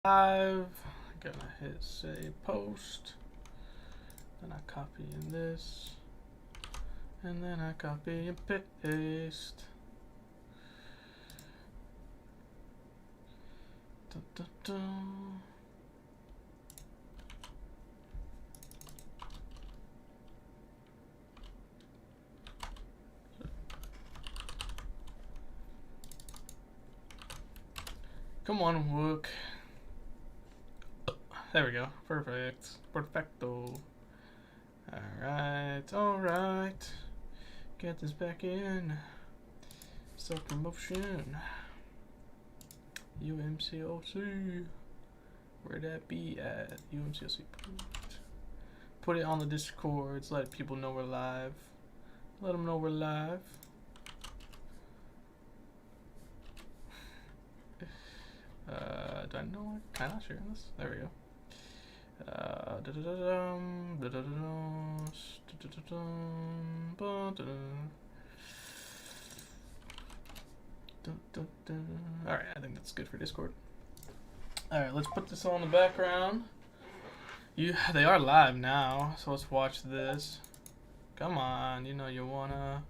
Gonna hit save post, then I copy in this, and then I copy and paste. Dun, dun, dun. Come on, work. There we go. Perfect. Perfecto. Alright. Get this back in. Self-promotion. UMCOC. Where'd that be at? UMCOC. Put it on the Discords. Let people know we're live. Let them know we're live. Do I know it? Can I not share this? There we go. Alright, I think that's good for Discord. Alright, let's put this on the background. They are live now, so let's watch this. Come on, you know you wanna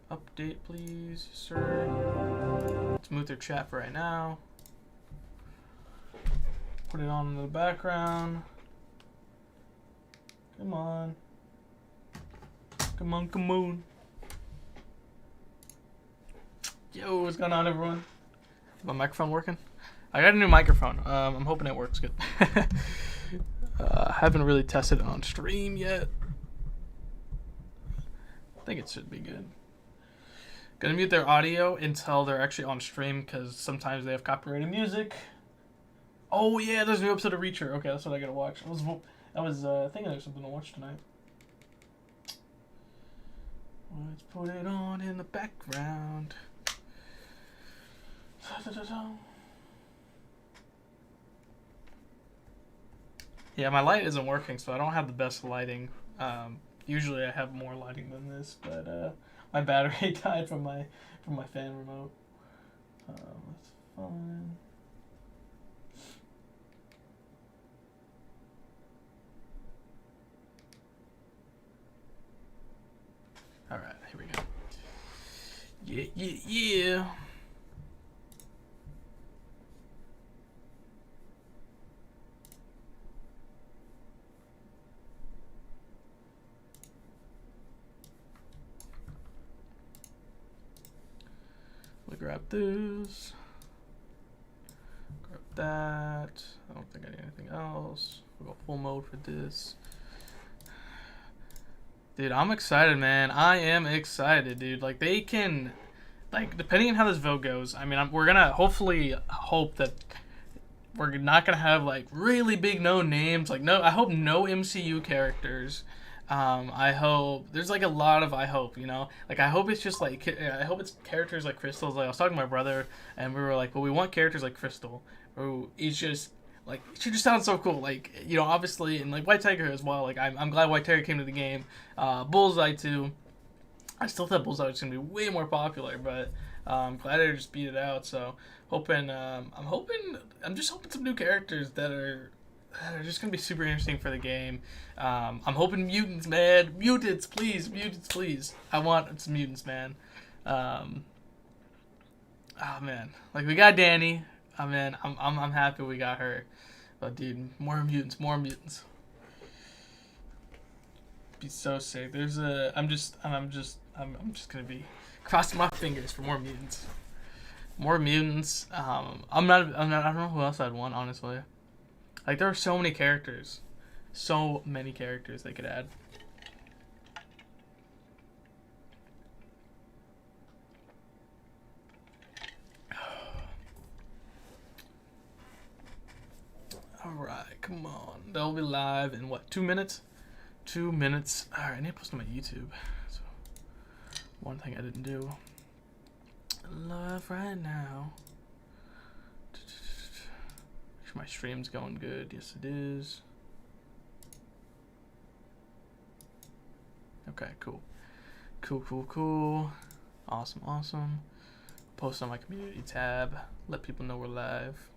update, please, sir. Let's move their chat for right now. Put it on in the background. Come on. Come on, come on. Yo, what's going on, everyone? Is my microphone working? I got a new microphone. I'm hoping it works good. Haven't really tested it on stream yet. I think it should be good. Gonna mute their audio until they're actually on stream because sometimes they have copyrighted music. Oh yeah, there's a new episode of Reacher. Okay, that's what I gotta watch. I was thinking there's something to watch tonight. Let's put it on in the background. Yeah, my light isn't working, so I don't have the best lighting. Usually I have more lighting than this, but my battery died from my fan remote. That's fine. Alright, here we go. Yeah. We'll grab this. Grab that. I don't think I need anything else. We'll go full mode for this. Dude, I'm excited, man. I am excited, dude. Like, they can, like, depending on how this vote goes, I mean, we're gonna hopefully hope that we're not gonna have, like, really big known names. Like, I hope no MCU characters. I hope there's like a lot of you know, like I hope it's just like I hope it's characters like Crystal's. Like I was talking to my brother and we were like, well, we want characters like Crystal, who is just like she just sounds so cool. Like, you know, obviously, and like White Tiger as well. Like I'm glad White Tiger came to the game. Bullseye too. I still thought Bullseye was gonna be way more popular, but I'm glad they just beat it out. So hoping I'm just hoping some new characters that are just gonna be super interesting for the game. I'm hoping mutants, man. Mutants, please. I want some mutants, man. Oh man, like we got Danny. I'm happy we got her. But dude, more mutants. Be so sick. I'm just gonna be crossing my fingers for more mutants. More mutants. I don't know who else I'd want, honestly. Like, there are so many characters they could add. Alright, come on. They'll be live in what, 2 minutes? 2 minutes. Alright, I need to post on my YouTube. So, one thing I didn't do. Live right now. Make sure my stream's going good. Yes, it is. Okay, cool. Awesome. Post on my community tab. Let people know we're live.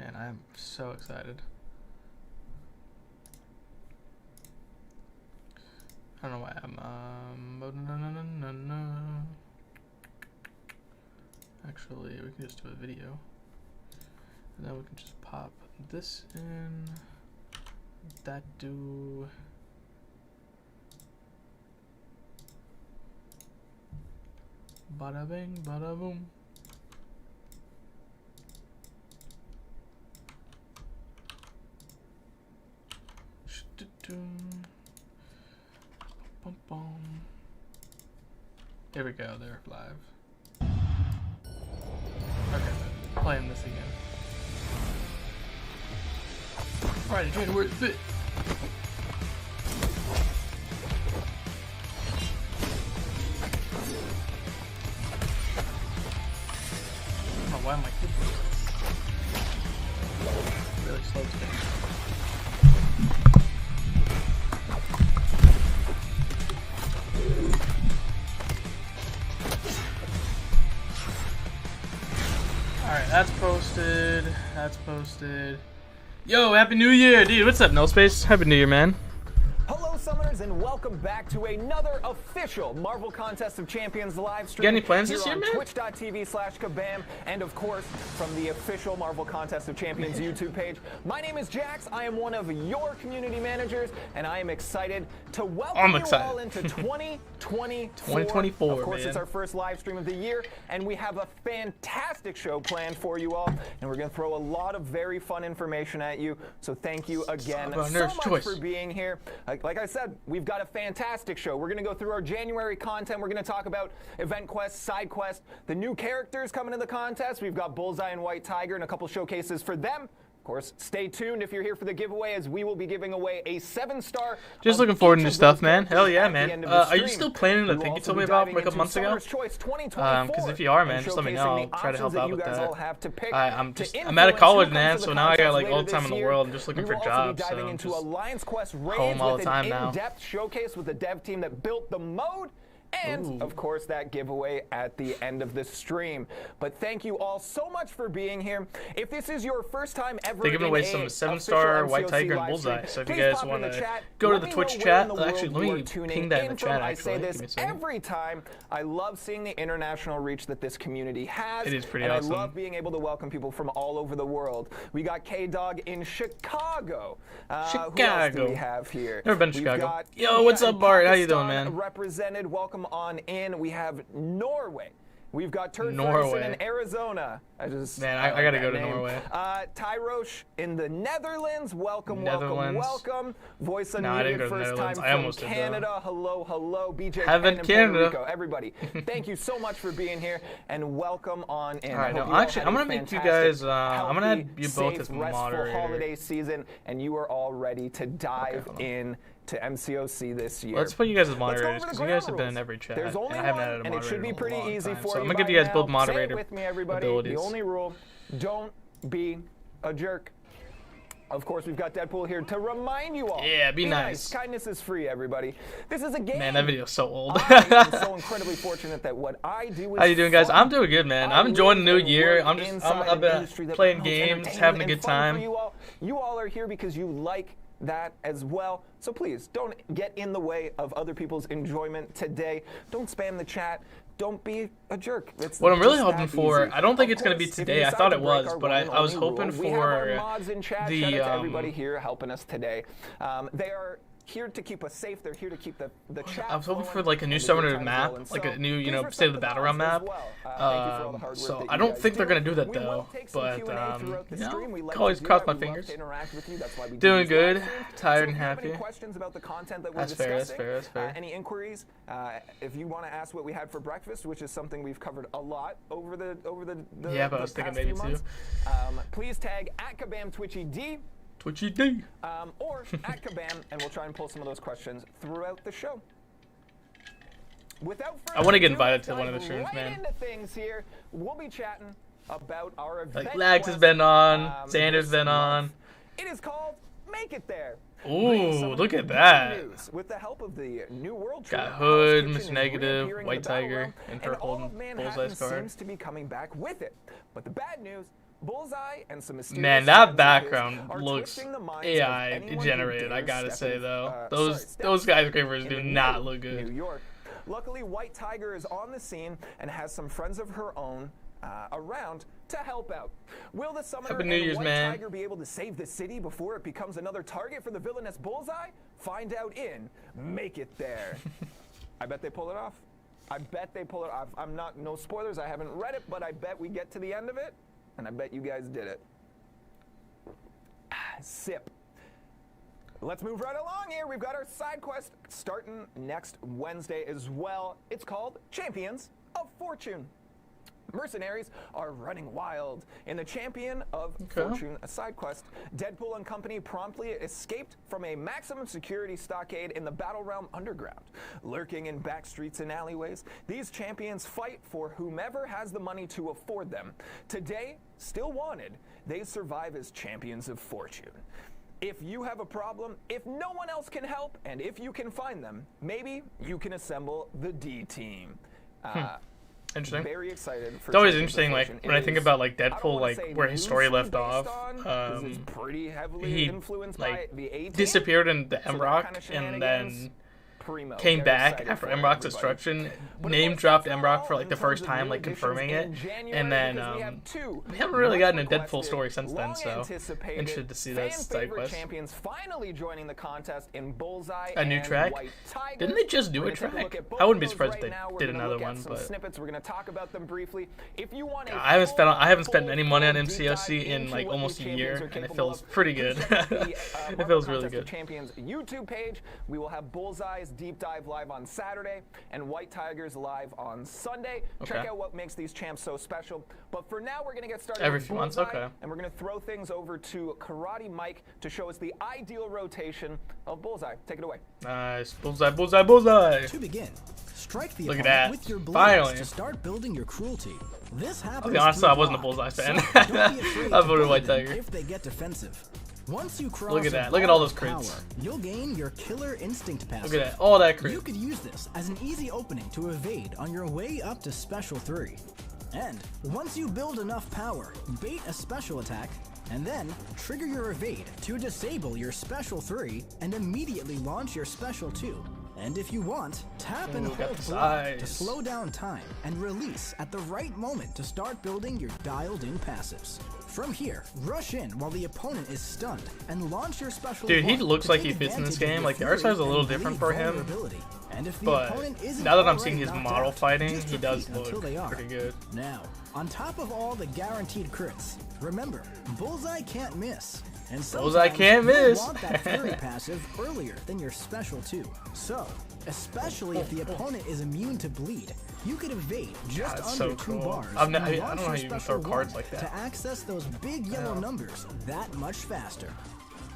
man, I am so excited. I don't know why I'm Actually, we can just do a video, and then we can just pop this in. That do. Bada bing, bada boom. Here we go, they're live. Okay, playing this again. Friday, January 5th. I don't know why my keyboard really slow today. Alright, that's posted. That's posted. Yo, Happy New Year, dude. What's up, No Space? Happy New Year, man. Hello, Summoners, and welcome back to another official Marvel Contest of Champions live stream. You got any plans this year, man? Twitch.tv/Kabam, and of course, from the official Marvel Contest of Champions YouTube page. My name is Jax. I am one of your community managers, and I am excited to welcome you all into 2024. Of course, man. It's our first live stream of the year, and we have a fantastic show planned for you all, and we're going to throw a lot of very fun information at you. So thank you again so much for being here. Like I said, we've got a fantastic show. We're going to go through our January content. We're going to talk about event quests, side quests, the new characters coming to the contest. We've got Bullseye and White Tiger and a couple showcases for them. Of course, stay tuned if you're here for the giveaway, as we will be giving away a 7-star. Just looking forward to new stuff, man. Hell yeah, man. Are you still planning the thing you told me about from a couple months ago? Because if you are, man, just let me know. I'll try to help out with that. I'm out of college, man, so now I got like all the time in the world. I'm just looking for jobs, so I'm just home all the time now. In-depth showcase with the dev team that built the mode. And, of course, that giveaway at the end of the stream. But thank you all so much for being here. If this is your first time ever, they're giving away some 7-star White Tiger and Bullseye. So if you guys want to go to the Twitch chat, actually, let me ping that in the chat, actually. I say this every time. I love seeing the international reach that this community has. It is pretty awesome. awesome. I love being able to welcome people from all over the world. We got K-Dog in Chicago. Who else do we have here? Never been to Chicago. Yo, what's up, Bart? How you doing, man? Represented. Welcome on in. We have Norway. We've got Turd Norway in Arizona. I gotta go to Norway. Tyrosh in the Netherlands. Welcome. Voice unmuted, first time from Canada. Hello. BJ Haven't Canada. Puerto Rico. Everybody, thank you so much for being here, and welcome on in. All right, no, actually, I'm gonna make you guys. I'm gonna add you both as moderators. Holiday season, and you are all ready to dive in to MCOC this year. Let's put you guys as moderators, because you guys have been in every chat. There's only I haven't one, added a moderator and it should be pretty easy for you. So I'm gonna give you guys both moderator with me, everybody. abilities. The only rule: don't be a jerk. Of course, we've got Deadpool here to remind you all. Yeah, be nice. Kindness is free, everybody. This is a game. Man, that video's so old. I'm so incredibly fortunate that what I do is How you doing, guys? I'm doing good, man. I'm enjoying the new year. I'm playing games, having a good time. You all are here because you like that as well. So please don't get in the way of other people's enjoyment today. Don't spam the chat. Don't be a jerk. It's what I'm really hoping for, I don't think it's going to be today. I thought it was, but I was hoping for the everybody here helping us today. They are here to keep us safe. They're here to keep the chat. I was hoping for like a new summoner map, like a new, State of the Battle Round map. So I don't think they're gonna do that though. But always cross my fingers. Doing good, tired and happy. That's fair. That's fair. Any inquiries? If you want to ask what we had for breakfast, which is something we've covered a lot over the yeah, but I was thinking maybe too. Please tag @KabamTwitchyD. Twitchy D. Or at Kabam, and we'll try and pull some of those questions throughout the show. Without further I want to get invited to one of the streams, man. Into things here, we'll be chatting about our event. Like Lags has been on, Xander's been on. It is called Make It There. Ooh, look at that. With the help of the New World Got Hood, Mr. Negative, White Tiger, and holding Bullseye's card. Seems to be coming back with it. But the bad news, Bullseye and some mysterious man, that background looks AI generated. I gotta say though, those skyscrapers do not look good. New York. Luckily, White Tiger is on the scene and has some friends of her own around to help out. Will the Summoner and White Tiger be able to save the city before it becomes another target for the villainous Bullseye? Find out in Make It There. I bet they pull it off. I bet they pull it off. No spoilers, I haven't read it, but I bet we get to the end of it, and I bet you guys did it. Sip. Let's move right along here. We've got our side quest starting next Wednesday as well. It's called Champions of Fortune. Mercenaries are running wild. In the Champion of Fortune side quest, Deadpool and company promptly escaped from a maximum security stockade in the Battle Realm underground. Lurking in back streets and alleyways, these champions fight for whomever has the money to afford them. Today, still wanted, they survive as Champions of Fortune. If you have a problem, if no one else can help, and if you can find them, maybe you can assemble the D team. Interesting. Very excited for it's always interesting, like when I think about like Deadpool, like where his story left off. He like disappeared in the M-Rock and then came back after M-Rock's destruction, name dropped M-Rock for like the first time, like confirming it, and then we haven't really gotten a Deadpool story since then, so interested to see that side quest. Champions finally joining the contest in Bullseye. A new track? Didn't they just do a track? I wouldn't be surprised if they did another one, but snippets. We're going to talk about them briefly. If you want, I haven't spent any money on MCOC in like almost a year, and it feels pretty good. It feels really good. Champions YouTube page. We will have Bullseye's Deep Dive live on Saturday and White Tigers live on Sunday. Check out what makes these champs so special. But for now, we're going to get started every few months, and we're going to throw things over to Karate Mike to show us the ideal rotation of Bullseye. Take it away. Nice. Bullseye, Bullseye, Bullseye. To begin, strike the Look at that. With your Finally. To start building your cruelty. This happens. I'll be honest, I wasn't a Bullseye fan. I voted White Tiger. If they get defensive. Once you cross look at that. Look at all those crits. Power, you'll gain your killer instinct passive. Look at that. All that crit. You could use this as an easy opening to evade on your way up to Special 3. And once you build enough power, bait a special attack, and then trigger your evade to disable your Special 3 and immediately launch your Special 2. And if you want, tap and hold block to slow down time and release at the right moment to start building your dialed-in passives. From here, rush in while the opponent is stunned and launch your special. Dude, he looks like he fits in this game. Like the art style is a little different for him, but now that I'm seeing his model fighting, he does look pretty good. Now, on top of all the guaranteed crits, remember, Bullseye can't miss. And Bullseye can't miss. You want that Fury passive earlier than your Special 2. So, especially if the opponent is immune to bleed, you could evade just under 2 bars. I don't know how you even throw cards like that. To access those big yellow numbers that much faster.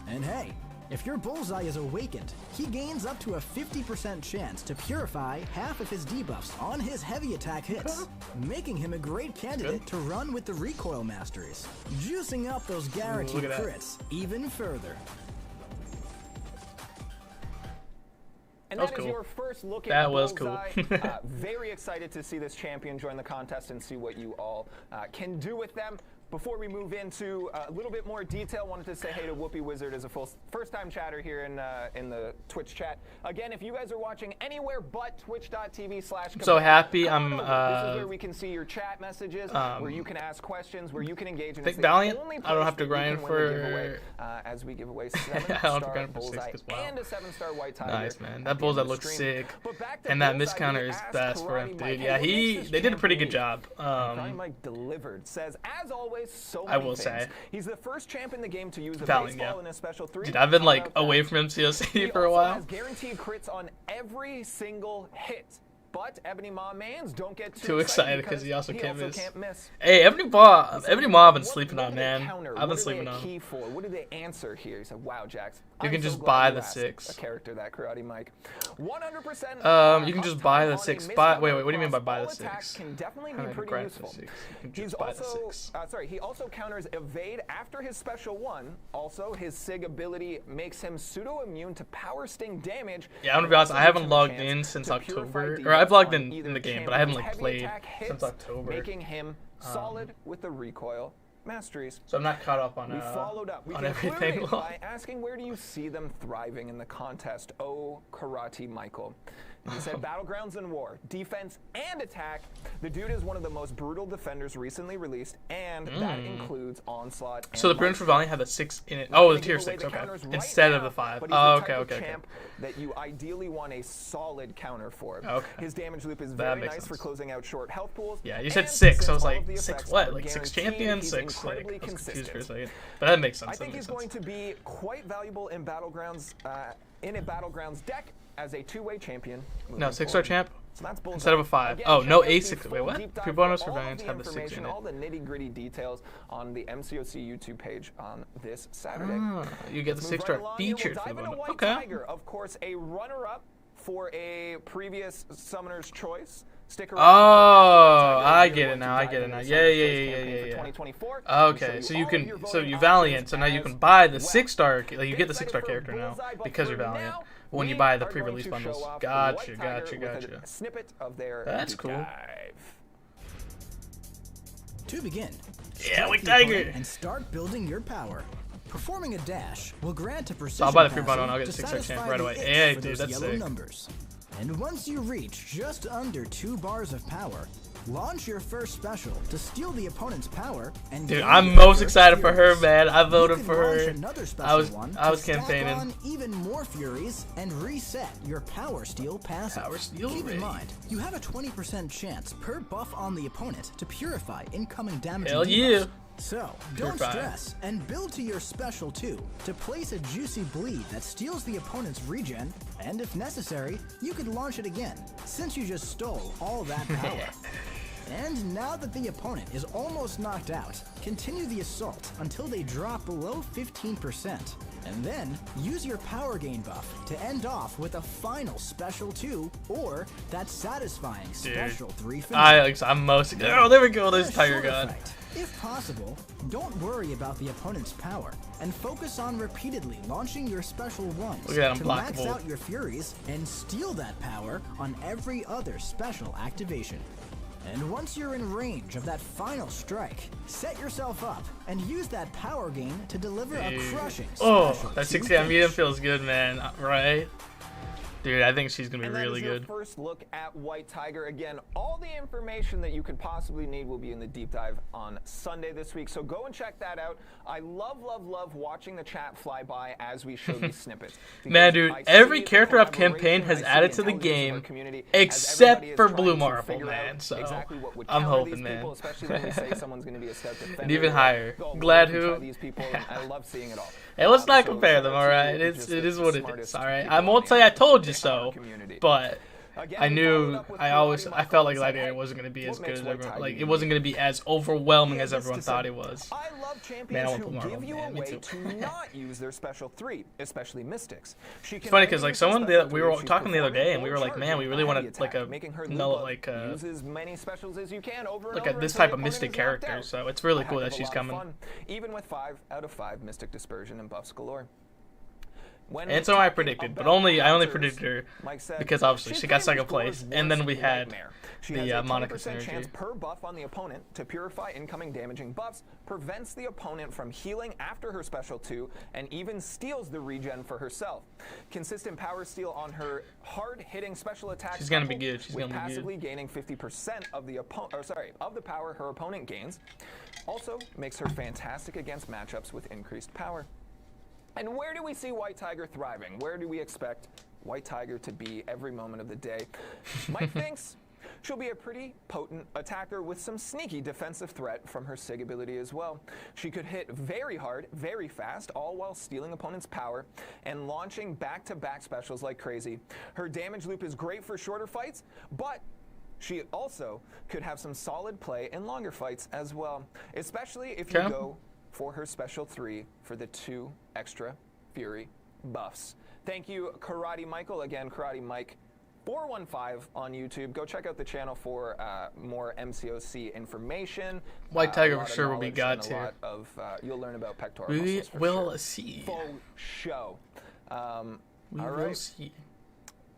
And hey, if your Bullseye is awakened, he gains up to a 50% chance to purify half of his debuffs on his heavy attack hits, making him a great candidate to run with the recoil masteries, juicing up those guaranteed crits even further. And that is your first look at that was Bullseye. Cool. Very excited to see this champion join the contest and see what you all can do with them. Before we move into a little bit more detail, wanted to say hey to Whoopi Wizard as a first-time chatter here in the Twitch chat. Again, if you guys are watching anywhere but twitch.tv/. I'm so happy. This is where we can see your chat messages, where you can ask questions, where you can engage. Think Valiant. I don't have to grind for. As we give away 7-star Bullseye and a 7-star White Tiger. Nice, man. That Bullseye looks sick, and that miscounter is best for him, dude. Yeah, they did a pretty good job. Mike delivered. Says as always. I will say he's the first champ in the game to use a baseball in a Special 3. Dude, I've been like away from MCOC for a while. He has guaranteed crits on every single hit. But Ebony Maw Mans don't get too excited because he also can't miss. Hey, Ebony Maw I've been sleeping on, man. I've been sleeping on. What do they answer here? He said, "Wow, Jax, You can just buy the 6. A character that Karate Mike. 100%. You can just buy the 6. Wait, what do you mean by buy the 6? Can definitely be pretty useful. He also counters evade after his special 1. Also, his Sig ability makes him pseudo-immune to power sting damage. Yeah, I'm gonna be honest. I haven't logged in since October, or I've logged in the game, but I haven't like played since October. Making him solid with the recoil masteries. So I'm not caught up on on everything. By asking where do you see them thriving in the contest? Oh, Karate Michael. He said Battlegrounds and War, defense and attack. The dude is one of the most brutal defenders recently released, and that includes Onslaught. So the Prince for Valiant had the 6 in it. Oh, the tier 6, okay. Instead of the 5. Oh, okay. That you ideally want a solid counter for. Okay. His damage loop is very nice for closing out short health pools. Yeah, you said 6, so I was like, 6 what? Like 6 champions, 6 like, I was confused for a second. But that makes sense. I think he's going to be quite valuable in Battlegrounds, in a Battlegrounds deck as a two-way champion. No, 6-star champ? So that's Bullseye. Instead of a 5. Again, oh, no A6. Wait, what? Free bonus for Valiants have the 6 in it. All the nitty-gritty details on the mcoc YouTube page on this Saturday. You get the 6-star featured for the bonus. Okay. Tiger, of course, a runner-up for a previous Summoner's Choice. Stick around. Oh, I get it now. Yeah. Okay, so you can, you Valiant, so now you can buy the 6-star, like you get the 6-star character now because you're Valiant. When you buy the pre-release bundles. Gotcha. Snippet of their That's cool. To begin, yeah, White Tiger, and start building your power. Performing a dash will grant a precision. So I'll buy the free bundle and I'll get the 6-star champ right away. Yeah, dude, that's sick. Numbers. And once you reach just under 2 bars of power, launch your first special to steal the opponent's power. And dude, I'm most excited for her, man. I voted for her. I was campaigning. On even more furies and reset your power steal passive. Keep in mind, you have a 20% chance per buff on the opponent to purify incoming damage. Hell yeah. So, don't stress, and build to your special 2 to place a juicy bleed that steals the opponent's regen, and if necessary, you could launch it again, since you just stole all that power. And now that the opponent is almost knocked out, continue the assault until they drop below 15%, and then use your power gain buff to end off with a final special 2 or that satisfying special 3 finish. I'm most excited. Oh, there we go, there's Tiger God. If possible, don't worry about the opponent's power and focus on repeatedly launching your special 1s to max out your furies and steal that power on every other special activation. And once you're in range of that final strike, set yourself up and use that power gain to deliver a crushing special. That 60 medium feels good, man, right? Dude, I think she's going to be really good. First look at White Tiger. Again, all the information that you could possibly need will be in the deep dive on Sunday this week. So go and check that out. I love watching the chat fly by as we show these snippets. Man, dude, every character I've campaigned has added to the game except for Blue Marble, man. So I'm hoping, man. And even higher. Glad who? I love seeing it all. Hey, let's not compare them, alright? It is what it is, alright? I won't say I told you so, but I knew, I felt like Gladiator wasn't going to be as good as everyone, like, it wasn't going to be as overwhelming as everyone thought it was. I love champions who give you a way to not use their special 3, especially Mystics. It's funny because, like, we were talking the other day, and we were like, man, we really wanted, like, this type of Mystic character, so it's really cool that she's coming. Even with 5 out of 5 Mystic Dispersion and buffs galore. And so I predicted, but I only predicted her because obviously she got 2nd place, and then we had the Monica synergy. Chance per buff on the opponent to purify incoming damaging buffs, prevents the opponent from healing after her special 2, and even steals the regen for herself. Consistent power steal on her hard-hitting special attacks. She's gonna be good. She's gonna be good. Passively gaining 50% of the of the power her opponent gains. Also makes her fantastic against matchups with increased power. And where do we see White Tiger thriving? Where do we expect White Tiger to be every moment of the day? Mike thinks she'll be a pretty potent attacker with some sneaky defensive threat from her Sig ability as well. She could hit very hard, very fast, all while stealing opponents' power and launching back-to-back specials like crazy. Her damage loop is great for shorter fights, but she also could have some solid play in longer fights as well, especially if you go for her special 3 for the 2 extra Fury buffs. Thank you, Karate Michael. Again, Karate Mike 415 on YouTube. Go check out the channel for more MCOC information. White Tiger for sure will be God tier. You'll learn about pectoral we muscles for will sure. see. Full show. We all will right. see.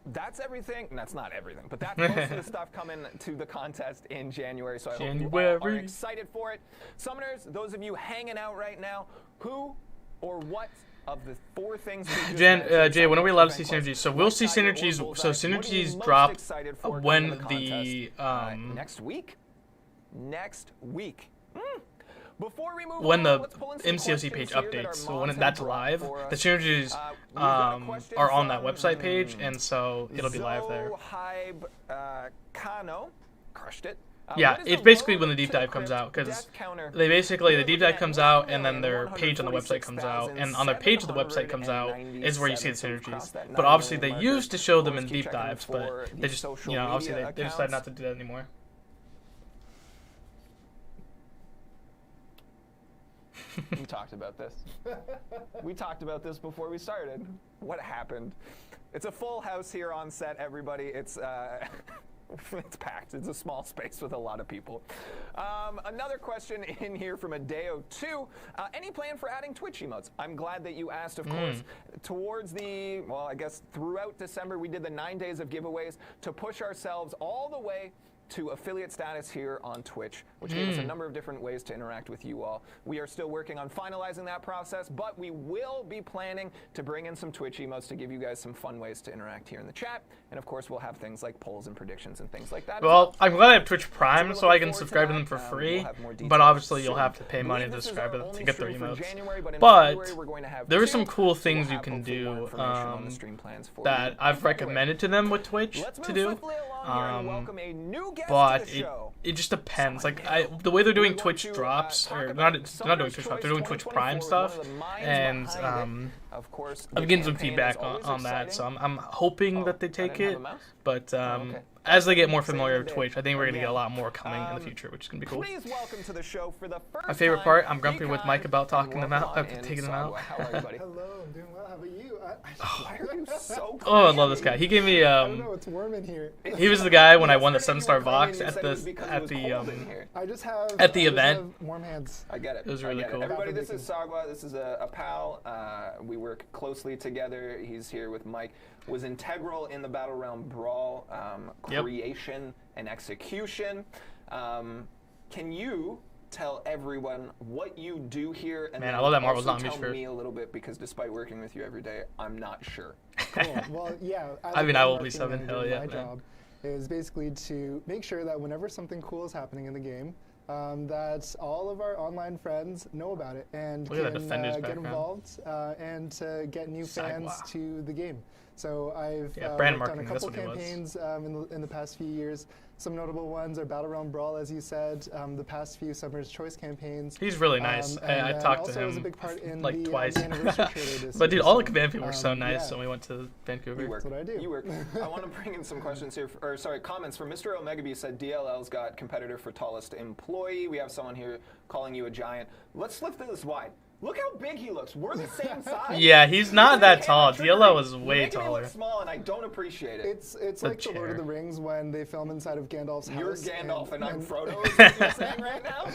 That's everything. That's not everything, but that's most of the stuff coming to the contest in January. So I hope you all are excited for it. Summoners, those of you hanging out right now, who or what of the 4 things Jay, when are we allowed to see synergies? So we'll see synergies. So synergies drop when the next week. Before we move when on, the let's pull in some MCOC page questions here updates. that So our when mods that's have brought live, for the us. synergies We've got a question are on that from, website page, and so it'll be live there. Zohaib Kano crushed it. Yeah, it's basically when the deep dive comes out, because they basically, the deep dive comes out, and then their page on the website comes out, and on their page of the website comes out is where you see the synergies. But obviously they used to show them in deep dives, but they just, you know, obviously they decided not to do that anymore. We talked about this. We talked about this before we started. What happened? It's a full house here on set, everybody. It's it's packed. It's a small space with a lot of people. Another question in here from Adeo2. Any plan for adding Twitch emotes? I'm glad that you asked, of course. Towards the, well, I guess throughout December, we did the 9 days of giveaways to push ourselves all the way to affiliate status here on Twitch, which gave us a number of different ways to interact with you all. We are still working on finalizing that process, but we will be planning to bring in some Twitch emotes to give you guys some fun ways to interact here in the chat. And of course, we'll have things like polls and predictions and things like that. Well, I'm glad I have Twitch Prime so I can subscribe to them for free, but obviously you'll have to pay money to subscribe to them to get their emotes. But there are some cool things you can do that I've recommended to them with Twitch to do. But it just depends. Like the way they're doing Twitch drops, or they're not doing Twitch drops, they're doing Twitch Prime stuff, and I'm getting some feedback on that. So I'm hoping that they take it. But as they get more familiar with Twitch, I think we're gonna get a lot more coming in the future, which is gonna be cool. Please welcome to the show for the first My favorite part, I'm grumpy with Mike about talking them out, taking them out. How are you, buddy? Hello, I'm doing well. How about you? Why are you so Oh, I love this guy. He gave me I don't know, it's warm in here. he was the guy when I won the 7-star Vox at the I just have at the event. Warm hands. I get it. It was really cool. Everybody, this is Sagwa. This is a pal. We work closely together. He's here with Mike. Was integral in the Battle Realm Brawl creation and execution. Can you tell everyone what you do here? And Man, I love that Marvel's not tell me me a little bit, because despite working with you every day, I'm not sure. Cool. Well, yeah. I mean, I will be 7. Hell yeah. My job is basically to make sure that whenever something cool is happening in the game, that all of our online friends know about it and can get involved and to get new fans to the game. So I've worked on a couple campaigns in the past few years. Some notable ones are Battle Realm Brawl, as you said, the past few Summer's Choice campaigans. He's really nice. I talked to him like twice. But dude, all the command people were so nice when we went to Vancouver. That's what I do. You work. I want to bring in some questions here, comments from Mr. Omegabee said DLL's got competitor for tallest employee. We have someone here calling you a giant. Let's flip this wide. Look how big he looks. We're the same size. Yeah, he's not that tall. DLL is way taller. Me look small, and I don't appreciate it. It's like the Lord of the Rings when they film inside of Gandalf's house. You're Gandalf and I'm Frodo. Is what you're saying right now?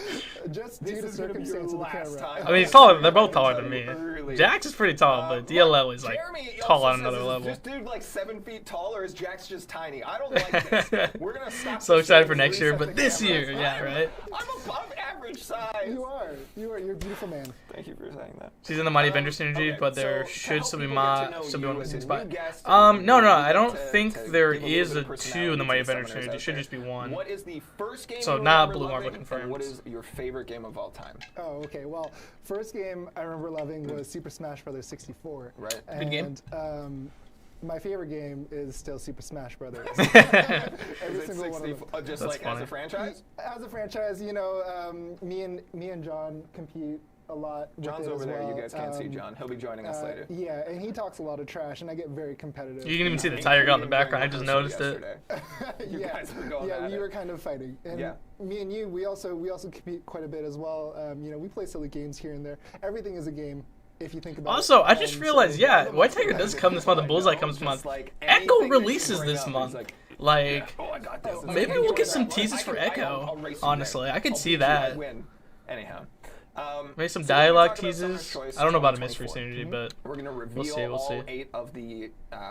Just due to circumstance of the camera. I mean, he's taller. They're both taller than me. Jax is pretty tall, but DLL is like tall on another level. Is this dude like 7 feet tall, or is Jax just tiny? I don't like this. We're gonna stop. So excited for next year, but this year, yeah, right? I'm above average size. You are. You're a beautiful man. Thank you for saying that. She's in the Mighty Avenger synergy, but there should still be one missing spot. No, I don't think there is a 2 in the Mighty Avenger synergy. It should just be 1. What is the first game? So not Blue Marble confirmed. What is your favorite game of all time? Oh, okay. Well, first game I remember loving was Super Smash Bros. 64. Right. Good game. My favorite game is still Super Smash Brothers. Every single one of them. Just like as a franchise? As a franchise, you know, me and John compete a lot. John's over there. You guys can't see John. He'll be joining us later. Yeah, and he talks a lot of trash, and I get very competitive. You can even see the tiger gun in the background. I just noticed it. You guys were going at it. We were kind of fighting. And me and you, we also compete quite a bit as well. You know, we play silly games here and there. Everything is a game. if you think about also, it. I just realized, yeah, White Tiger does come this month and Bullseye comes this month. Echo releases this month. Like, maybe we'll get some teases for Echo, honestly. I could see that. Anyhow. Maybe some dialogue teases. I don't know about a mystery synergy, but we're going to reveal all 8 of the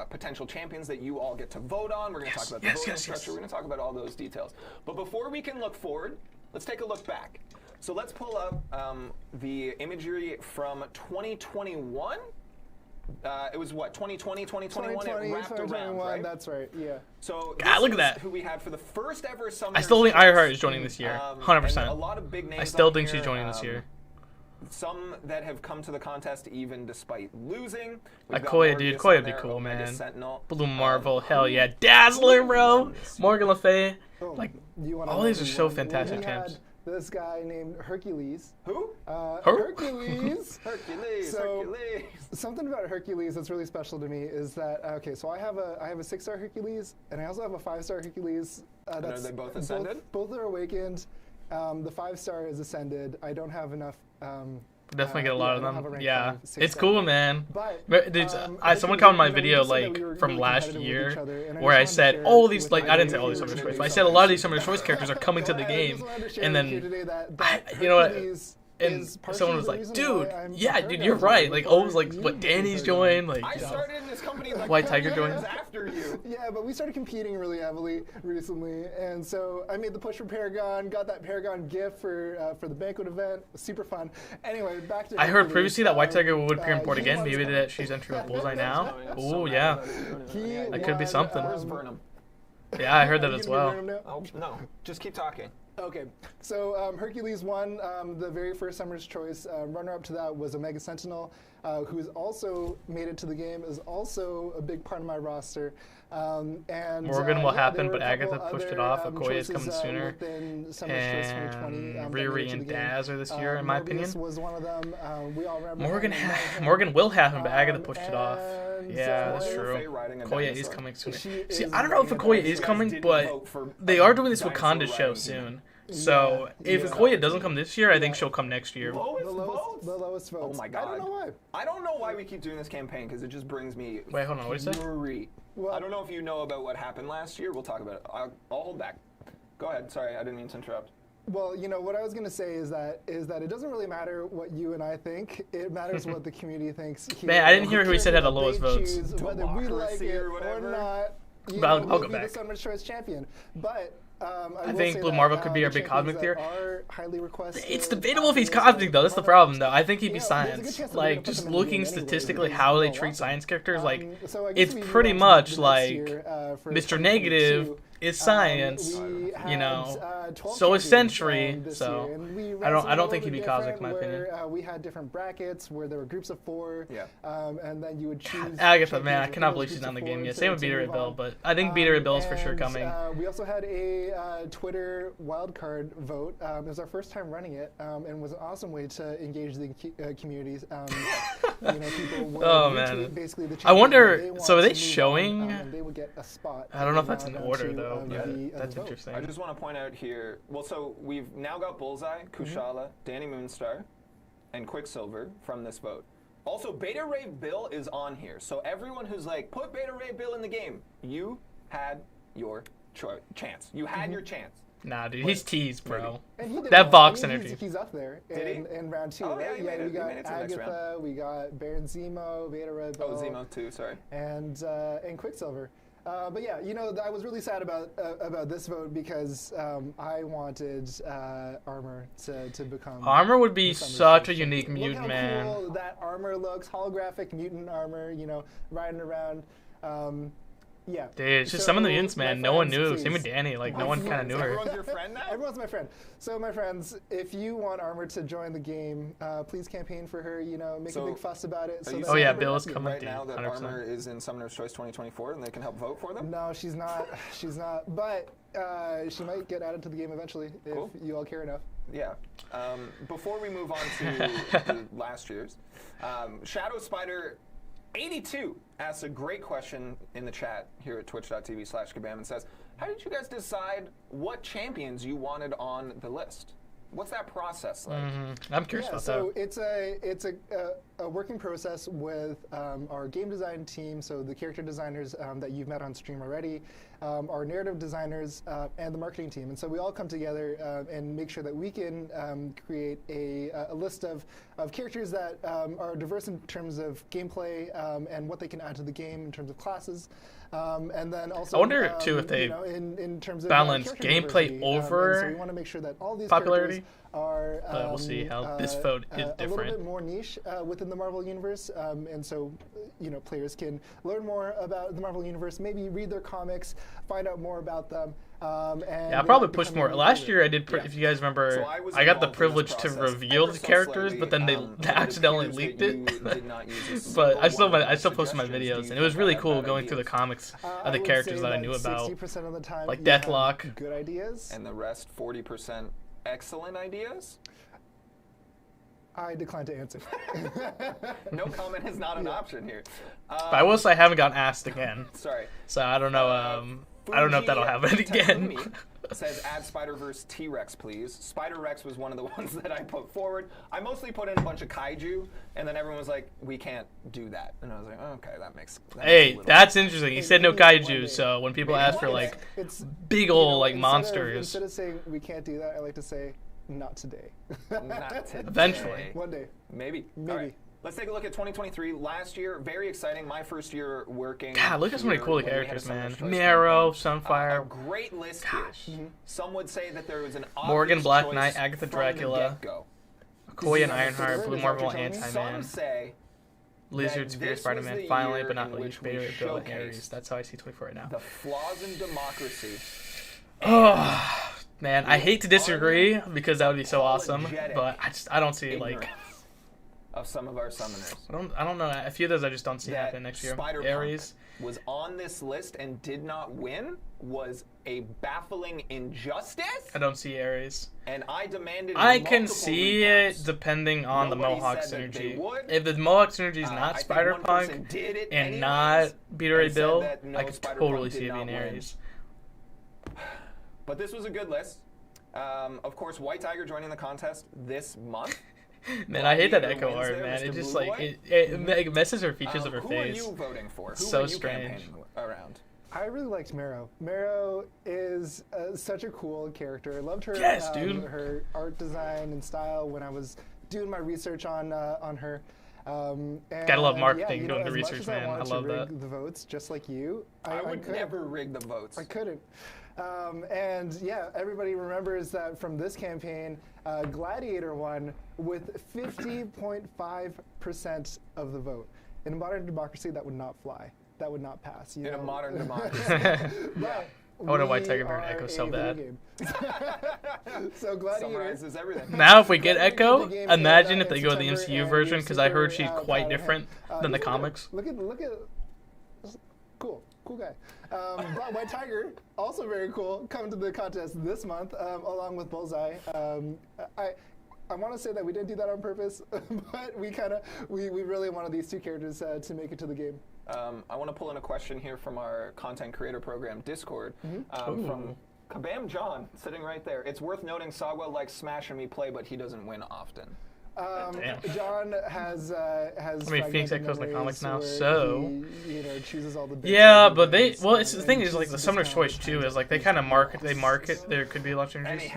potential champions that you all get to vote on. We're going to talk about the voting structure. We're going to talk about all those details. But before we can look forward, let's take a look back. So let's pull up the imagery from 2021. It was what, 2020, 2021? 2020, it wrapped 2021, around, right? That's right, yeah. So God, look at that. Who we had for the first ever Summoner's I still think Choice. Ironheart is joining this year, 100%. A lot of big names I still on think here. she's joining this year. Some that have come to the contest even despite losing. Koya, dude. Koya would be cool, man. Blue Marvel, hell yeah. Dazzler, bro. Morgan Le Fay. Like, all these are so fantastic champs. This guy named Hercules. Who? Hercules. Hercules. So, Hercules. Something about Hercules that's really special to me is that so I have a 6-star Hercules and I also have a 5-star Hercules. Are they both ascended? Both are awakened. The 5-star is ascended. I don't have enough. Definitely get a lot of them. Yeah, it's 6-star. cool, man. But dude, someone commented on my video like from last year where I said, "Oh, these like I didn't say all these Summoner's Choice, but I said a lot of these Summoner's Choice characters are coming to the game." And then, you know what? And someone was like, "Dude, yeah, dude, you're right. Like, oh, like what Danny's joined, like I started in this company like White Tiger joined after you." Yeah, but we started competing really heavily recently, and so I made the push for Paragon. Got that Paragon gift for the banquet event. It was super fun. Anyway, back to. I heard previously that White Tiger would appear in port again. Maybe that she's entering with Bullseye now. Oh yeah, that could be something. Where's Burnham? Yeah, I heard that as well. Oh, no, just keep talking. Okay, so Hercules won the very first Summoner's Choice. Runner-up to that was Omega Sentinel, who's also made it to the game, is also a big part of my roster. And Morgan will happen, but Agatha pushed it off. Okoye is coming sooner. And Riri and Daz are this year, in my opinion. Was one of them. We all remember Morgan will happen, but Agatha pushed it off. Yeah, that's true. Okoye is coming sooner. See, I don't know if Okoye is coming, but they are doing this Wakanda show soon. So if Okoye doesn't come this year, I think she'll come next year. The lowest votes. Oh my god. I don't know why. I don't know why we keep doing this campaign because it just brings me. Wait, hold on. What did you say? Well, I don't know if you know about what happened last year. We'll talk about it. I'll hold back. Go ahead. Sorry, I didn't mean to interrupt. Well, you know, what I was going to say is that it doesn't really matter what you and I think. It matters what the community thinks. Man, I didn't hear who he said had the lowest votes. Whether we like it or not, but I'll go back. The Summoner's Choice champion. But I think Blue Marvel could be our big cosmic there. Requested, it's debatable if he's cosmic though. That's the problem though. I think he'd be science. Like just looking statistically how they treat science characters, like it's pretty much like Mr. Negative is science, you know. So is Sentry. So I don't think he'd be cosmic in my opinion. We had different brackets where there were groups of 4. Yeah. And then you would choose. Agatha, man, I cannot believe she's not in the game yet. Same with Beta Ray Bill, but I think Beta Ray Bill is for sure coming. We also had a Twitter wildcard vote. It was our first time running it, and was an awesome way to engage the communities. You know, people would basically the I wonder. So are they showing? They would get a spot. I don't know if that's in order though. That's interesting. I just want to point out here. Well, so we've now got Bullseye, Kushala, Danny Moonstar, and Quicksilver from this vote. Also, Beta Ray Bill is on here. So everyone who's like, put Beta Ray Bill in the game, you had your chance. You had your chance. Nah, dude, he's teased, bro. That Vox energy. He's up there in round 2, right? Yeah, we got Agatha, we got Baron Zemo, Beta Ray Bill. Oh, Zemo too, sorry. And Quicksilver. But yeah, you know, I was really sad about this vote because I wanted Armor to become. Armor would be such a unique mutant, man. Look how cool that Armor looks, holographic mutant Armor, you know, riding around. Yeah. Dude, it's just some of the mutants, man. No one knew. Same with Danny. Like, no one kind of knew her. Everyone's your friend now? Everyone's my friend. So, my friends, if you want Armor to join the game, please campaign for her, you know, make a big fuss about it. Oh, yeah, Bill is coming, right now that 100%. Armor is in Summoner's Choice 2024 and they can help vote for them? No, she's not. She's not. But she might get added to the game eventually if you all care enough. Yeah. Before we move on to the last year's, Shadow Spider 82 asks a great question in the chat here at twitch.tv/Kabam and says, how did you guys decide what champions you wanted on the list? What's that process like? I'm curious about that. So it's a a working process with our game design team, so the character designers that you've met on stream already, our narrative designers, and the marketing team. And so we all come together and make sure that we can create a list of characters that are diverse in terms of gameplay and what they can add to the game in terms of classes. And then also, I wonder too if they in terms of balance gameplay over so we want to make sure that all these popularity. Are We'll see how this vote is a different. little bit more niche within the Marvel Universe, and so players can learn more about the Marvel Universe, maybe read their comics, find out more about them. And I'll probably push more. Last year I did, if you guys remember, So I got the privilege to reveal the characters, but then they accidentally leaked it. But I still posted my videos, and it was really cool going through the comics of the characters that I knew about, 60% of the time, like Deathlock. Good ideas. And the rest, 40%, excellent ideas? I decline to answer. No comment is not an option here. But I will say I haven't gotten asked again. Sorry. So I don't know. I don't know if that'll happen again. Says add Spider-Verse T-Rex, please. Spider-Rex was one of the ones that I put forward. I mostly put in a bunch of kaiju, and then everyone was like, "We can't do that," and I was like, oh, "Okay, that makes." Hey, that's interesting. You said no kaiju, so when people ask for like big old like monsters, instead of saying we can't do that, I like to say not today. Not today. Eventually. One day. Maybe. Maybe. All right. Let's take a look at 2023. Last year, very exciting. My first year working. God, look at so many cool characters, man. Marrow, Sunfire. A great list here. Some would say that there was an Morgan, Black choice Knight, Agatha, from Dracula, Okoye and Ironheart, Blue Marvel, Some Ant-Man, say Lizard, Superior this was Spider-Man, the finally, year but not in least, which we Beta, Bill, and showcased Ares. That's how I see 24 right now. the flaws in democracy. Oh, man, I hate to disagree because that would be so awesome, but I don't see like. Of some of our summoners. I don't know. A few of those I just don't see happen next year. Ares was on this list and did not win was a baffling injustice. I don't see Ares. And I demanded. I can see it depending on the Mohawk synergy. If the Mohawk synergy is not Spider-Punk and not Beta Ray Bill, I could totally see it being Ares. But this was a good list. Of course, White Tiger joining the contest this month. Man, I hate that echo art, man. It just like it messes her features of her face. Who are you voting for? Who so are you strange. Around? I really liked Marrow. Marrow is such a cool character. I loved her, her art design and style when I was doing my research on her. Gotta love marketing, doing the research, man. I love that. The votes, just like you. I would never rig the votes. I couldn't. And yeah, everybody remembers that from this campaign, Gladiator won with 50.5% of the vote. In a modern democracy, that would not fly. That would not pass. In a modern democracy. But I wonder why Tiger Bear and Echo so bad. So Gladiator summarizes everything. Now, if we get Echo, imagine if they go to the MCU version, because I heard she's quite different than the comics. Look at, cool guy. White Tiger, also very cool, coming to the contest this month, along with Bullseye. I want to say that we didn't do that on purpose, but we really wanted these two characters to make it to the game. I want to pull in a question here from our content creator program Discord from Kabam John, sitting right there. It's worth noting Sagwa likes Smash and Me Play, but he doesn't win often. John has I mean, Phoenix Echo's in the comics now, so he chooses all the bits. Yeah, but it's the thing is like the Summoner's Choice too is like they kind of market there could be launch energies.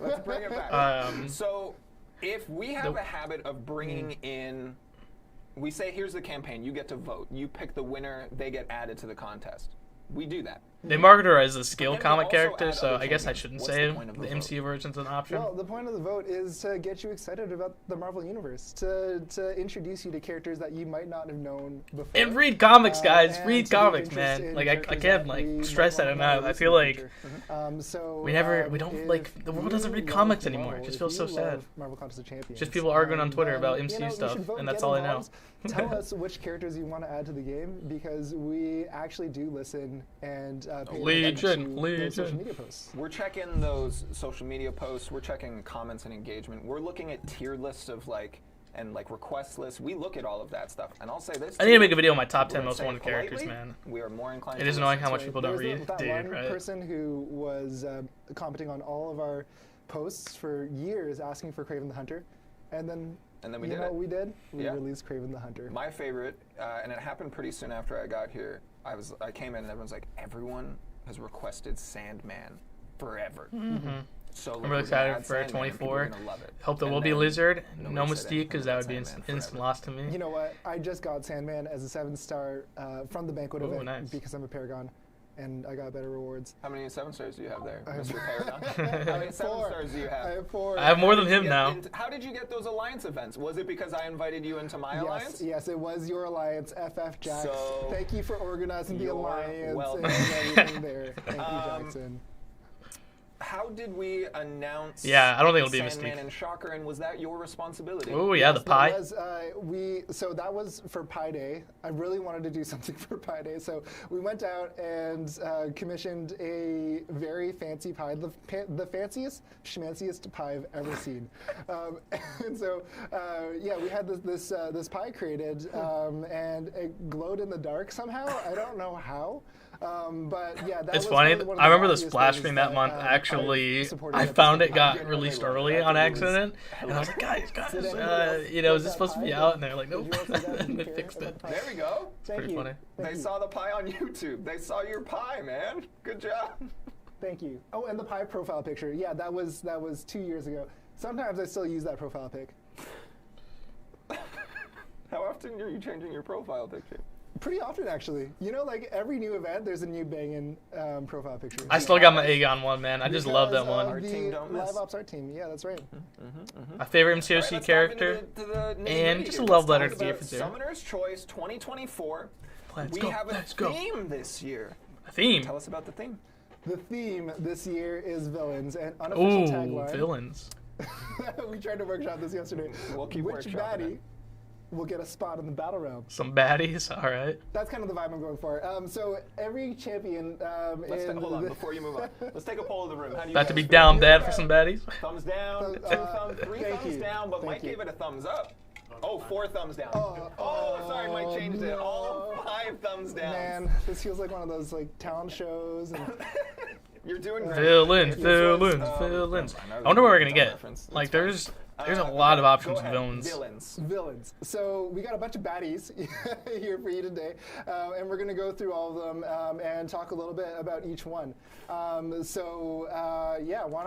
Let's bring it back. So if we have a habit of bringing in, we say here's the campaign, you get to vote, you pick the winner, they get added to the contest. We do that. They market her as a skill comic character, so I guess I shouldn't say the MCU version's an option. Well, the point of the vote is to get you excited about the Marvel Universe, to introduce you to characters that you might not have known before. And read comics, guys. Read comics, man. Like I can't like stress that enough. I feel like we don't like the world doesn't read comics anymore. It just feels so sad. Marvel Contest of Champions. Just people arguing on Twitter about MCU stuff, and that's all I know. Tell us which characters you want to add to the game, because we actually do listen and pay attention to those social media posts. We're checking those social media posts. We're checking comments and engagement. We're looking at tier lists of and request lists. We look at all of that stuff. And I'll say this. I need to make a video on my top 10 most wanted characters, man. We are more inclined. It is annoying how much people don't read. That one person who was commenting on all of our posts for years, asking for Kraven the Hunter, and then and then we did did it. You know what we did? We yeah. released Kraven the Hunter. My favorite, and it happened pretty soon after I got here. I came in and everyone's like, everyone has requested Sandman forever. Mm-hmm. So I'm really excited for 24. Hope there will be Lizard. No Mystique, because that would be instant loss to me. You know what? I just got Sandman as a 7-star from the banquet event because I'm a Paragon, and I got better rewards. How many 7 stars do you have there, Mr. Paragon? How many 7 stars do you have? I have 4. I have more than him now. How did you get those alliance events? Was it because I invited you into my alliance? Yes, it was your alliance, FF Jax. So thank you for organizing the alliance welcome. and everything there. Thank you, Jackson. How did we announce I don't think it'll be a Mystique. Sandman and Shocker, and was that your responsibility? Oh, yeah, the pie. So that was for Pi Day. I really wanted to do something for Pi Day, so we went out and commissioned a very fancy pie, the fanciest, schmanciest pie I've ever seen. And so, we had this pie created, and it glowed in the dark somehow. I don't know how. But yeah, that it's was funny. one of I remember the happiest splash things screen that month. Actually, I found it got released early on accident, and I was like, guys, is this supposed to be out? And they're like, nope, and they fixed it. There we go. It's pretty funny. They saw the pie on YouTube. They saw your pie, man. Good job. Thank you. Oh, and the pie profile picture. Yeah, that was 2 years ago. Sometimes I still use that profile pic. How often are you changing your profile picture? Pretty often, actually. You know, like every new event, there's a new banging profile picture. I still got my Aegon one, man. I just love that one. Our team don't miss. Live Ops Art Team. Yeah, that's right. My favorite MCOC character, and just a love letter to give it to. Summoner's Choice 2024. We have a theme this year. A theme? Tell us about the theme. The theme this year is villains, and unofficial tagline. Villains. We tried to workshop this yesterday. We'll keep Which baddie will get a spot in the battle realm? Some baddies, all right. That's kind of the vibe I'm going for. So every champion. Hold on, before you move on, let's take a poll of the room. How do you About to be down bad for some baddies. Thumbs down, 2 thumbs, 3 thumbs down, but Mike gave it a thumbs up. Oh, 4 thumbs down. Sorry, Mike changed it. All 5 thumbs down. Man, this feels like one of those like talent shows. And you're doing great. Villains. I wonder what we're gonna get. Like, there's a lot of options of villains. So we got a bunch of baddies here for you today, and we're gonna go through all of them and talk a little bit about each one. Why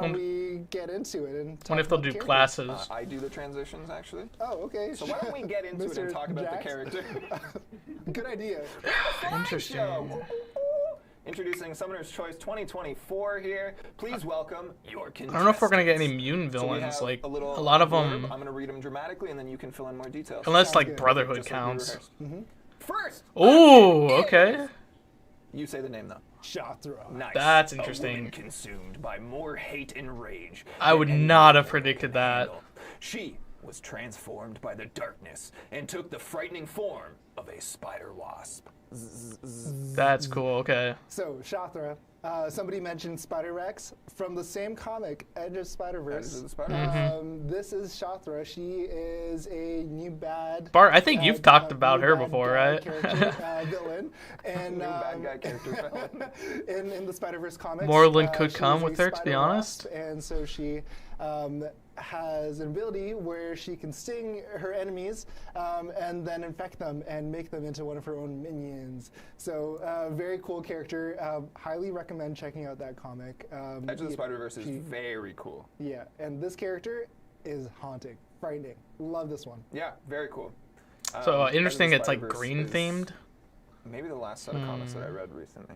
don't we get into it and talk wonder if they'll do classes. I do the transitions actually. Oh, okay. So why don't we get into it and talk about the character? Good idea. Interesting. Introducing Summoner's Choice 2024 here. Please welcome your contestants. I don't know if we're going to get any mutant villains. So like, a lot of them... I'm going to read them dramatically, and then you can fill in more details. Unless, like, Brotherhood counts. First! Ooh, okay. You say the name, though. Shothra. Nice. That's interesting. A woman consumed by more hate and rage. I would not have predicted that. She was transformed by the darkness and took the frightening form of a spider wasp. That's cool, okay. So, Shothra, somebody mentioned Spider-Rex from the same comic, Edge of Spider-Verse. This is Shothra. She is a new bad... Bart, I think you've talked about her before, right? Villain. And, new bad guy character. in the Spider-Verse comics. Moreland could come with her, to be honest. And so she... has an ability where she can sting her enemies and then infect them and make them into one of her own minions. So very cool character. Highly recommend checking out that comic. Edge of the Spider-Verse is very cool. Yeah, and this character is haunting, frightening. Love this one. Yeah, very cool. So interesting, it's like green themed. Maybe the last set of comics that I read recently.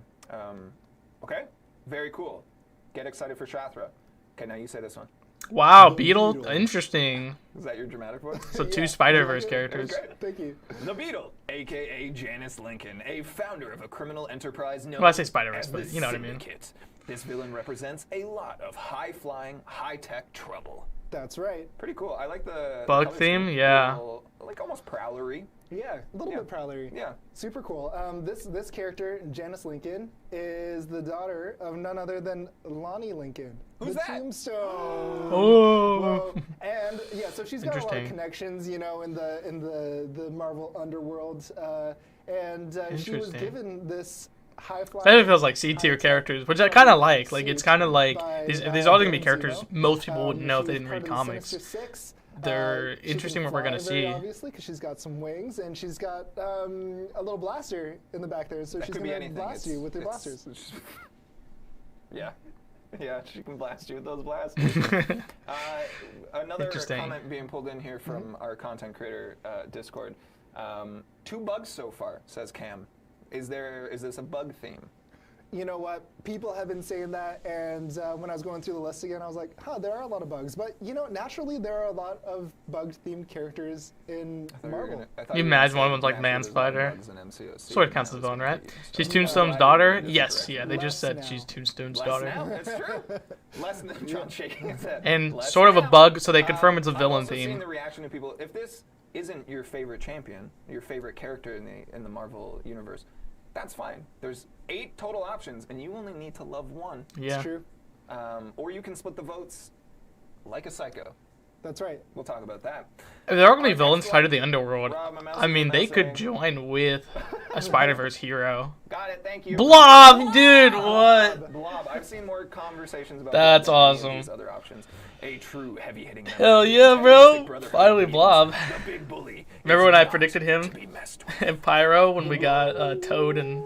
Okay, very cool. Get excited for Shothra. Okay, now you say this one. Wow, Beetle. Interesting. Is that your dramatic voice? So 2 Spider-Verse characters. Thank you. The Beetle, a.k.a. Janice Lincoln, a founder of a criminal enterprise known well, I say Spider-Verse, but you know what I mean. This villain represents a lot of high-flying, high-tech trouble. That's right. Pretty cool. I like the bug theme, yeah. Like almost prowlery. Yeah, a little bit prowlery. Yeah. Super cool. This character, Janice Lincoln, is the daughter of none other than Lonnie Lincoln. Who's that? Tombstone. Oh. Whoa. And yeah, so she's got a lot of connections, you know, in the Marvel underworld, and she was given this high-flying. That feels like C-tier characters, which I kind of like. Like, it's kind of like these are all going to be characters most people wouldn't know if they didn't read comics. they're interesting what we're gonna see. Obviously, because she's got some wings and she's got a little blaster in the back there, so she's gonna blast you with her blasters. Yeah. Yeah, she can blast you with those blasters. Another comment being pulled in here from our content creator Discord. 2 bugs so far, says Cam. Is this a bug theme? You know what? People have been saying that, and when I was going through the list again, I was like, huh, there are a lot of bugs. But, you know, naturally, there are a lot of bug-themed characters in Marvel. You imagine one of them's like Man-Spider. Sort of counts as villain, right? She's Tombstone's daughter? Yes, yeah, they just said she's Tombstone's daughter. That's true. Less than John shaking his head. And sort of a bug, so they confirm it's a villain theme. Seeing the reaction of people, if this isn't your favorite champion, your favorite character in the Marvel universe, that's fine. There's 8 total options, and you only need to love one. Yeah. It's true. Or you can split the votes like a psycho. That's right. We'll talk about that. There are going to be villains tied to the underworld. I mean, they could join with a Spider-Verse hero. Got it, thank you. Blob, dude, what? Blob. I've seen more conversations about that's awesome. These other options. A true heavy-hitting member. Hell yeah, bro. Finally, Blob. The big bully. Remember when I predicted him in Pyro when we got Toad and...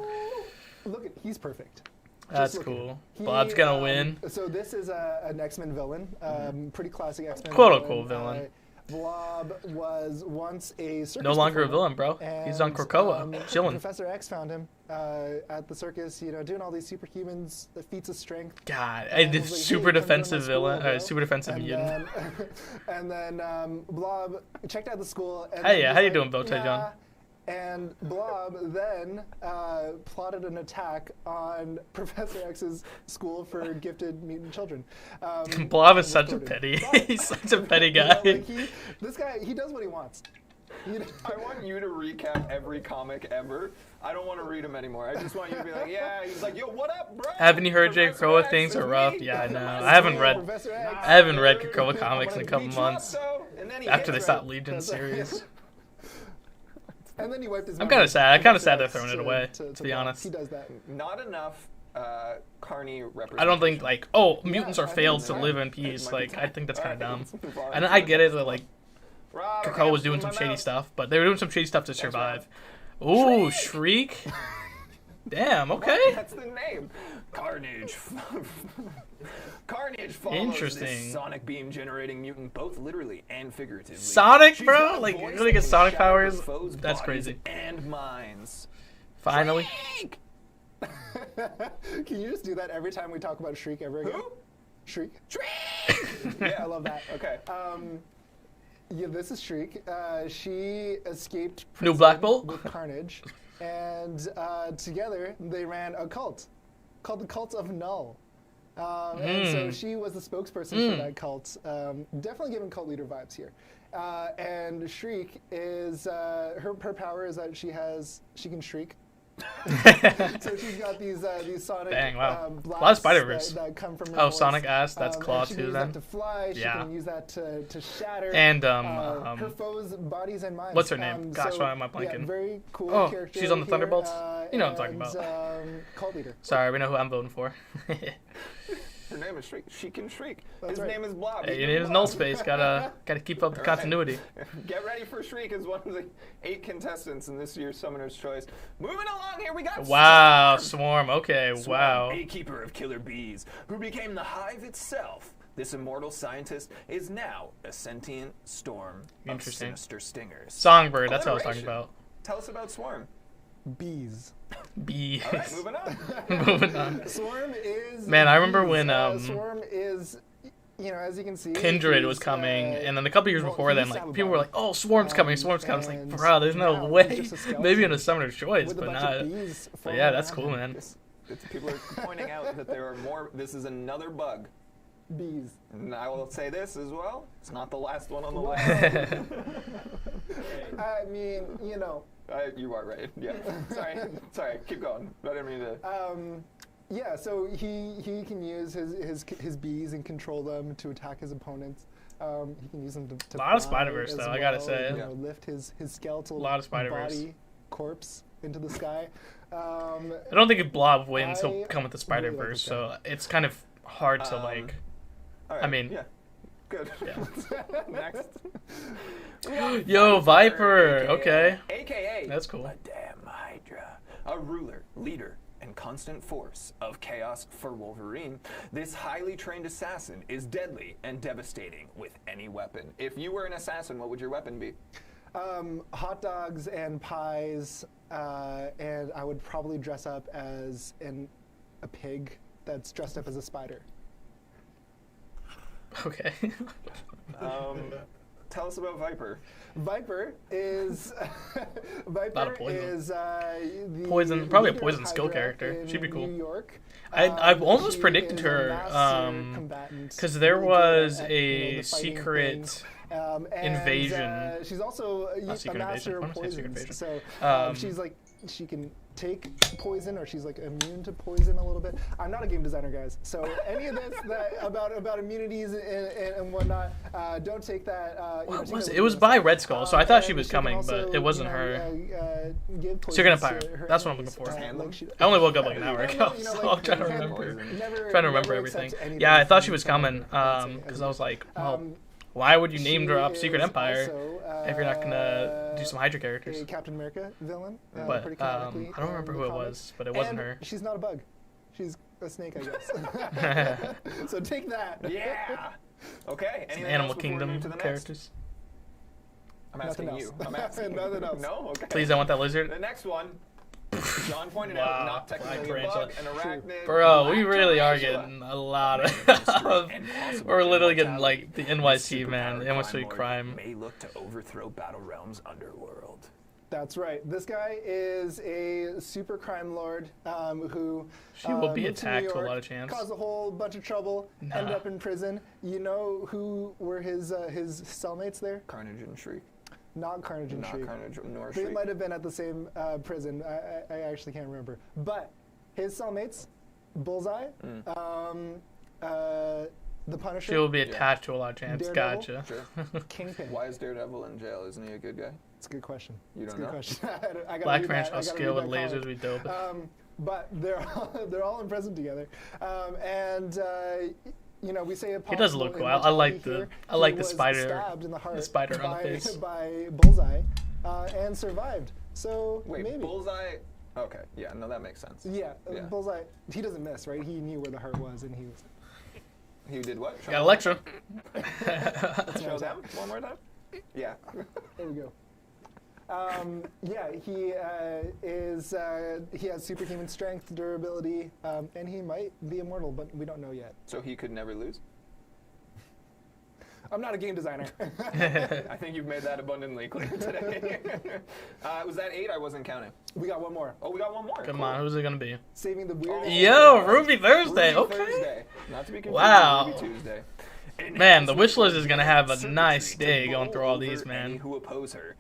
Look, he's perfect. That's cool. Blob's gonna win. So this is an X-Men villain, pretty classic X-Men quote-unquote villain. Blob was once a circus no longer performer, a villain, bro. He's on Krakoa, chilling. Professor X found him at the circus, you know, doing all these superhumans, feats of strength. God, I did super defensive villain, super defensive mutant. And then Blob checked out the school. And hey, how you doing, Bowtie John? And Blob then plotted an attack on Professor X's school for gifted mutant children. Blob is such a petty. He's such a petty guy. You know, like this guy, he does what he wants. I want you to recap every comic ever. I don't want to read them anymore. I just want you to be like, yeah. He's like, yo, what up, bro? Haven't you heard Jay Krakoa? Things are rough. Yeah, I know. I haven't read Krakoa comics in a couple months after they stopped Legion series. And then he wiped his I'm kind of sad. I'm kind of sad they're throwing it away, to be honest. He does that. Not enough Carney representation. I don't think, like, mutants are failed to live in peace. Like, I think that's kind of dumb. And I get it that, like, Krakoa was doing some shady stuff, but they were doing some shady stuff to survive. Ooh, Shriek? Damn, okay. That's the name. Carnage. Carnage follows this sonic beam generating mutant both literally and figuratively. Sonic, bro? Like, you really get sonic powers? That's crazy. And minds. Finally. Can you just do that every time we talk about Shriek ever again? Who? Shriek. Shriek! Yeah, I love that. Okay. Yeah, this is Shriek. She escaped New Black Bolt with Carnage, and together they ran a cult called the Cult of Null. And so she was the spokesperson for that cult, definitely giving cult leader vibes here. And Shriek is her power is that she can shriek. So she's got these sonic blasts a lot of Spider-Verse that come from her voice. Sonic ass, that's Claw too. She can use that to fly. She can use that to shatter. And her foes' bodies and minds. What's her name? Gosh, why am I blanking? Yeah, very cool character. She's on the here, Thunderbolts. You know what I'm talking about. Cult leader. Sorry, we know who I'm voting for. Her name is Shriek. She can shriek. His name is Blob. Hey, your name is Null Space. Gotta keep up the continuity. Get ready for Shriek as one of the 8 contestants in this year's Summoner's Choice. Moving along here, we got Swarm. Okay, Swarm, wow. a keeper of killer bees who became the hive itself. This immortal scientist is now a sentient storm of sinister stingers. Songbird. That's what I was talking about. Tell us about Swarm. Bees. Bees. All right, moving on. Moving on. Swarm is. Man, I remember when Swarm is, you know, as you can see, Kindred was coming, and then a couple years before then, like people were like, "Oh, Swarm's coming, Swarm's coming." It's like, bro, there's no way. Maybe in a Summoner's Choice, but not. But yeah, that's cool, man. People are pointing out that there are more. This is another bug. Bees. And I will say this as well. It's not the last one on the list. I mean, you know. You are right. Yeah. Sorry. Keep going. I didn't mean to. Yeah. So he can use his bees and control them to attack his opponents. He can use them to a lot of Spider-Verse though. I gotta say. You know, lift his skeletal body corpse into the sky. I don't think if Blob wins, he'll come with the Spider-Verse. So it's kind of hard to like. Right, I mean. Yeah. Good. Yeah. Next. Yo, Viper. Okay. AKA. That's cool. Madame Hydra. A ruler, leader, and constant force of chaos for Wolverine, this highly trained assassin is deadly and devastating with any weapon. If you were an assassin, what would your weapon be? Hot dogs and pies, and I would probably dress up as a pig that's dressed up as a spider. Okay. Tell us about Viper. Viper is the poison, probably a leader poison of skill Hydra character. in She'd be cool. New York. I've almost She predicted is a her master combatant, because there really was good at, a the fighting secret things. invasion. She's also a secret master invasion. of I wanna say secret poisons. invasion. So she's like, she can take poison, or she's like immune to poison a little bit. I'm not a game designer, guys. So any of this about immunities and whatnot, don't take that. What was it? It was by Red Skull, so I thought she was coming, also, but it wasn't her. Give Secret poisons Empire. to her That's what I'm enemies. looking for. I only woke up like an hour ago, so I'm trying to remember everything. Yeah, I thought she was coming because I was like, well, why would you name drop Secret Empire if you're not gonna do some Hydra characters? A Captain America villain. But pretty I canonically don't remember in who the it comics. was, but it wasn't And her. she's not a bug. She's a snake, I guess. So take that. Yeah. Okay. Some anything Animal else before we Kingdom move to the next? characters. I'm asking Nothing you. else. I'm asking Nothing else. No? Okay. Please, I want that lizard. The next one, John pointed Wow, out, not technically a bug, tarantula. an arachnid. Bro, we black really are tarantula. getting a lot of. And possible We're literally getting immortality. like the NYC man, the Superpowered NYC lord crime. may look to overthrow Battle Realm's underworld. That's right. This guy is a super crime lord who She will be moved to New attacked to a York, lot of chance. caused a whole bunch of trouble, ended up in prison. You know who were his cellmates there? Carnage and Shriek. Not Carnage and Not Shriek. Carnage nor They Shriek. might have been at the same prison. I actually can't remember. But his cellmates, Bullseye, the Punisher, She will be attached to a lot of chance. Daredevil? Gotcha. Sure. Kingpin. Why is Daredevil in jail? Isn't he a good guy? It's a good question. You It's a don't good know? question. I gotta Black read Ranch that- I gotta skill with read that lasers would be dope. But they're all in prison together, you know, we say He does look cool. I like the spider, stabbed in the heart spider on the face. by Bullseye, and survived. So Wait, maybe. Bullseye. Okay, yeah, no, that makes sense. Yeah, Yeah. Bullseye. He doesn't miss, right? He knew where the heart was, and he was. He did what? Got Electra. Show them one more time. Yeah. There we go. Yeah, he he has superhuman strength, durability, and he might be immortal, but we don't know yet. So he could never lose? I'm not a game designer. I think you've made that abundantly clear today. Was that 8? I wasn't counting. We got one more. Oh, we got one more. Come Cool. on, who's it gonna be? Saving the weirdest. Yo, Ruby Thursday. Ruby Okay. Thursday. Not to be confused Wow. with Ruby Tuesday. Man, the wish list is gonna have a nice day going through all these, man. Who oppose her.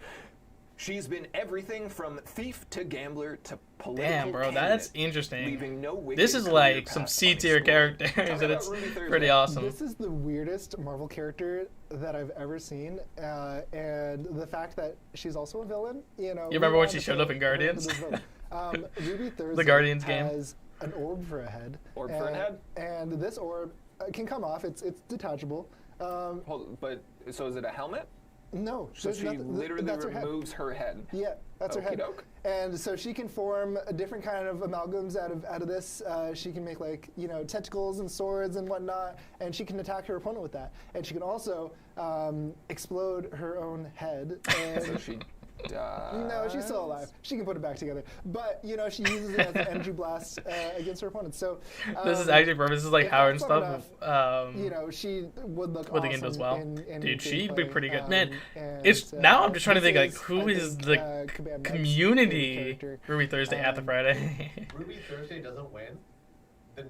She's been everything from thief to gambler to political Damn, bro, candidate, that's interesting. leaving no wicked This is career like some path C tier unexplored. characters, Tell me and about it's Ruby Thursday. pretty awesome. This is the weirdest Marvel character that I've ever seen, and the fact that she's also a villain, you know. You remember when she showed up in Guardians? Ruby Thursday The Guardians game? has an orb for a head. Orb for a head? And this orb can come off. It's detachable. But so is it a helmet? No, So there's she nothing- literally that's her head. removes her head. Yeah, that's her head. Okey-doke. And so she can form a different kind of amalgams out of this. She can make like, you know, tentacles and swords and whatnot, and she can attack her opponent with that. And she can also explode her own head. And So she dies. no, she's still alive. She can put it back together. But, you know, she uses it as an energy blast against her opponents. So This is actually perfect. This is like if Howard and that's not stuff. you know, she would look with the awesome game as well. in Dude, she'd be gameplay, pretty good. Man, and, it's now I'm just trying to this think like who I is think, the Kabam Knight's favorite community character. Ruby Thursday at the Friday. Ruby Thursday doesn't win, then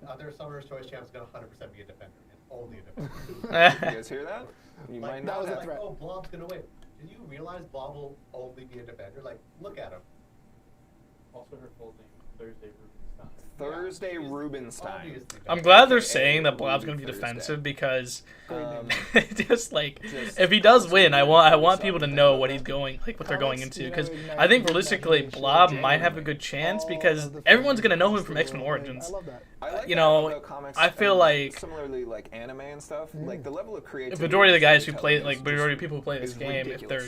other Summer's Choice champ is going to 100% be a defender, and only a defender. You guys hear that? You Like, might that not was a have. threat. Oh, Blob's going to win. Did you realize Blob will only be a defender? Like, look at him. Also, her full name Thursday Rubenstein. I'm glad they're saying that Blob's gonna be defensive because just like if he does win, I want people to know what he's going what they're going into, because I think realistically Blob might have a good chance because everyone's gonna know him from X-Men Origins. You know, I feel like similarly like anime and stuff, like the level of creativity. The majority of the guys who play, like majority of people who play this game, if they're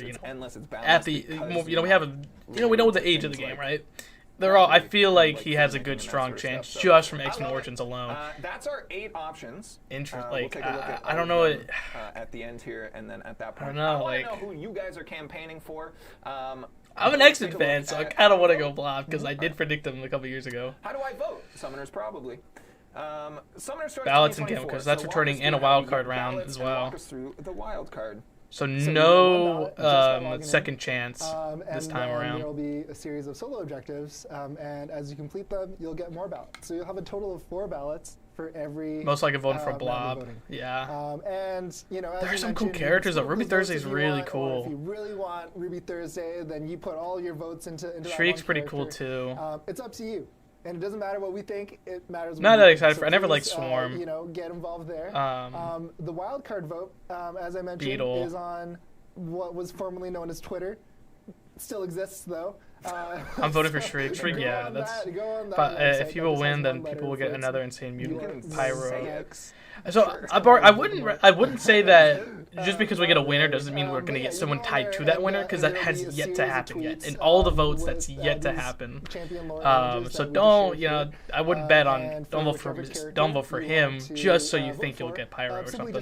at the we have we know the age of the game, right? They're all. I feel like he has a good, strong chance just from X-Men Origins alone. That's our 8 options. Like I don't know. At the end here, and then at that point, I don't know. I want to know who you guys are campaigning for. I'm an X-Men fan, so I kind of want to go Blob because I did predict them a couple years ago. How do I vote? Summoners probably. Summoners Choice ballots and game because that's returning and a wild card round as well. Walk us through the wild card. So no second chance this time around. There will be a series of solo objectives, and as you complete them, you'll get more ballots. So you'll have a total of 4 ballots for every. Most likely voting for Blob. Yeah. And there's some cool characters. Though Ruby Thursday is really cool. If you really want Ruby Thursday, then you put all your votes into Shriek's pretty cool too. It's up to you. And it doesn't matter what we think; it matters. Not that excited for. I never liked Swarm. Get involved there. The wild card vote, as I mentioned, is on what was formerly known as Twitter. Still exists though. I'm voting for Shriek. Shriek, yeah, that's. But if you will win, then people will get another insane mutant pyro. So I wouldn't say that just because we get a winner doesn't mean we're gonna get someone tied to that winner, because that has yet to happen yet. In all the votes, that's yet to happen. So don't I wouldn't bet on don't vote for him just so you think you'll get pyro or something.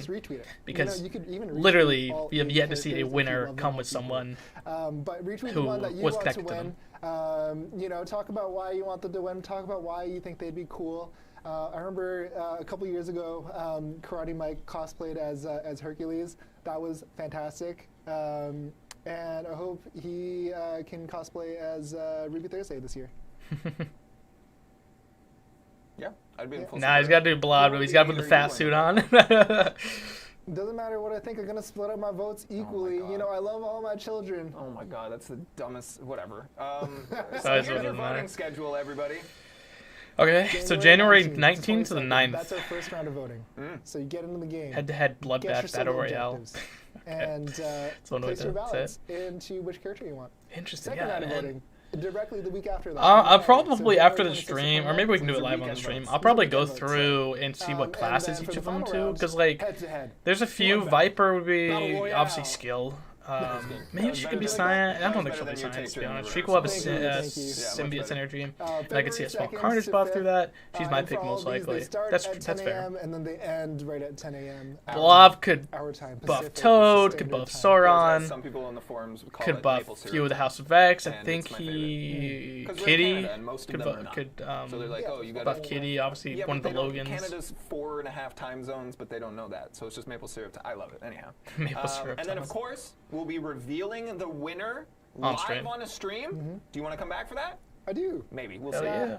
Because literally we have yet to see a winner come with someone who was connected to them. Talk about why you want them to win. Talk about why you think they'd be cool. I remember a couple years ago, Karate Mike cosplayed as Hercules. That was fantastic. And I hope he can cosplay as Ruby Thursday this year. Yeah, I'd be in full. Nah, he's got to do Blob, but he's got to put the fat suit on. Doesn't matter what I think. I'm gonna split up my votes equally. I love all my children. Oh my God, that's the dumbest. Whatever. So here's your voting schedule, everybody. Okay, so January 19th to the 9th. That's our first round of voting. So you get into the game. Head-to-head bloodbath battle royale. And place your ballots into which character you want. Interesting. Second round of voting. Directly the week after that. I'll probably after the stream, or maybe we can do it live on the stream. I'll probably go through and see what classes each of them do, because there's a few. Viper would be obviously skill. Maybe she can be Science. I don't think she'll be Science, to be honest. She will have a symbiote energy, and I can see a small Carnage buff through that. She's my pick most likely. That's fair. And then they end right at 10 a.m. Blob could buff Toad, could buff Sauron, some people on the forums could buff a few of the House of X. I think Kitty could buff Kitty. Obviously, one of the Logans. Canada's 4.5 time zones, but they don't know that, so it's just maple syrup. I love it anyhow. Maple syrup. And then of course we'll be revealing the winner live on a stream. Do you want to come back for that? I do. Maybe. We'll see. Yeah.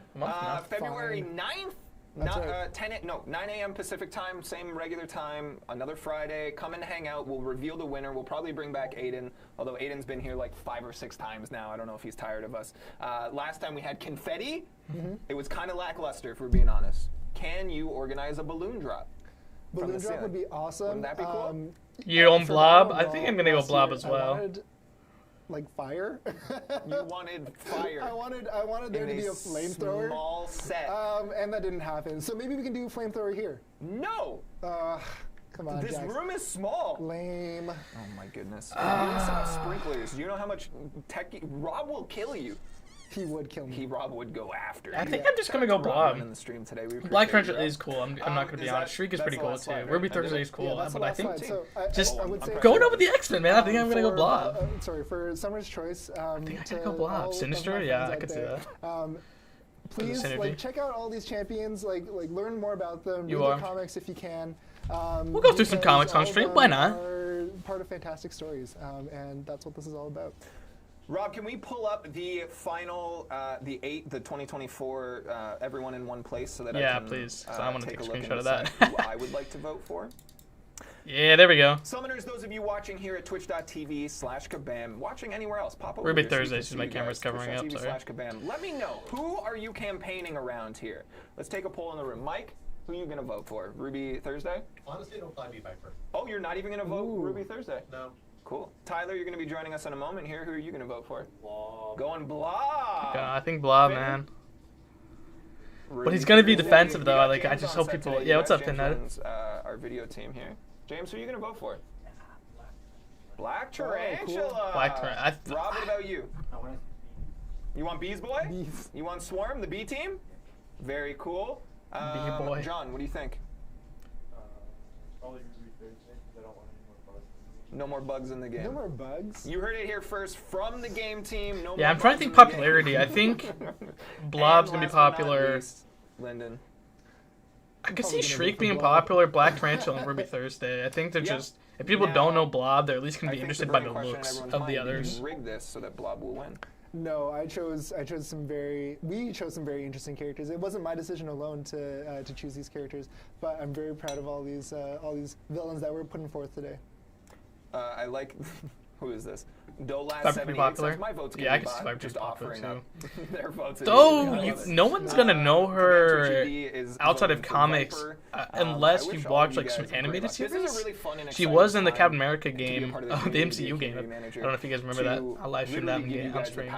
February 9th. 9 a.m. Pacific time, same regular time, another Friday. Come and hang out. We'll reveal the winner. We'll probably bring back Aiden, although Aiden's been here like 5 or 6 times now. I don't know if he's tired of us. Last time we had confetti. It was kind of lackluster, if we're being honest. Can you organize a balloon drop? Balloon drop would be awesome. Wouldn't that be cool? You own Blob? I think I'm going to go Blob as well. Like fire. You wanted fire. I wanted there to be a flamethrower. Small set. And that didn't happen. So maybe we can do a flamethrower here. No. Come on, this room is small. Lame. Oh my goodness. You have sprinklers. Do you know how much Rob will kill you? He would kill me. Rob would go after you. I think I'm just gonna go Blob. In the stream today. Black Friendship is cool. I'm not gonna be honest. Shriek is pretty cool too. Ruby Thursday is cool, but I think just going over the X-Men, man. I think I'm gonna go Blob. For Summer's Choice. I think I gotta go Blob. Sinister, yeah, I could see that. Please check out all these champions. Learn more about them. Read the comics if you can. We'll go through some comics on stream. Why not? Are part of fantastic stories, and that's what this is all about. Rob, can we pull up the final, the 2024, everyone in one place, so that I can please. So I want to take a look screenshot of and that. who I would like to vote for. Yeah, there we go. Summoners, those of you watching here at twitch.tv/kabam, watching anywhere else, pop over Ruby here so Thursday, you can since my see camera's guys, covering up, sorry. twitch.tv/kabam. Let me know, who are you campaigning around here? Let's take a poll in the room. Mike, who are you going to vote for? Ruby Thursday? Honestly, don't fly me Viper. Oh, you're not even going to vote Ruby Thursday? No. Cool. Tyler, you're going to be joining us in a moment here. Who are you going to vote for? Blob. Going Blob. I think Blob, man. But he's gonna be defensive though. Like I just hope people. Yeah, what's up, Pinhead? Our video team here. James, who are you gonna vote for? Black Tarantula. Cool. Black Tarantula. Rob, what about you? You want Bees Boy? Bees. You want Swarm, the B team? Very cool. Bee Boy. John, what do you think? Probably Ruby Thursday, because I don't want any more bugs. No more bugs in the game. No more bugs. You heard it here first from the game team. No yeah, more I'm trying to think popularity. I think Blob's gonna be popular. Lyndon. I could see Shriek being popular, Black Tarantula, and Ruby Thursday. I think they're just, if people don't know Blob, they're at least gonna be interested by the looks of the others. Did you rig this so that Blob will win? No, we chose some very interesting characters. It wasn't my decision alone to choose these characters, but I'm very proud of all these villains that we're putting forth today. I like. Who is this? Viper pretty popular. My vote's yeah, I can see Viper just popular offering too. up their votes. Though no one's gonna know her outside of comics unless you watch like some animated series. She was in the Captain America game, the MCU game. I don't know if you guys remember that. I live streamed that game on stream.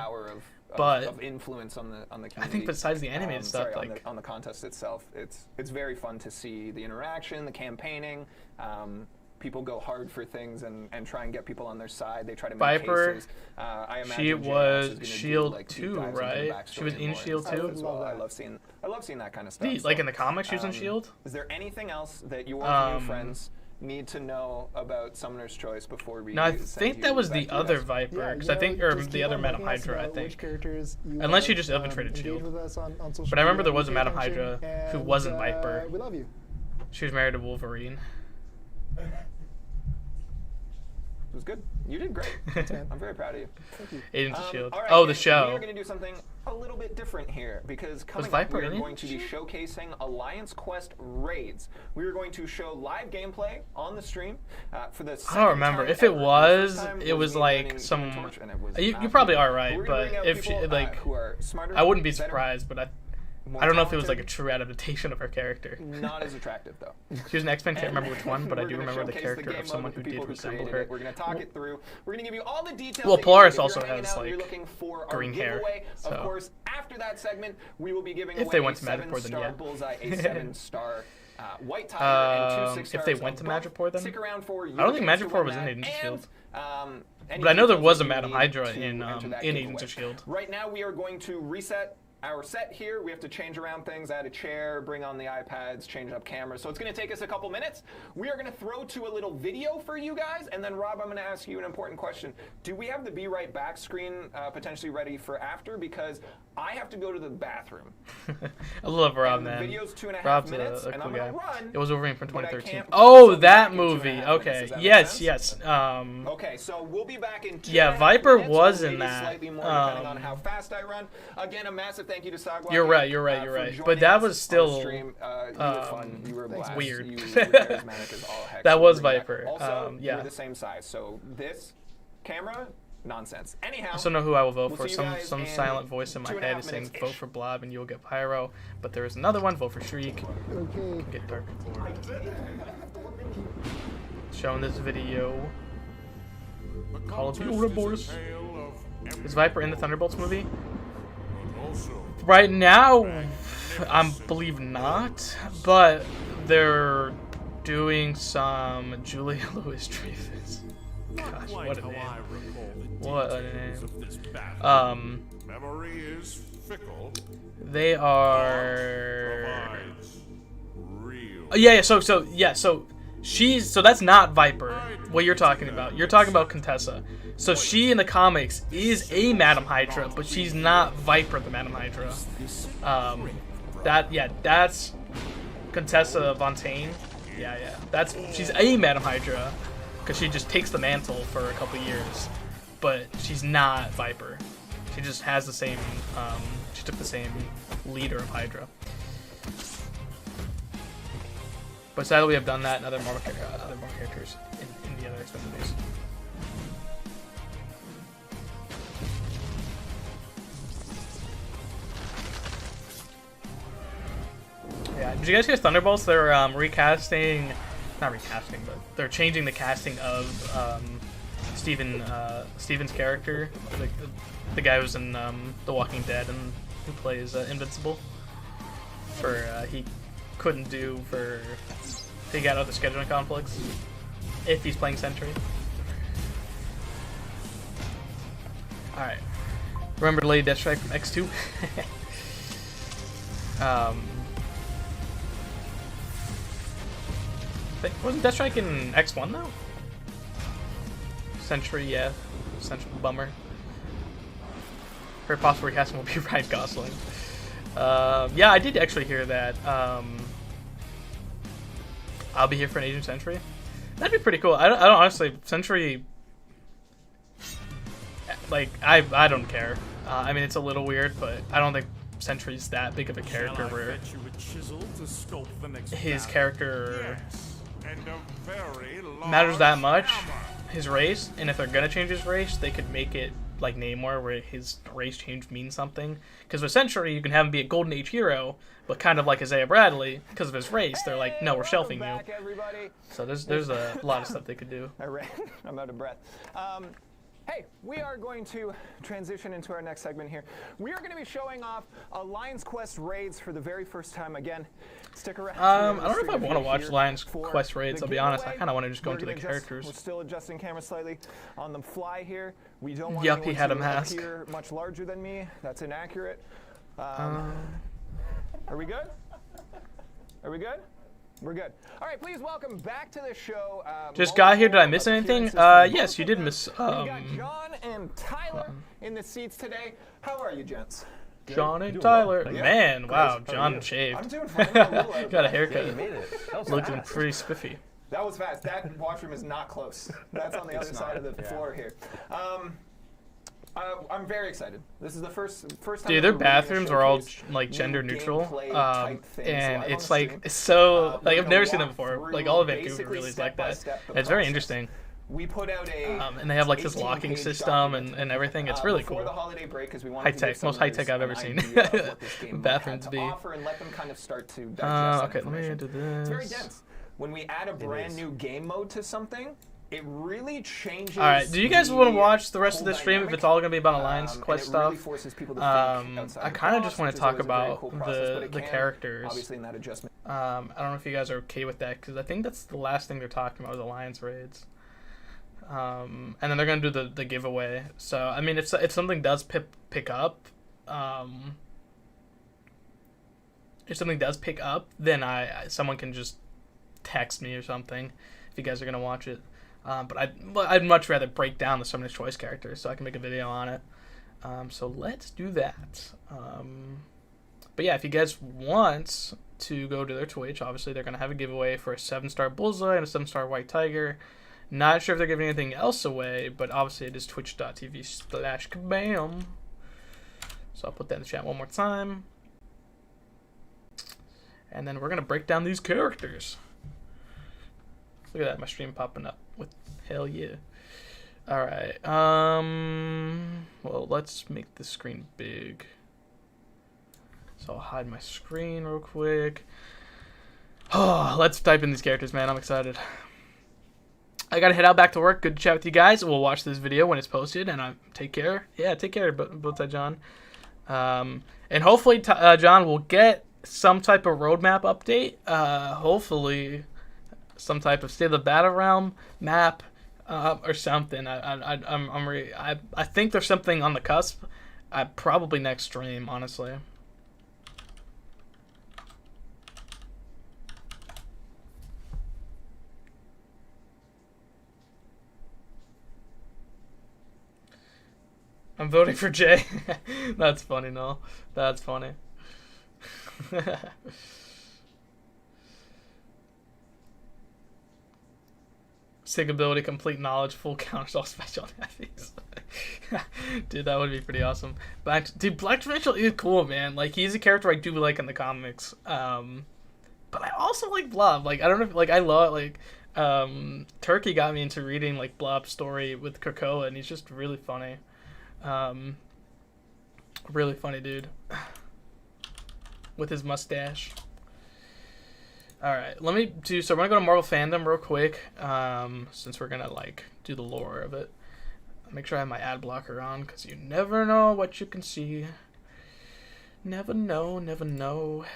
But of influence on the community. I think besides the animated stuff, like on the contest itself, it's very fun to see the interaction, the campaigning. People go hard for things and try and get people on their side. They try to make Viper, cases. I imagine she was Shield like too, right? She was in Shield too. Well. I love seeing that kind of stuff. Like in the comics, she was in Shield. Is there anything else that your new friends need to know about Summoner's Choice before we? No, I think that was the other Viper, because I think, or the other Madam Hydra, I think. Unless she just infiltrated Shield. But I remember there was a Madam Hydra who wasn't Viper. We love you. She was married to Wolverine. It was good. You did great. I'm very proud of you. Thank you. Agents of S.H.I.E.L.D. Right, oh, the show. We are going to do something a little bit different here because coming up, we are going to be showcasing Alliance Quest raids. We are going to show live gameplay on the stream for the second I don't remember. If it was like some. You probably are right, but if she, like, I wouldn't be surprised, but I don't know if it was like a true adaptation of her character. Not as attractive though. She was an X-Men, can't remember which one, but I do remember the character of someone who did resemble her. We're going to talk it through. We're going to give you all the details. Well, Polaris also has like green hair. So. Of course, after that segment, we will be giving away they went to Madripoor, then yeah. Bullseye, a 7-star White Tiger, and 2 6-stars. If they went to Madripoor, then stick around for. I don't think Madripoor was in Agents of S.H.I.E.L.D. But I know there was a Madam Hydra in Agents of S.H.I.E.L.D. Right now, we are going to reset our set here. We have to change around things, add a chair, bring on the iPads, change up cameras. So it's going to take us a couple minutes. We are going to throw to a little video for you guys. And then, Rob, I'm going to ask you an important question. Do we have the Be Right Back screen potentially ready for after? Because I have to go to the bathroom. I love Rob, man. The video's 2.5 Rob's minutes, a and cool I'm guy. Run, it was Wolverine from 2013. Oh, that movie. Okay. Yes. Okay, so we'll be back in 2.5 yeah, Viper minutes, was in that. Slightly more, depending on how fast I run. Again, a massive thank you to Sagwa. You're right. But that was still you were fun. You were a blast. Weird. You were charismatic as all heck. That was Viper. Also, yeah. we're the same size. So this camera, nonsense. Anyhow, I still know who I will vote for. Some silent voice in my head is saying vote for Blob and you'll get Pyro. But there is another one, vote for Shriek. Okay. Get dark. Showing this video. Call of Duty Boys. Is Viper in the Thunderbolts movie? Right now, I believe not, but they're doing some Julia Louis-Dreyfus. Gosh, what a name. What a name. Memory is fickle. They are. So that's not Viper. What you're talking about? You're talking about Contessa. So she in the comics is a Madam Hydra, but she's not Viper the Madam Hydra. That's Contessa Fontaine. Yeah. She's a Madam Hydra because she just takes the mantle for a couple years, but she's not Viper. She just has the same. She took the same leader of Hydra. But sadly, we have done that in other more characters in the other expensive base. Yeah, did you guys hear Thunderbolts? They're not recasting, but they're changing the casting of Steven's character, like the guy who's in The Walking Dead and who plays Invincible. He couldn't do for he got out the scheduling conflicts if he's playing Sentry. All right, remember Lady Deathstrike from X2? Wasn't Deathstrike in X1 though? Sentry, yeah. Sentry, bummer. Very possible recasting will be Ryan Gosling. Yeah, I did actually hear that. I'll be here for an Asian Sentry. That'd be pretty cool. I don't honestly, Sentry, like, I don't care. I mean, it's a little weird, but I don't think Sentry's that big of a character where his character matters that much, his race, and if they're gonna change his race, they could make it like Namor, where his race change means something. Because with Sentry, you can have him be a Golden Age hero, but kind of like Isaiah Bradley, because of his race, they're like, no, we're shelving you. So there's a lot of stuff they could do. I'm out of breath. Hey, we are going to transition into our next segment here. We are going to be showing off Lions Quest raids for the very first time again. Stick around. I don't know if I want to watch Lions Quest raids, I'll be honest. I kind of want to just go into the characters. We're still adjusting camera slightly on the fly here. We don't want Yup, he had a mask. Appear much larger than me. That's inaccurate. Are we good? Are we good? We're good. All right, please welcome back to the show. Just got here. Did I miss anything? Yes, you did miss. We got John and Tyler in the seats today. How are you, gents? Good. John and Tyler. Yeah. Man, wow, John shaved. I'm doing fine. Got a haircut. Looking pretty spiffy. That was fast. That washroom is not close. That's on the other side of the floor here. I'm very excited. This is the first time. Dude, their bathrooms are all like gender neutral, and it's like so like I've never seen them before. Like all of Vancouver really is like that. And it's very interesting. We put out and they have like this locking system and everything. It's really cool. High tech, most high tech I've ever seen. Bathrooms be. Okay, let me do this. It's very dense. When we add a brand new game mode to something, it really changes. All right, do you guys want to watch the rest of the stream if it's all going to be about Alliance Quest stuff? I kind of just want to talk about the characters. Obviously in that adjustment. I don't know if you guys are okay with that, because I think that's the last thing they're talking about is Alliance raids. And then they're going to do the giveaway. So, I mean, if something does pick up, then someone can just text me or something if you guys are going to watch it. But I'd much rather break down the Summoner's Choice characters so I can make a video on it. So let's do that. But yeah, if you guys want to go to their Twitch, obviously they're going to have a giveaway for a 7-star Bullseye and a 7-star White Tiger. Not sure if they're giving anything else away, but obviously it is twitch.tv/kabam. So I'll put that in the chat one more time. And then we're going to break down these characters. Look at that, my stream popping up with hell yeah. Alright, well, let's make the screen big. So I'll hide my screen real quick. Oh, let's type in these characters, man. I'm excited. I gotta head out back to work. Good to chat with you guys. We'll watch this video when it's posted, and take care. Yeah, take care, Bullseye John. And hopefully, John, will get some type of roadmap update. Hopefully some type of State of the Battle Realm map or something. I think there's something on the cusp. Probably next stream, honestly. I'm voting for Jay. That's funny, no. That's funny. Sig ability, complete knowledge, full counters, all special heavies. Dude, that would be pretty awesome. Black Torrential is cool, man. Like, he's a character I do like in the comics. But but I also like Blob. Like I don't know, if, like I love like Turkey got me into reading like Blob's story with Krakoa, and he's just really funny. Really funny dude with his mustache. All right, let me do. So we're gonna go to Marvel Fandom real quick, since we're gonna like do the lore of it. Make sure I have my ad blocker on, because you never know what you can see. Never know, never know.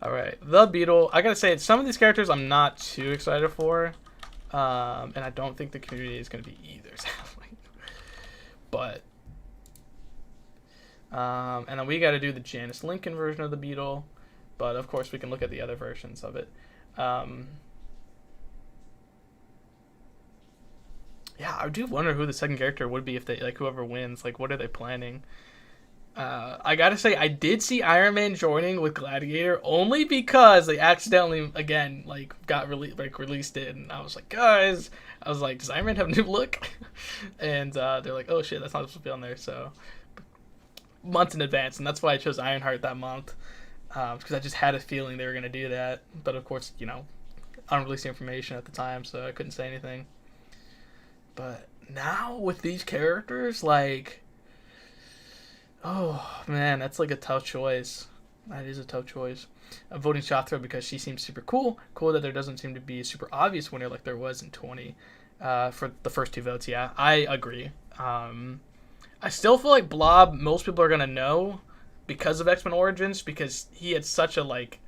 All right, the Beetle. I gotta say, some of these characters I'm not too excited for, and I don't think the community is gonna be either. Sadly. But, and then we got to do the Janice Lincoln version of the Beetle. But of course, we can look at the other versions of it. Yeah, I do wonder who the second character would be if they like whoever wins. Like, what are they planning? I gotta say, I did see Iron Man joining with Gladiator only because they accidentally again like got released it, and I was like, guys, I was like, does Iron Man have a new look? And they're like, oh shit, that's not supposed to be on there. So months in advance, and that's why I chose Ironheart that month. Because I just had a feeling they were going to do that. But of course, you know, I don't release the information at the time, so I couldn't say anything. But now with these characters, like, oh man, that's like a tough choice. That is a tough choice. I'm voting Shothra because she seems super cool. Cool that there doesn't seem to be a super obvious winner like there was in 20 for the first 2 votes. Yeah, I agree. I still feel like Blob, most people are going to know because of X-Men Origins, because he had such a, like,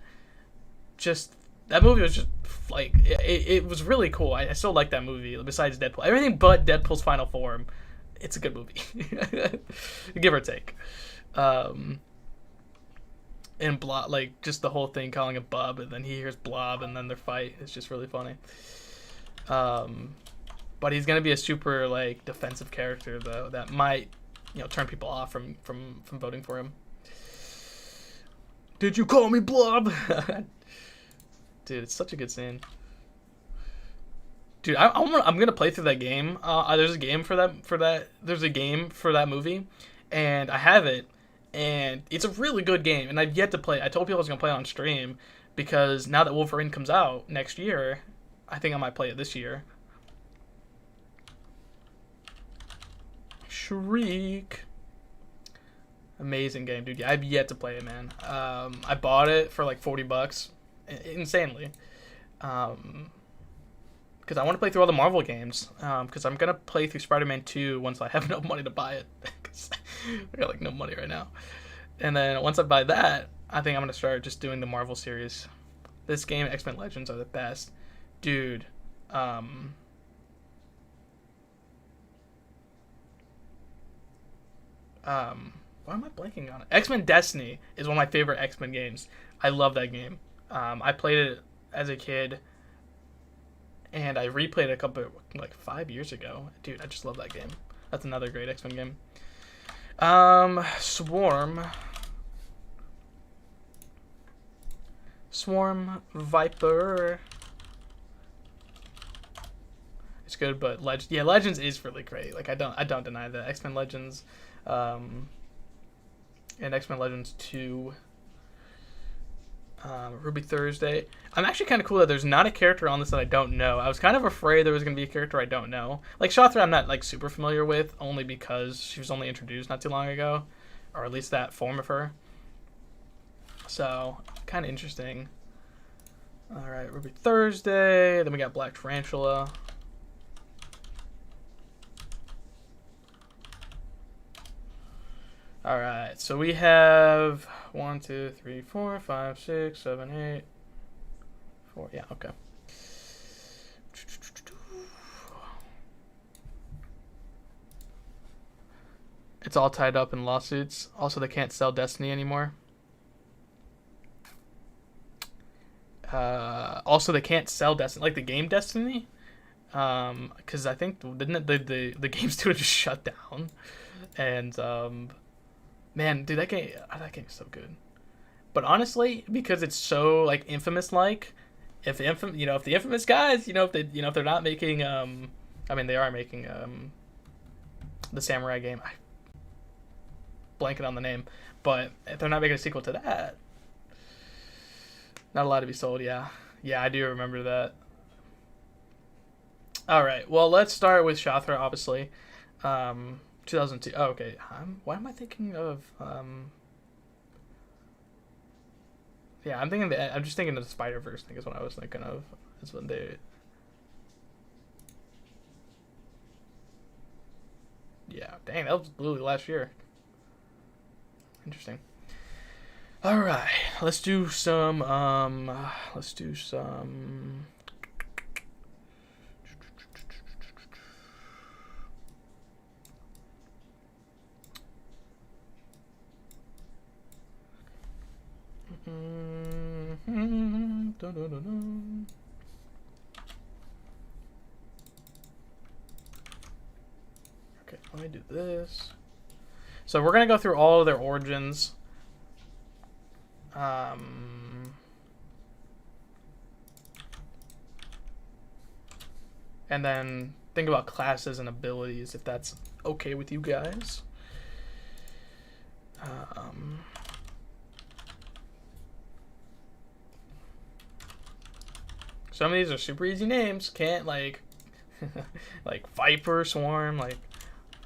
just, that movie was just, like, it was really cool. I still like that movie, besides Deadpool. Everything but Deadpool's final form, it's a good movie. Give or take. And Blob, like, just the whole thing, calling him Bub, and then he hears Blob, and then their fight, it's just really funny. But he's going to be a super, like, defensive character, though, that might, you know, turn people off from voting for him. Did you call me Blob? Dude, it's such a good scene. Dude, I'm gonna play through that game. There's a game for that. There's a game for that movie, and I have it, and it's a really good game. And I've yet to play. I told people I was gonna play it on stream because now that Wolverine comes out next year, I think I might play it this year. Shriek. Amazing game, dude. Yeah, I've yet to play it, man. I bought it for like $40, insanely, because I want to play through all the Marvel games. Because I'm gonna play through Spider-Man 2 once I have enough money to buy it. Because I got like no money right now. And then once I buy that, I think I'm gonna start just doing the Marvel series. This game, X-Men Legends, are the best, dude. Why am I blanking on it? X-Men Destiny is one of my favorite X-Men games. I love that game. I played it as a kid, and I replayed it a couple, like 5 years ago. Dude, I just love that game. That's another great X-Men game. Swarm Viper. It's good, but Legends is really great. Like I don't deny that. X-Men Legends, and X-Men Legends 2, Ruby Thursday. I'm actually kind of cool that there's not a character on this that I don't know. I was kind of afraid there was going to be a character I don't know. Like Shothra I'm not like super familiar with, only because she was only introduced not too long ago, or at least that form of her. So, kind of interesting. Alright, Ruby Thursday, then we got Black Tarantula. All right, so we have 1, 2, 3, 4, 5, 6, 7, 8, 4. Yeah, okay. It's all tied up in lawsuits. Also, they can't sell Destiny anymore. Also, they can't sell Destiny, like the game Destiny, because I think didn't the game studio just shut down, and man, dude, that game is so good. But honestly, because it's so like Infamous-like, if the Infamous guys, if they're not making, I mean, they are making the Samurai game. I blanking on the name, but if they're not making a sequel to that, Not allowed to be sold, yeah. Yeah, I do remember that. Alright, well, let's start with Shathra, obviously. 2002. Oh, okay. Why am I thinking of... yeah, I'm just thinking of the Spider-Verse thing is what I was thinking of. That's when they... Yeah, dang, that was literally last year. Interesting. Alright, let's do some, okay, let me do this. So we're going to go through all of their origins. And then think about classes and abilities, if that's okay with you guys. Some of these are super easy names. Can't, like, like Viper, Swarm, like,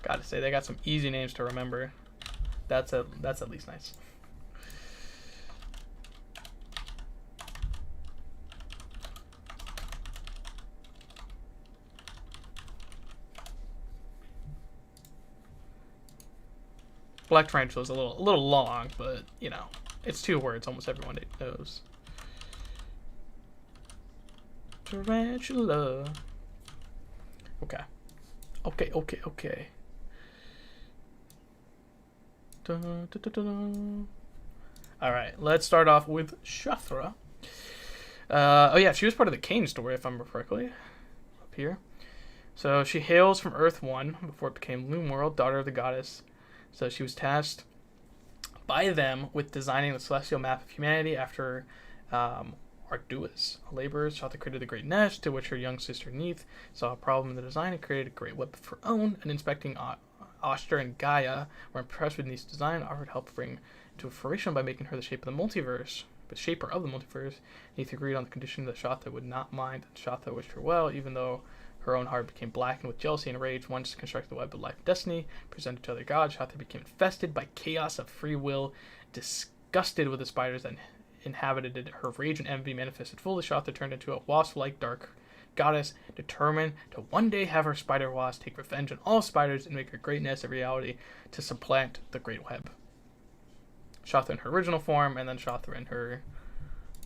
gotta say, they got some easy names to remember. That's at least nice. Black Tarantula is a little long, but, you know, it's 2 words. Almost everyone knows. Tarantula. Okay. Okay. Dun, dun, dun, dun. All right, let's start off with Shathra. Oh yeah, she was part of the Kane story, if I remember correctly. Up here. So she hails from Earth 1 before it became Loom World, daughter of the goddess. So she was tasked by them with designing the celestial map of humanity after Arduous, a laborer. Shathra created the Great Nest, to which her young sister Neith saw a problem in the design and created a great web of her own. And inspecting Oster and Gaia were impressed with Neith's design and offered help to bring to fruition by making her the shape of the multiverse. But shaper of the multiverse, Neith agreed on the condition that Shathra would not mind, and Shathra wished her well, even though her own heart became blackened with jealousy and rage. Once constructed the web of life and destiny, presented to other gods, Shathra became infested by chaos of free will. Disgusted with the spiders that inhabited it, her rage and envy manifested fully. Shathra turned into a wasp-like dark goddess, determined to one day have her spider wasp take revenge on all spiders and make her greatness a reality to supplant the great web. Shathra in her original form, and then Shathra in her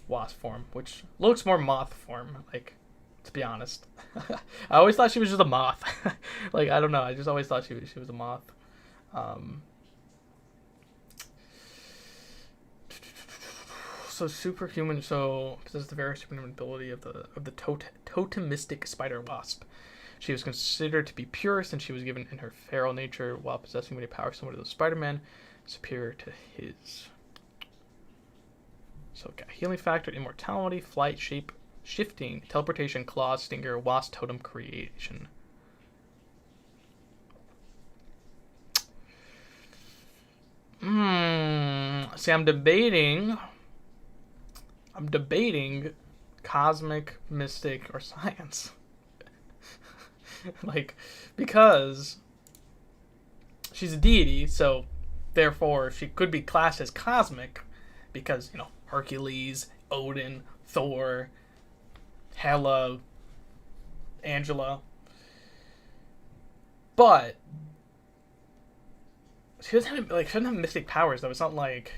wasp form, which looks more moth form, like, to be honest. I always thought she was just a moth. Like, I don't know. I just always thought she was a moth. So superhuman. So possesses the very superhuman ability of the totemistic spider wasp. She was considered to be pure since she was given in her feral nature, while possessing many powers similar to the Spider-Man, superior to his. So got healing factor, immortality, flight, shape shifting, teleportation, claws, stinger, wasp, totem creation. See, I'm debating cosmic, mystic, or science. Like, because she's a deity, so therefore she could be classed as cosmic because, you know, Hercules, Odin, Thor, Hela, Angela. But she doesn't have mystic powers though. It's not like,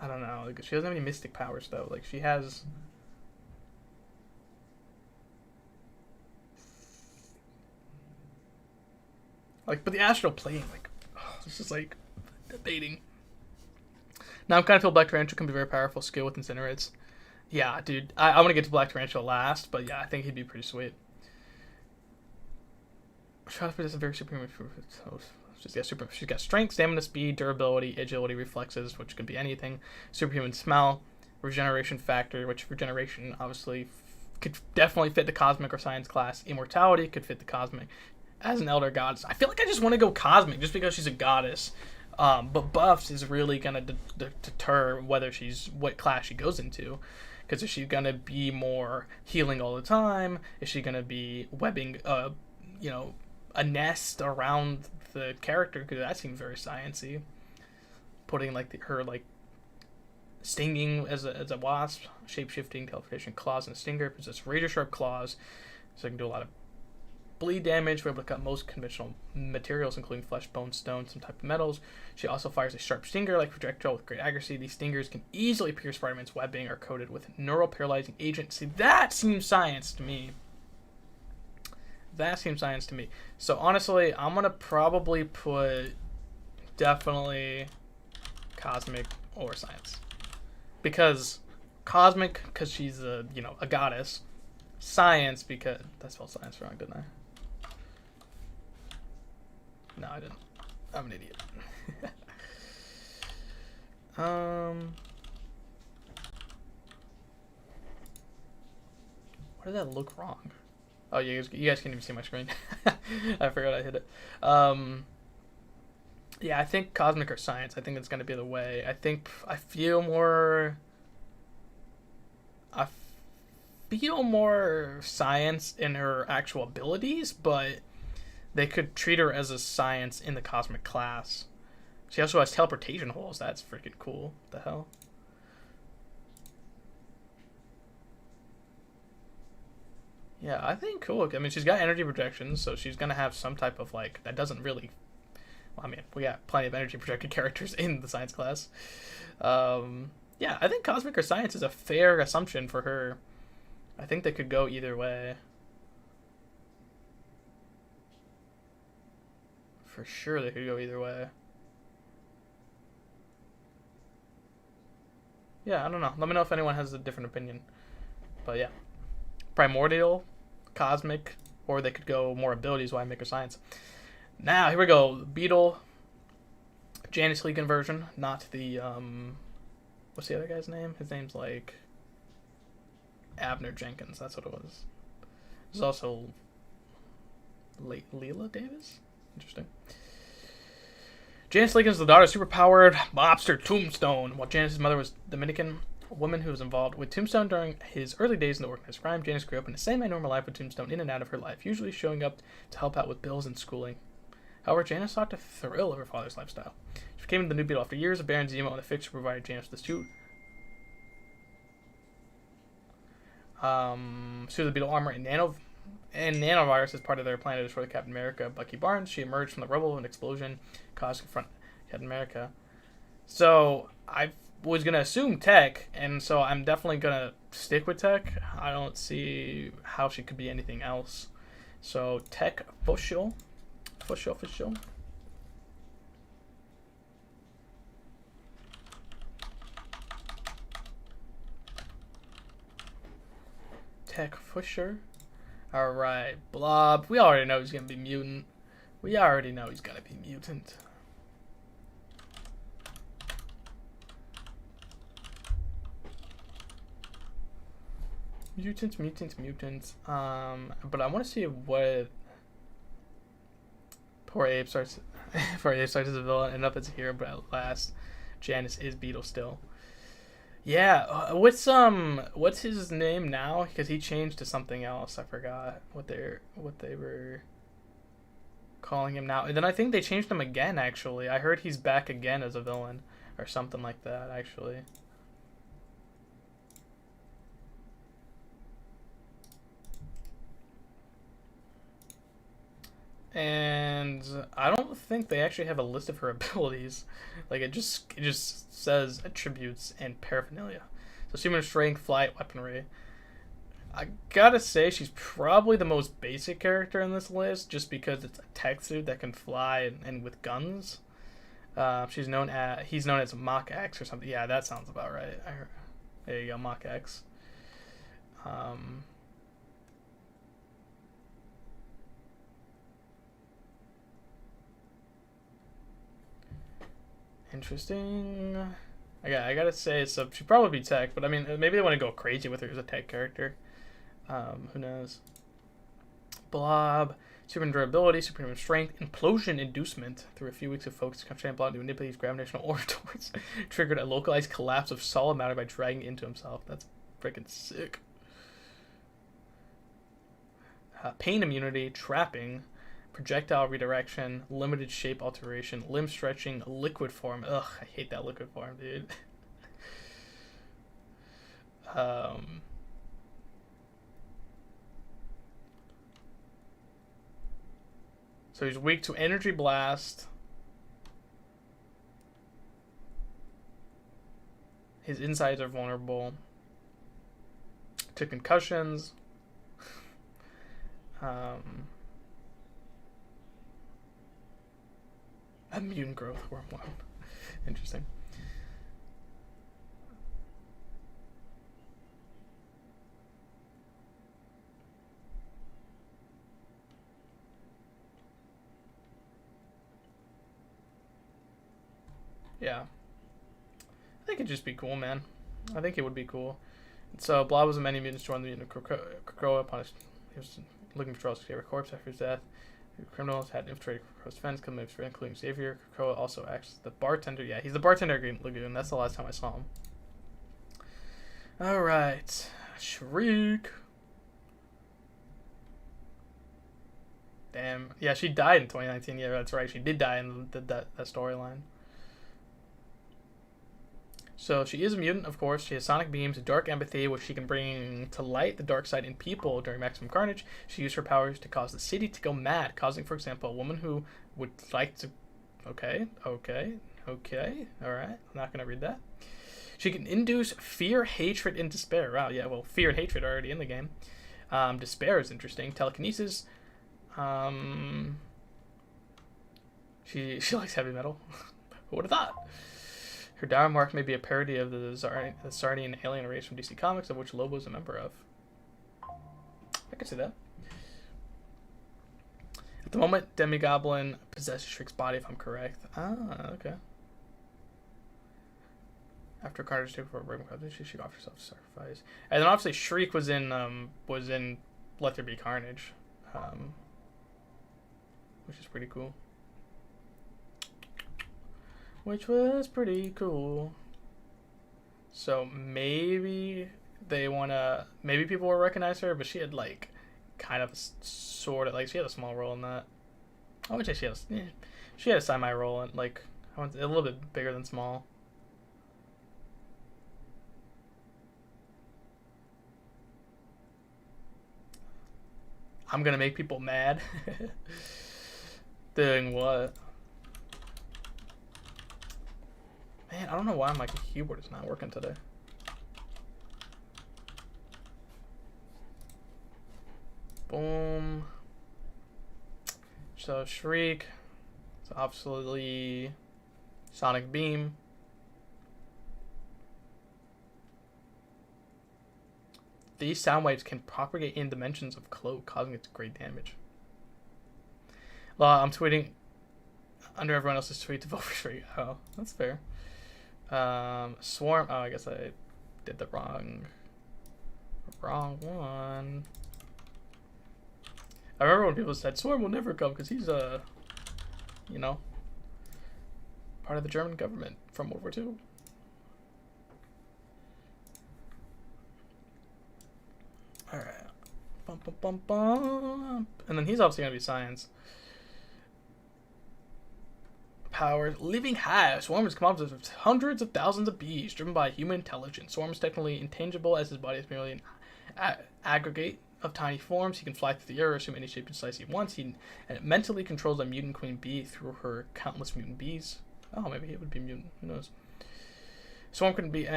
I don't know, like, she doesn't have any mystic powers though. Like, she has like, but the astral plane, like, it's just like debating. Now I'm kind of feel Black Tarantula can be very powerful skill with incinerates. Yeah, dude, I want to get to Black Tarantula last, but yeah, I think he'd be pretty sweet. Shathra is a very superhuman. She's got strength, stamina, speed, durability, agility, reflexes, which could be anything. Superhuman smell, regeneration factor, which regeneration obviously could definitely fit the cosmic or science class. Immortality could fit the cosmic. As an elder goddess, I feel like I just want to go cosmic just because she's a goddess. But buffs is really gonna deter what class she goes into. Because is she gonna be more healing all the time? Is she gonna be webbing, a nest around the character? Because that seems very sciencey. Putting her stinging as a wasp, shape-shifting, teleportation, claws, and a stinger. Possesses razor-sharp claws, so it can do a lot of bleed damage. We're able to cut most conventional materials, including flesh, bone, stone, some type of metals. She also fires a sharp stinger like projectile with great accuracy. These stingers can easily pierce Spider-Man's webbing, are coated with neural paralyzing agent. See, that seems science to me. So honestly, I'm gonna probably put definitely cosmic or science. Because cosmic, because she's a goddess. Science, because I spelled science wrong, didn't I? No, I didn't. I'm an idiot. Why did that look wrong? Oh, you guys can't even see my screen. I forgot I hit it. Yeah, I think cosmic or science. I think that's gonna be the way. I feel more science in her actual abilities, but they could treat her as a science in the cosmic class. She also has teleportation holes. That's freaking cool. What the hell? Yeah, I think cool. I mean, she's got energy projections, so she's gonna have some type of that doesn't really. Well, I mean, we got plenty of energy projected characters in the science class. Yeah, I think cosmic or science is a fair assumption for her. I think they could go either way. For sure they could go either way. Yeah, I don't know. Let me know if anyone has a different opinion. But yeah. Primordial, cosmic, or they could go more abilities why make her science. Now, here we go. Beetle, Janice Lee conversion, not the, what's the other guy's name? His name's Abner Jenkins. That's what it was. There's also Leela Davis? Interesting. Janice Lincoln is the daughter of superpowered mobster Tombstone. While Janice's mother was Dominican, a woman who was involved with Tombstone during his early days in the organized crime, Janice grew up in a semi-normal life with Tombstone in and out of her life, usually showing up to help out with bills and schooling. However, Janice sought the thrill of her father's lifestyle. She became the new Beetle after years of Baron Zemo and the fixer provided Janice with the suit. Suit of the Beetle armor and nanovirus as part of their plan to destroy Captain America. Bucky Barnes, she emerged from the rubble of an explosion caused to confront Captain America. So I was gonna assume tech, and so I'm definitely gonna stick with tech. I don't see how she could be anything else. So tech for sure. Tech for sure. Alright, Blob. We already know he's gonna be mutant. Mutants. But I want to see what poor Abe starts. Poor Abe starts as a villain, end up as a hero, but at last, Janice is Beetle still. Yeah, what's his name now? Because he changed to something else. I forgot what they were calling him now. And then I think they changed him again. Actually, I heard he's back again as a villain or something like that. Actually. And I don't think they actually have a list of her abilities. It just says attributes and paraphernalia. So superhuman strength, flight, weaponry. I gotta say she's probably the most basic character in this list, just because it's a tech suit that can fly and with guns. He's known as mcoc or something. Yeah, that sounds about right. There you go, mcoc. Interesting. I gotta say, so she'd probably be tech, but I mean, maybe they want to go crazy with her as a tech character. Who knows? Blob, superhuman durability, superhuman strength, implosion inducement. Through a few weeks of focus, concentrating Blob to manipulate his gravitational orbitals, triggered a localized collapse of solid matter by dragging it into himself. That's freaking sick. Pain immunity, trapping, projectile redirection, limited shape alteration, limb stretching, liquid form. Ugh, I hate that liquid form, dude. So he's weak to energy blast. His insides are vulnerable to concussions. Immune growth wormwood. Interesting. Yeah. I think it'd just be cool, man. I think it would be cool. So, Blob was a many mutants joined the mutant Krakoa upon his... He was looking for Charles Xavier's corpse after his death. The criminals had infiltrated Krakoa's fence, including Xavier. Krakoa also acts as the bartender. Yeah, he's the bartender at Lagoon. That's the last time I saw him. Alright. Shriek. Damn. Yeah, she died in 2019. Yeah, that's right. She did die in that storyline. So she is a mutant, of course. She has sonic beams, dark empathy, which she can bring to light the dark side in people during maximum carnage. She used her powers to cause the city to go mad, causing, for example, a woman who would like to... Okay. Alright, I'm not going to read that. She can induce fear, hatred, and despair. Wow, yeah, well, fear and hatred are already in the game. Despair is interesting. Telekinesis. She likes heavy metal. Who would have thought? Her down mark may be a parody of the Sardian alien race from DC Comics, of which Lobo is a member of. I can see that. At the moment, Demi-Goblin possesses Shriek's body, if I'm correct. Ah, okay. After Carter's took for a break, she offers herself to sacrifice. And then obviously Shriek was in Let There Be Carnage, which is pretty cool. Which was pretty cool. So maybe they wanna... Maybe people will recognize her, but she had like kind of sort of like she had a small role in that. I would say she had a semi role in like a little bit bigger than small. I'm gonna make people mad. Doing what? Man, I don't know why my keyboard is not working today. Boom. So Shriek. It's absolutely sonic beam. These sound waves can propagate in dimensions of cloak, causing it to great damage. I'm tweeting under everyone else's tweet to vote for Shriek. Oh, that's fair. Swarm. Oh, I guess I did the wrong one. I remember when people said Swarm will never come because he's you know, part of the German government from World War II. All right. Bum, bum, bum, bum. And then he's obviously gonna be science. Powers. Living hive. Swarms come up with hundreds of thousands of bees driven by human intelligence. Swarms technically intangible as his body is merely an aggregate of tiny forms. He can fly through the air, assume any shape and size he wants. He mentally controls a mutant queen bee through her countless mutant bees. Oh, maybe he would be mutant. Who knows? Swarm can be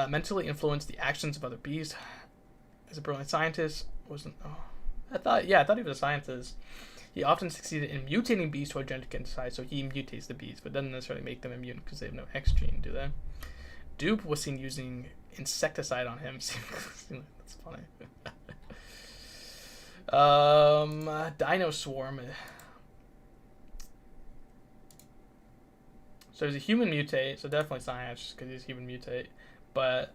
mentally influence the actions of other bees. As a brilliant scientist, I thought he was a scientist. He often succeeded in mutating bees to identical size, so he mutates the bees, but doesn't necessarily make them immune because they have no X gene, do they? Dupe was seen using insecticide on him. That's funny. Dino Swarm. So he's a human mutate, so definitely science because he's human mutate, but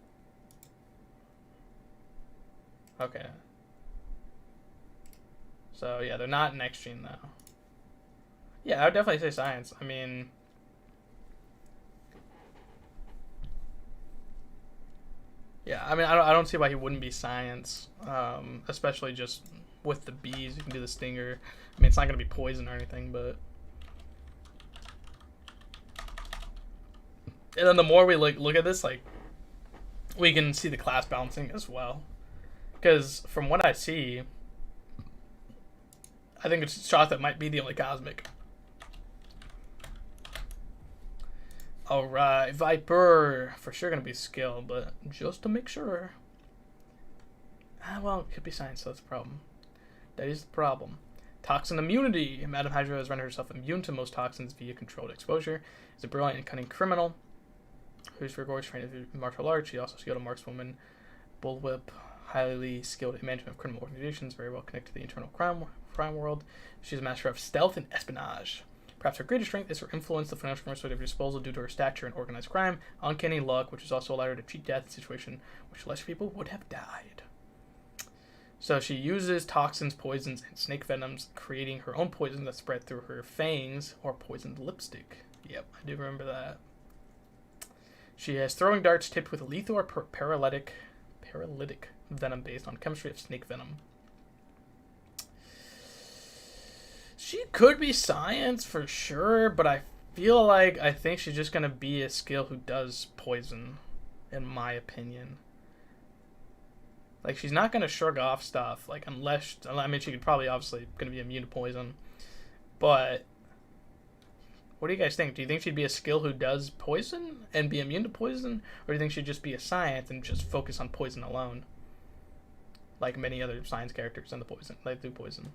okay. So yeah, they're not an X gene though. Yeah, I would definitely say science. I mean, Yeah, I mean, I don't see why he wouldn't be science, especially just with the bees. You can do the stinger. I mean, it's not going to be poison or anything, but... And then the more we look at this, like, we can see the class balancing as well. Because from what I see, I think it's Chocolate might be the only cosmic. Alright, Viper. For sure going to be skill, but just to make sure. Well, it could be science, so that's a problem. That is the problem. Toxin immunity. Madame Hydra has rendered herself immune to most toxins via controlled exposure. Is a brilliant and cunning criminal who's regarded trained in martial arts. She also skilled a markswoman, bullwhip, highly skilled in management of criminal organizations, very well connected to the internal crime world. She's a master of stealth and espionage. Perhaps her greatest strength is her influence, the financial resources at her disposal due to her stature in organized crime, uncanny luck, which has also allowed her to cheat death in a situation which lesser people would have died. So she uses toxins, poisons, and snake venoms, creating her own poison that spread through her fangs or poisoned lipstick. Yep, I do remember that. She has throwing darts tipped with lethal or paralytic venom based on chemistry of snake venom. She could be science for sure, but I think she's just going to be a skill who does poison, in my opinion. Like, she's not going to shrug off stuff, like, unless, I mean, she could probably obviously going to be immune to poison, but what do you guys think? Do you think she'd be a skill who does poison and be immune to poison, or do you think she'd just be a science and just focus on poison alone? Like many other science characters in the poison, they do poison.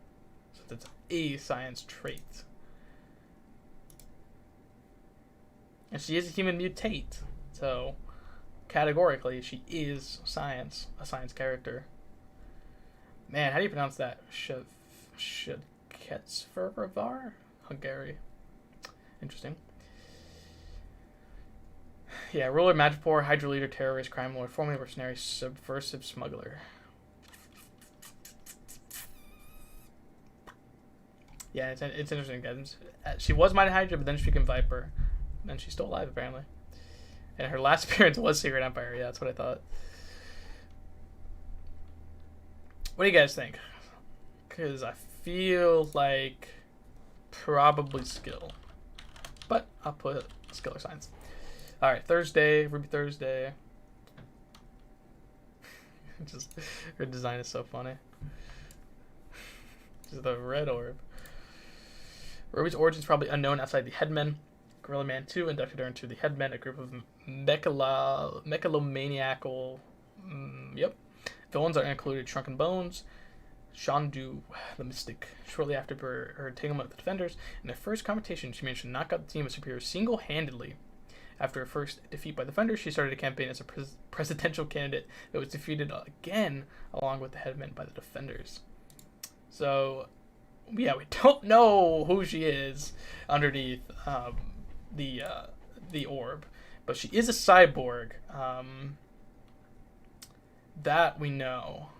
So that's a science trait. And she is a human mutate, so categorically she is science, a science character. Man, how do you pronounce that? Shadketsfurvar? Hungary. Interesting. Yeah, ruler, Magipore, Hydra leader, terrorist, crime lord, formerly mercenary, subversive, smuggler. Yeah, it's interesting, guys. She was Mighty Hydra, but then she became Viper. And she's still alive, apparently. And her last appearance was Secret Empire. Yeah, that's what I thought. What do you guys think? Because I feel like probably skill. But I'll put skill or science. Alright, Thursday, Ruby Thursday. Just her design is so funny. Just the red orb. Ruby's origin is probably unknown outside the Headmen. Gorilla Man 2 inducted her into the Headmen, a group of mechalomaniacal. Villains are included Shrunken Bones, Shandu, the Mystic. Shortly after her entanglement with the Defenders, in their first confrontation, she managed to knock out the team of Superior single-handedly. After her first defeat by the Defenders, she started a campaign as a presidential candidate that was defeated again, along with the Headmen by the Defenders. So, yeah, we don't know who she is underneath the orb, but she is a cyborg. That we know.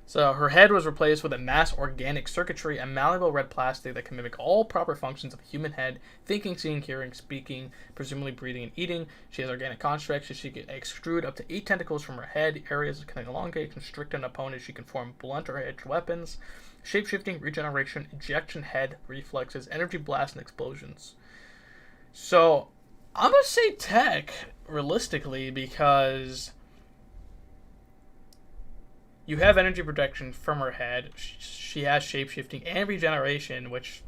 So her head was replaced with a mass organic circuitry, a malleable red plastic that can mimic all proper functions of a human head: thinking, seeing, hearing, speaking, presumably breathing and eating. She has organic constructs, so she can extrude up to 8 tentacles from her head. Areas that can elongate, constrict an opponent. She can form blunt or edged weapons. Shapeshifting, regeneration, ejection head, reflexes, energy blast, and explosions. So I'm going to say tech, realistically, because you have energy protection from her head. She has shapeshifting and regeneration, which,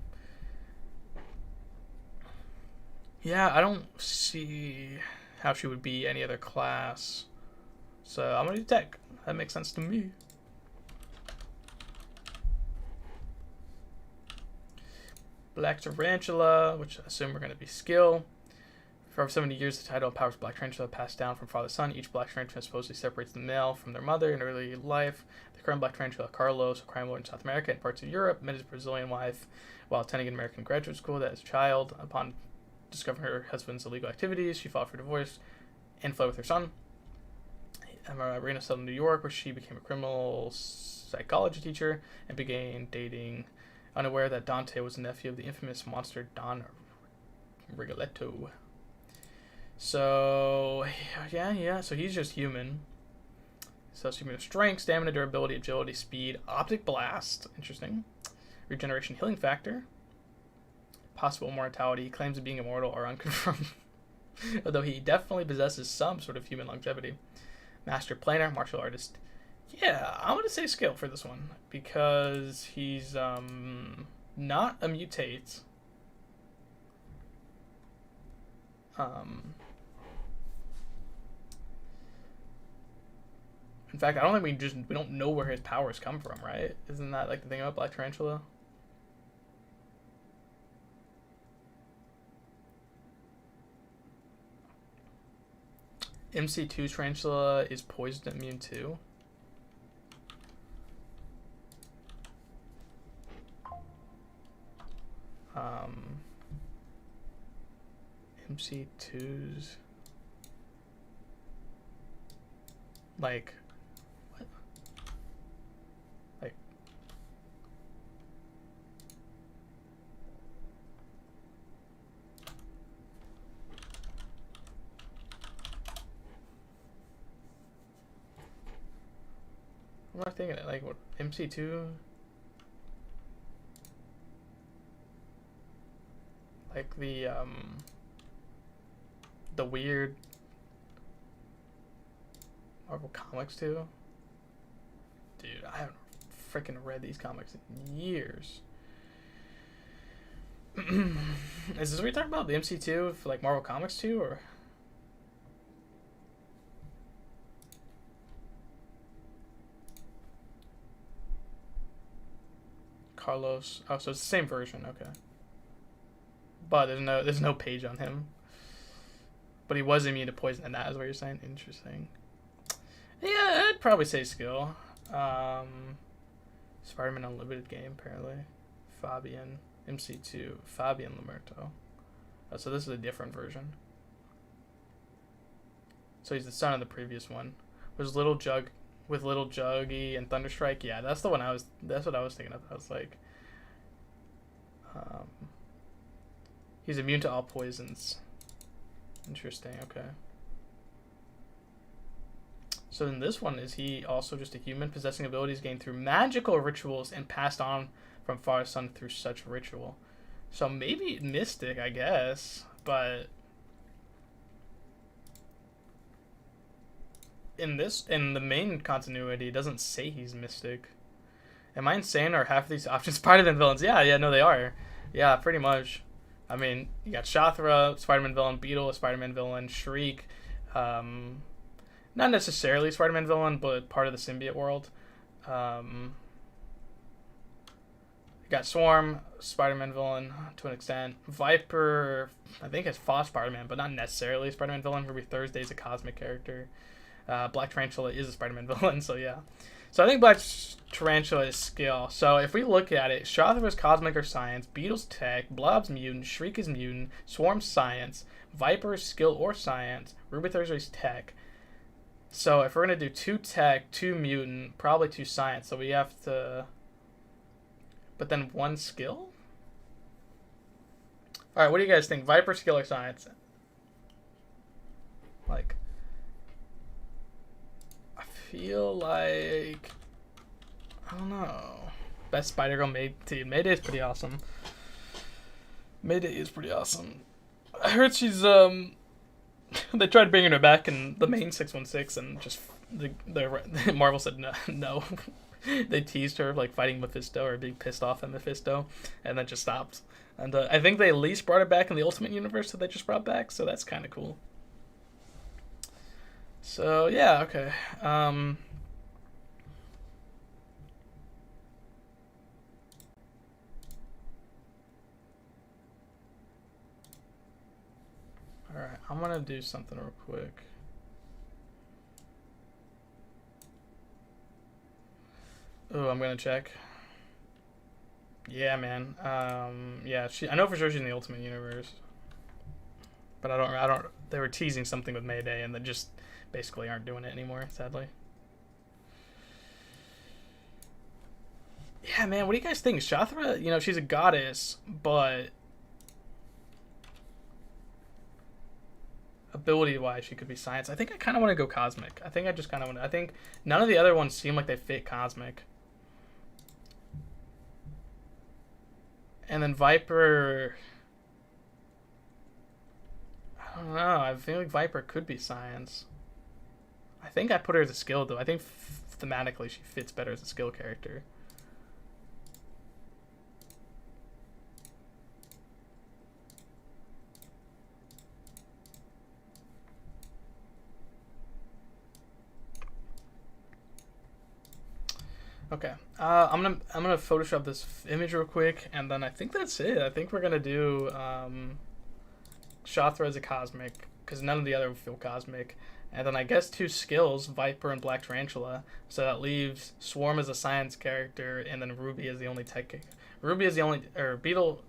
yeah, I don't see how she would be any other class. So I'm going to do tech. That makes sense to me. Black Tarantula, which I assume we're going to be skill. For over 70 years, the title and powers of Black Tarantula passed down from father to son. Each Black Tarantula supposedly separates the male from their mother in early life. The current Black Tarantula, Carlos, a crime lord in South America and parts of Europe, met his Brazilian wife while attending an American graduate school. That as a child, upon discovering her husband's illegal activities, she filed for divorce and fled with her son. Marina settled in New York, where she became a criminal psychology teacher and began dating, unaware that Dante was a nephew of the infamous monster Don Rigoletto. So, yeah. So he's just human. So it's human strength, stamina, durability, agility, speed, optic blast. Interesting. Regeneration, healing factor. Possible immortality. He claims of being immortal or unconfirmed. Although he definitely possesses some sort of human longevity. Master planer, martial artist. Yeah, I'm going to say skill for this one. Because he's not a mutate. In fact, I don't think we don't know where his powers come from, right? Isn't that like the thing about Black Tarantula? MC2 Tarantula is poison immune too. MC2's like what? Like I'm not thinking it. Like what MC2? Like the weird Marvel Comics too? Dude, I haven't freaking read these comics in years. Is this what you're talking about? The MC2 for like Marvel Comics too, or? Carlos. Oh, so it's the same version. Okay. But there's no page on him. But he was immune to poison, and that is what you're saying? Interesting. Yeah, I'd probably say skill. Spider-Man Unlimited game, apparently. Fabian. MC2. Fabian Lamerto. Oh, so this is a different version. So he's the son of the previous one. Was Little Jug with Little Juggy and Thunderstrike? Yeah, that's what I was thinking of. I was like, he's immune to all poisons. Interesting, okay. So in this one, is he also just a human possessing abilities gained through magical rituals and passed on from father to son through such ritual? So maybe mystic, I guess, but in the main continuity, it doesn't say he's mystic. Am I insane, or half of these options Spider-Man villains? Yeah, no, they are. Yeah, pretty much. I mean, you got Shathra, Spider-Man villain, Beetle, Spider-Man villain, Shriek, not necessarily Spider-Man villain, but part of the symbiote world. You got Swarm, Spider-Man villain to an extent. Viper, I think, has fought Spider-Man, but not necessarily a Spider-Man villain. Ruby Thursday is a cosmic character. Black Tarantula is a Spider-Man villain, so yeah. So I think Black Tarantula is skill. So if we look at it, Shathra's cosmic or science, Beetle's tech, Blob's mutant, Shriek is mutant, Swarm's science, Viper's skill or science, Ruby Thursday's tech. So if we're going to do 2 tech, 2 mutant, probably 2 science, so we have to... But then 1 skill? Alright, what do you guys think? Viper, skill, or science? Like... I feel like... I don't know. Best Spider-Girl team. Mayday is pretty awesome. Mayday is pretty awesome. I heard she's, they tried bringing her back in the main 616 and just... Marvel said no. They teased her like fighting Mephisto or being pissed off at Mephisto, and then just stopped. And I think they at least brought it back in the Ultimate Universe that they just brought back, so that's kind of cool. So yeah, okay. All right, I'm gonna do something real quick. Oh, I'm gonna check. Yeah, man. Yeah, I know for sure she's in the Ultimate Universe, but I don't. They were teasing something with Mayday, and they just basically aren't doing it anymore, sadly. Yeah, man. What do you guys think? Shathra, you know, she's a goddess, but ability-wise, she could be science. I think I kind of want to go cosmic. I think I just kind of want to... I think none of the other ones seem like they fit cosmic. And then Viper... I don't know. I feel like Viper could be science. I think I put her as a skill, though. I think thematically she fits better as a skill character. Okay, I'm gonna Photoshop this image real quick, and then I think that's it. I think we're gonna do Shothra as a cosmic, because none of the other feel cosmic, and then I guess 2 skills, Viper and Black Tarantula. So that leaves Swarm as a science character, and then Ruby as the only tech. Ruby is the only, or Beetles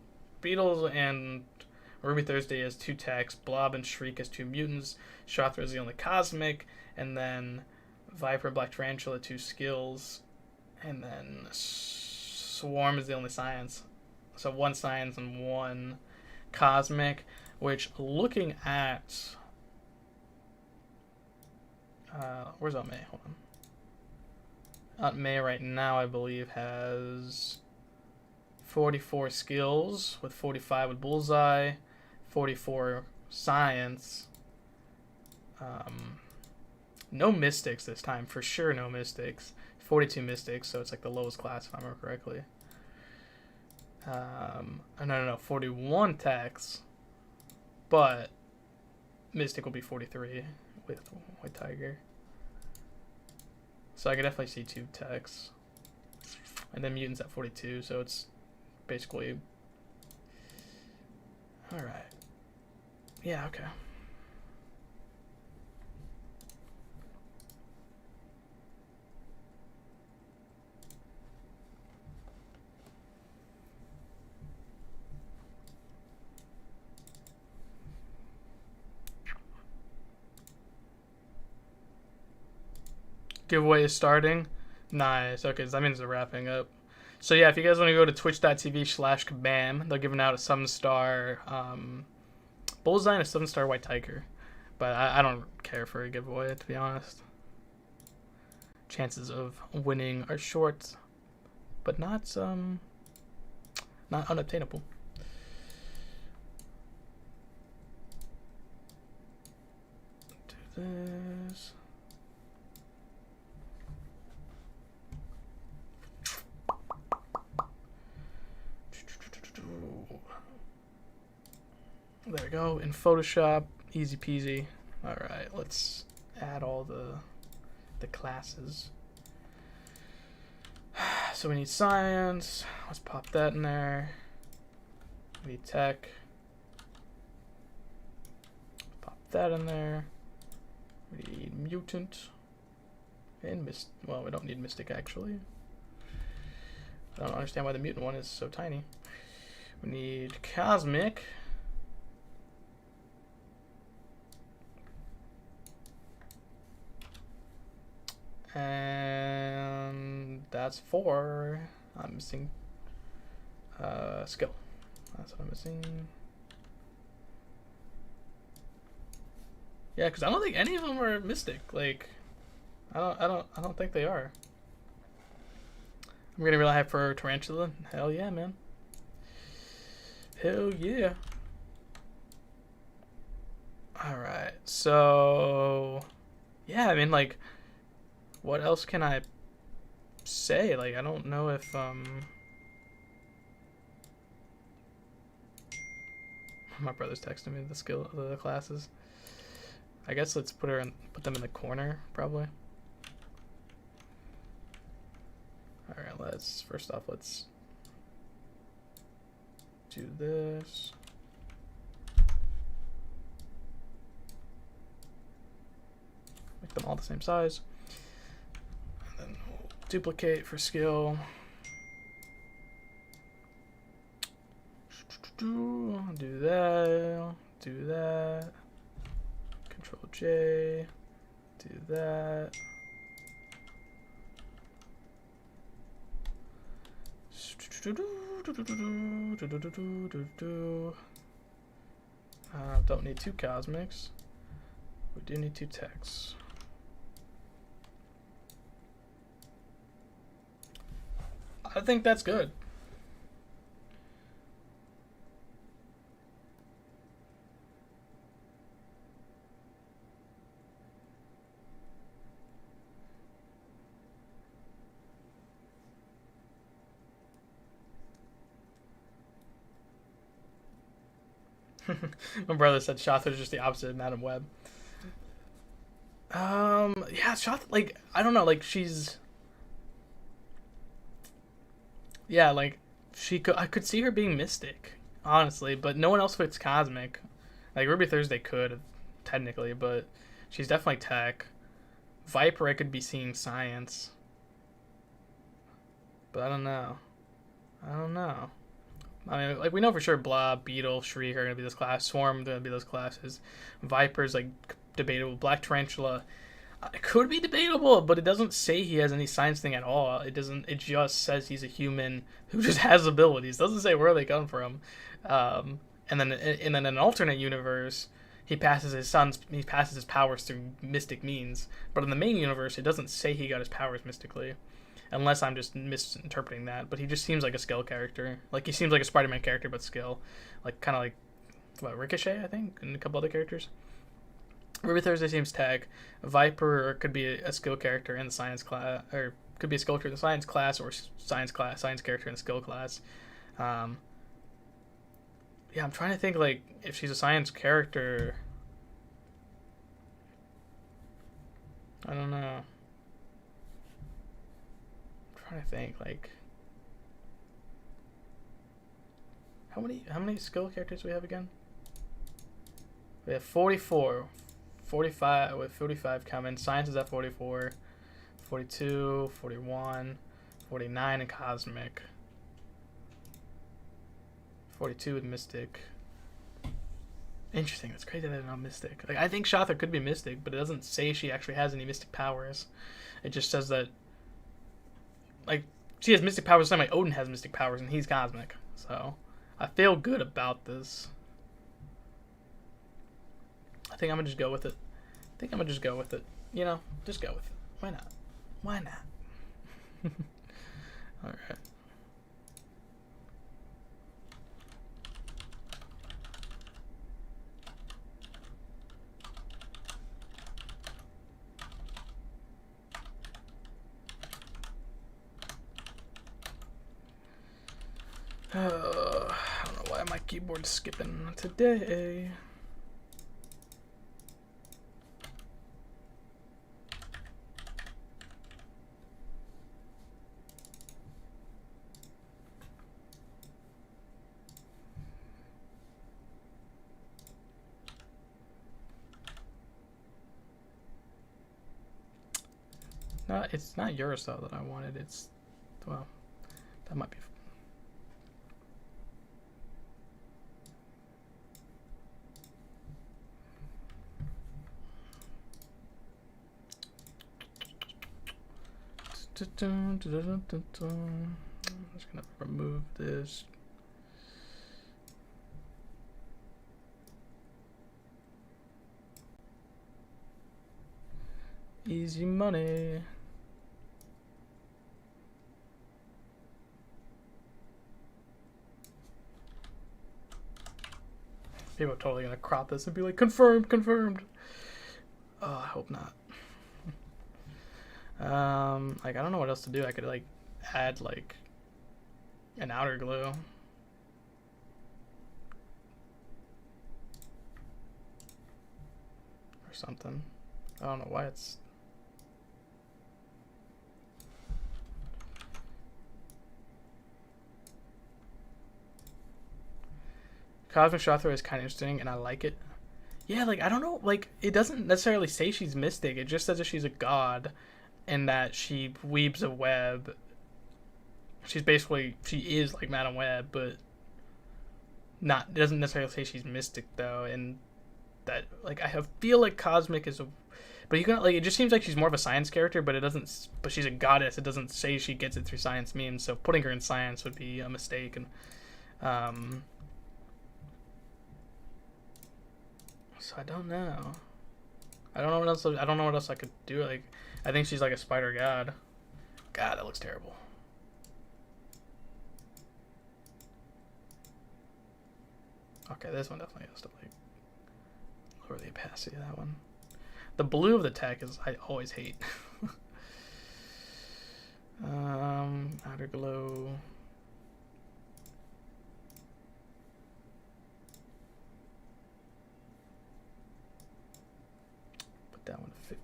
and Ruby Thursday as 2 techs, Blob and Shriek as 2 mutants, Shothra is the only cosmic, and then Viper and Black Tarantula 2 skills. And then Swarm is the only science. So 1 science and 1 cosmic. Which, looking at... where's Aunt May? Hold on. Aunt May right now, I believe, has 44 skills, with 45 with Bullseye, 44 science. No mystics this time. For sure no mystics. 42 mystics, so it's like the lowest class if I remember correctly. No, 41 techs, but mystic will be 43 with White Tiger. So I can definitely see 2 techs, and then mutants at 42. So it's basically all right. Yeah. Okay. Giveaway is starting. Nice. Okay, so that means they're wrapping up. So yeah, if you guys want to go to twitch.tv/kabam, they're giving out a 7-star Bullseye and a 7-star White Tiger. But I don't care for a giveaway, to be honest. Chances of winning are short, but not unobtainable. Do this. There we go, in Photoshop, easy peasy. All right, let's add all the classes. So we need science, let's pop that in there. We need tech, pop that in there. We need mutant, and well, we don't need mystic actually. I don't understand why the mutant one is so tiny. We need cosmic. And that's 4. I'm missing skill. That's what I'm missing. Yeah, because I don't think any of them are mystic. Like, I don't think they are. I'm gonna rely high for Tarantula. Hell yeah, man. Hell yeah. All right, so yeah, I mean, like, what else can I say? Like, I don't know if my brother's texting me the classes. I guess let's put them in the corner probably. All right, first off let's do this. Make them all the same size. And then we'll duplicate for skill. Do that. Do that. Control J. Do that. Don't need 2 cosmics. We do need 2 techs. I think that's good. My brother said Shotha's just the opposite of Madam Web. Yeah, Shotha, like, I don't know, like, she's... Yeah, like, I could see her being Mystic, honestly, but no one else fits Cosmic. Like, Ruby Thursday could, technically, but she's definitely Tech. Viper, I could be seeing Science. But I don't know. I mean, like, we know for sure Blob, Beetle, Shriek are going to be this class. Swarm are going to be those classes. Viper's, like, debatable. Black Tarantula, it could be debatable, but it doesn't say he has any science thing at all. It just says he's a human who just has abilities. It doesn't say where they come from. And then in an alternate universe, he passes his powers through mystic means. But in the main universe, it doesn't say he got his powers mystically. Unless I'm just misinterpreting that. But he just seems like a skill character. Like, he seems like a Spider-Man character, but skill. Like, kind of like, Ricochet, I think? And a couple other characters. Ruby Thursday seems Tech. Viper could be a skill character in the science class. Or could be a skill character in the science class, or science character in the skill class. Yeah, I'm trying to think, like, if she's a science character... I don't know. Trying to think, like, how many skill characters do we have again? We have 44, 45 with 45 coming. Science is at 44, 42, 41, 49 in Cosmic, 42 with Mystic. Interesting. That's crazy that they're not Mystic. Like, I think Shotha could be Mystic, but it doesn't say she actually has any Mystic powers. It just says that, like, she has mystic powers the same way Odin has mystic powers, and he's Cosmic. So, I feel good about this. I think I'm going to just go with it. You know, just go with it. Why not? Alright. I don't know why my keyboard's skipping today. No, it's not yours though that I wanted. It's, well, that might be. I'm just gonna remove this. Easy money. People are totally gonna crop this and be like, confirmed. Oh, I hope not. Like, I don't know what else to do. I could, like, add, like, an outer glue. Or something. I don't know why it's... Cosmic Shotha is kind of interesting, and I like it. Yeah, like, I don't know, like, it doesn't necessarily say she's mystic. It just says that she's a god, and that she weaves a web. She is like Madam Web, but it doesn't necessarily say she's mystic, though, and that, like, I feel like Cosmic is a... But you can, like, it just seems like she's more of a science character, but it doesn't... But she's a goddess. It doesn't say she gets it through science means, so putting her in science would be a mistake, and... So I don't know. I don't know what else. I don't know what else I could do. Like, I think she's like a spider god. God, that looks terrible. Okay, this one definitely has to like lower the opacity of that one. The blue of the tech is I always hate. Outer glow. Put that one to 50.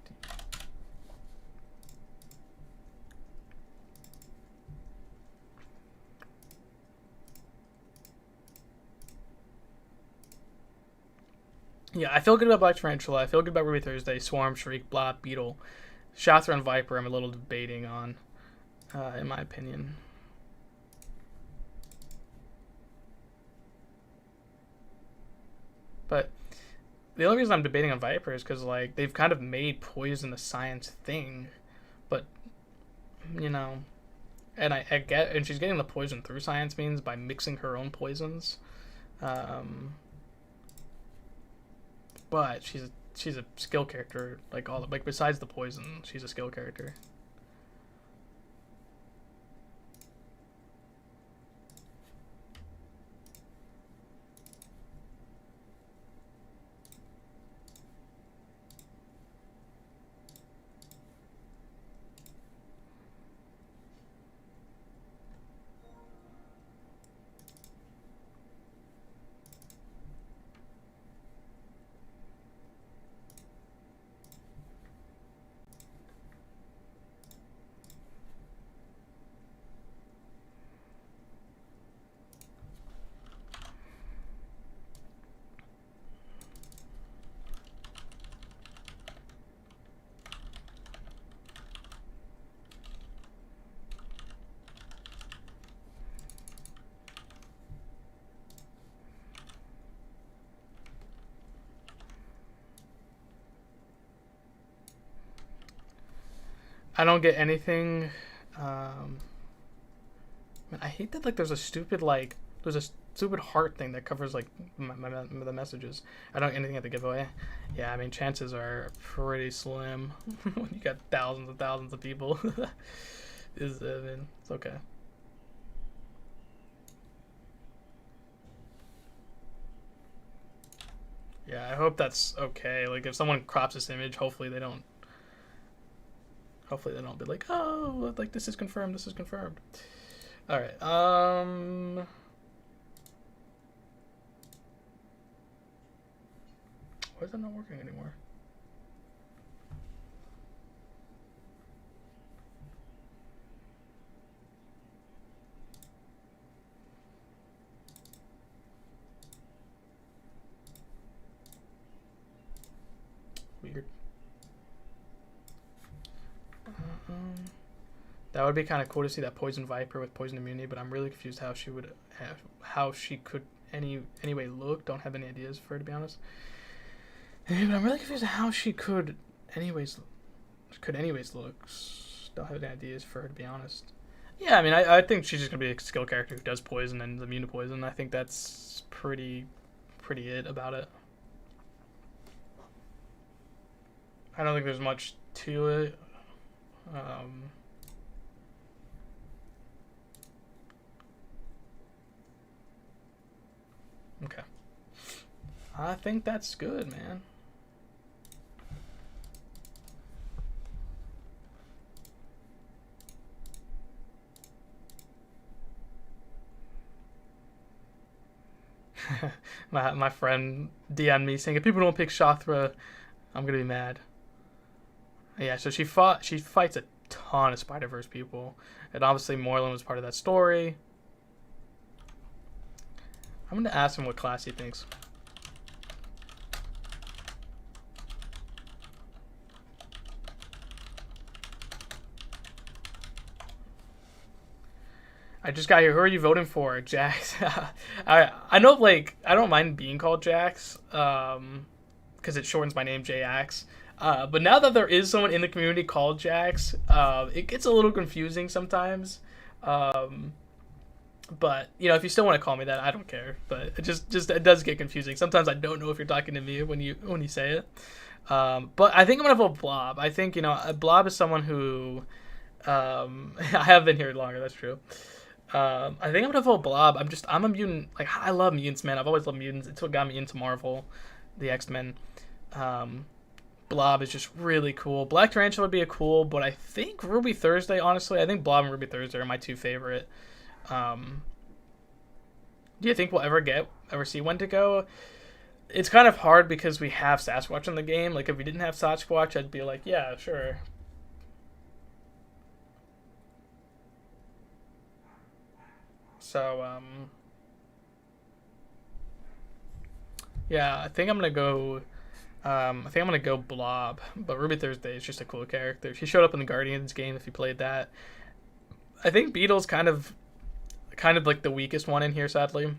Yeah, I feel good about Black Tarantula. I feel good about Ruby Thursday, Swarm, Shriek, Blot, Beetle. Shathra and Viper I'm a little debating on, in my opinion. But the only reason I'm debating on Viper is because, like, they've kind of made poison a science thing. But, you know, and I get, and she's getting the poison through science means by mixing her own poisons. But she's a skill character, like besides the poison, she's a skill character. I don't get anything. Man, I hate that like there's a stupid heart thing that covers like the messages. I don't get anything at the giveaway. Yeah, I mean chances are pretty slim when you got thousands and thousands of people. It's okay. Yeah, I hope that's okay. Like if someone crops this image, hopefully they don't be like, oh, like this is confirmed. This is confirmed. All right. Why is that not working anymore? Weird. That would be kind of cool to see that Poison Viper with Poison Immunity, but I'm really confused how she could anyway look. Don't have any ideas for her, to be honest. But I'm really confused how she could anyways look. Don't have any ideas for her, to be honest. Yeah, I mean, I think she's just gonna be a skill character who does poison and is immune to poison. I think that's pretty it about it. I don't think there's much to it. Okay. I think that's good, man. my friend DM'd me saying if people don't pick Shathra, I'm gonna be mad. Yeah, so she fights a ton of Spider-Verse people, and obviously Moreland was part of that story. I'm gonna ask him what class he thinks. I just got here. Who are you voting for, Jax? I know, like, I don't mind being called Jax, because it shortens my name, Jax. But now that there is someone in the community called Jax, it gets a little confusing sometimes. But, you know, if you still want to call me that, I don't care. But it does get confusing. Sometimes I don't know if you're talking to me when you say it. But I think I'm going to vote Blob. I think, you know, Blob is someone who... I have been here longer, that's true. I think I'm going to vote Blob. I'm a mutant. Like, I love mutants, man. I've always loved mutants. It's what got me into Marvel, the X-Men. Blob is just really cool. Black Tarantula would be a cool, but I think Ruby Thursday, honestly, I think Blob and Ruby Thursday are my two favorite. Do you think we'll ever see when to go? It's kind of hard because we have Sasquatch in the game. Like, if we didn't have Sasquatch, I'd be like, yeah, sure. So, yeah, I think I'm gonna go. Blob, but Ruby Thursday is just a cool character. She showed up in the Guardians game if you played that. I think Beetle's kind of like the weakest one in here, sadly.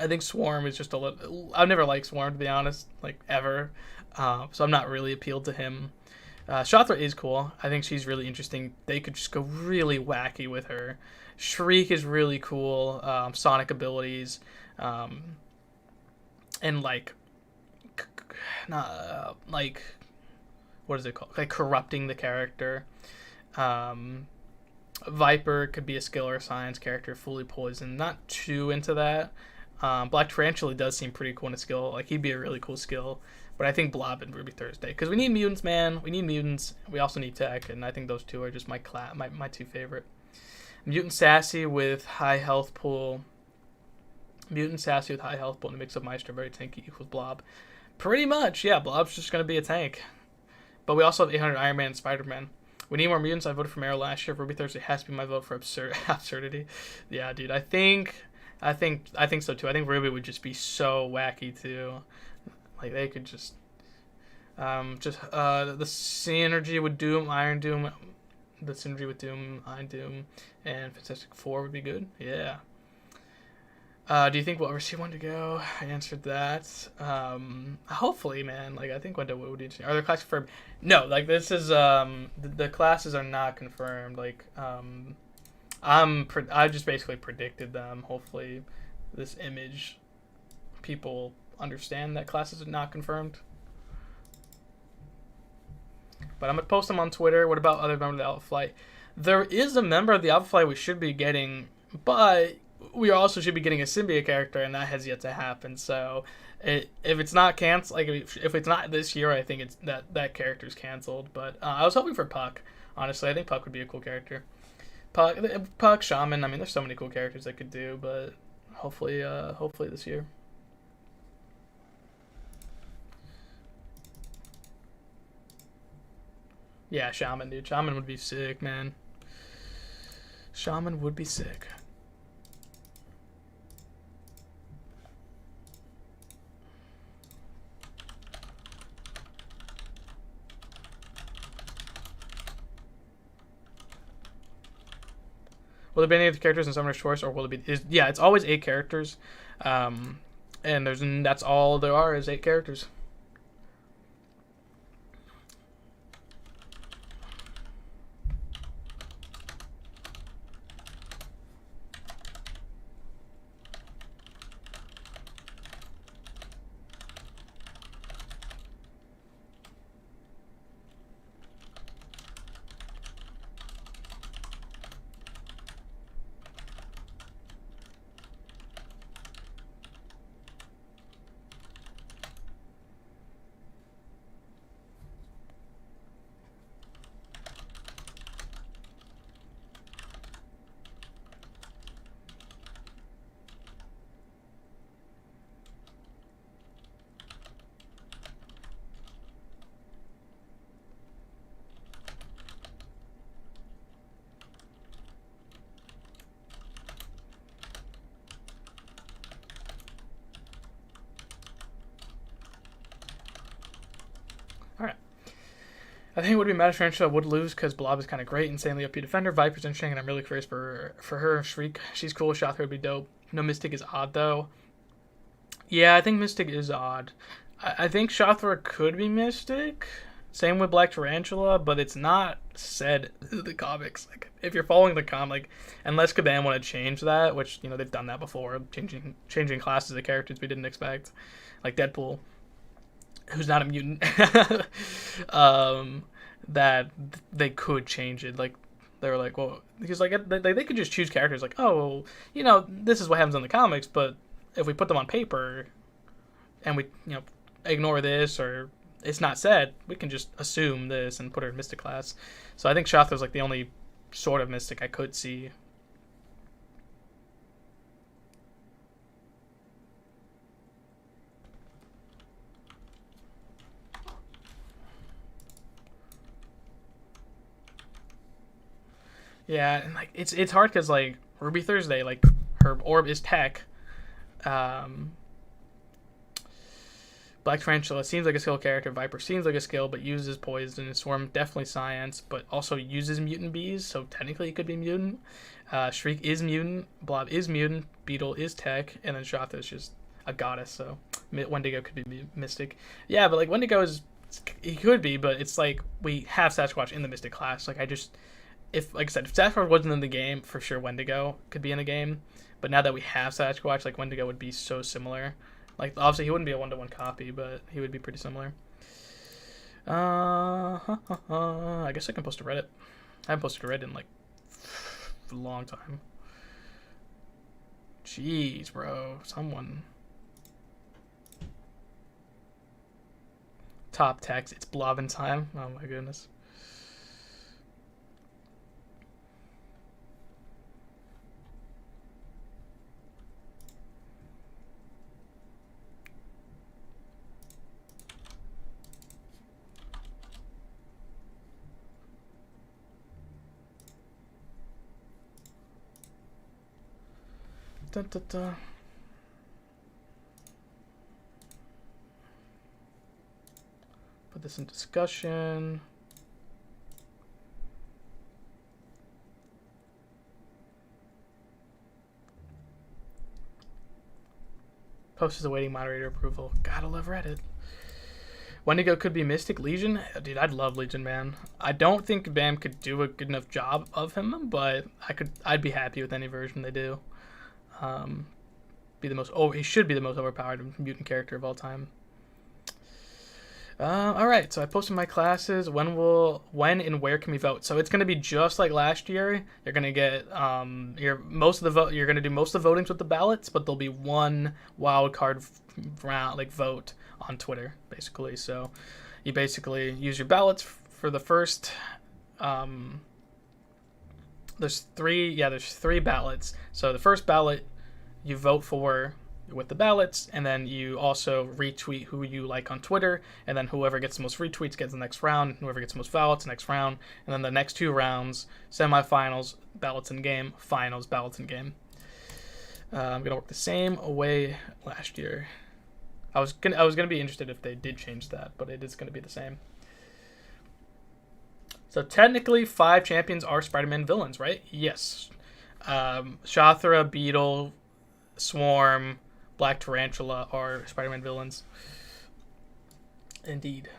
I think Swarm is just a little... I've never liked Swarm, to be honest, like, ever. So I'm not really appealed to him. Shothra is cool. I think she's really interesting. They could just go really wacky with her. Shriek is really cool. Sonic abilities. And, like... what is it called? Like, corrupting the character. Viper could be a skill or a science character, fully poisoned. Not too into that. Black Tarantula does seem pretty cool in a skill. Like, he'd be a really cool skill. But I think Blob and Ruby Thursday. Because we need mutants, man. We need mutants. We also need tech. And I think those two are just my two favorite. Mutant Sassy with high health pool. Mutant Sassy with high health pool and a mix of Maestro very tanky equals Blob. Pretty much, yeah. Blob's just going to be a tank. But we also have 800 Iron Man and Spider-Man. We need more mutants. I voted for Meryl last year. Ruby Thursday has to be my vote for absurdity. Yeah, dude. I think so too. I think Ruby would just be so wacky too. Like, they could just the synergy with Doom, Iron Doom, the synergy with Doom, Iron Doom, and Fantastic Four would be good. Yeah. Do you think we'll ever see one to go? I answered that. Hopefully, man. Like, I think one to would be interesting. Are there classes confirmed? No, like, this is the classes are not confirmed. Like, I just basically predicted them. Hopefully, this image people understand that classes are not confirmed. But I'm gonna post them on Twitter. What about other members of the Alpha Flight? There is a member of the Alpha Flight we should be getting, but we also should be getting a symbiote character, and that has yet to happen. So, if it's not canceled, like if it's not this year, I think it's that character's canceled. But I was hoping for Puck. Honestly, I think Puck would be a cool character. Puck, Shaman. I mean, there's so many cool characters I could do, but hopefully this year. Yeah, Shaman, dude. Shaman would be sick, man. Shaman would be sick. Will there be any other characters in Summoner's Choice, or will it be... yeah, it's always 8 characters. And that's all there are is 8 characters. I think it would be Matt Tarantula would lose because Blob is kind of great, insanely OP defender. Viper's interesting, and I'm really curious for her. Shriek, she's cool. Shothra would be dope. No, Mystic is odd, though. Yeah, I think Mystic is odd. I think Shothra could be Mystic. Same with Black Tarantula, but it's not said in the comics. Like, if you're following the comic, unless Kabam want to change that, which they've done that before, changing classes of characters we didn't expect, like Deadpool, who's not a mutant, that they could change it. Like they were like, well, because like they could just choose characters like, oh, this is what happens in the comics, but if we put them on paper and we ignore this or it's not said, we can just assume this and put her in Mystic class. So I think Shathra's like the only sort of Mystic I could see. Yeah, and like it's hard because like Ruby Thursday, like her orb is tech. Black Tarantula seems like a skill character. Viper seems like a skill, but uses poison. And Swarm definitely science, but also uses mutant bees, so technically it could be mutant. Shriek is mutant. Blob is mutant. Beetle is tech, and then Shathra is just a goddess. So Wendigo could be mystic. Yeah, but like Wendigo he could be, but it's like we have Sasquatch in the mystic class. Like if Sasquatch wasn't in the game, for sure Wendigo could be in the game. But now that we have Sasquatch, like Wendigo would be so similar. Like, obviously, he wouldn't be a 1-to-1 copy, but he would be pretty similar. I guess I can post to Reddit. I haven't posted to Reddit in, like, a long time. Jeez, bro. Someone. Top text. It's blobbing time. Oh, my goodness. Dun, dun, dun. Put this in discussion. Post is awaiting moderator approval. Gotta love Reddit. Wendigo could be Mystic Legion. Dude, I'd love Legion, man. I don't think BAM could do a good enough job of him, but I'd be happy with any version they do. He should be the most overpowered mutant character of all time. All right, so I posted my classes. When and where can we vote? So it's gonna be just like last year. You're gonna get You're gonna do most of the votings with the ballots, but there'll be one wild card round vote on Twitter, basically. So you basically use your ballots for the first. There's three ballots. So the first ballot you vote for with the ballots, and then you also retweet who you like on Twitter, and then whoever gets the most retweets gets the next round, whoever gets the most ballots, next round, and then the next two rounds, semifinals, ballots in game, finals, ballots in game. I'm gonna work the same way last year. I was gonna be interested if they did change that, but it is gonna be the same. So technically 5 champions are Spider-Man villains, right? Yes. Shathra, Beetle, Swarm, Black Tarantula are Spider-Man villains. Indeed.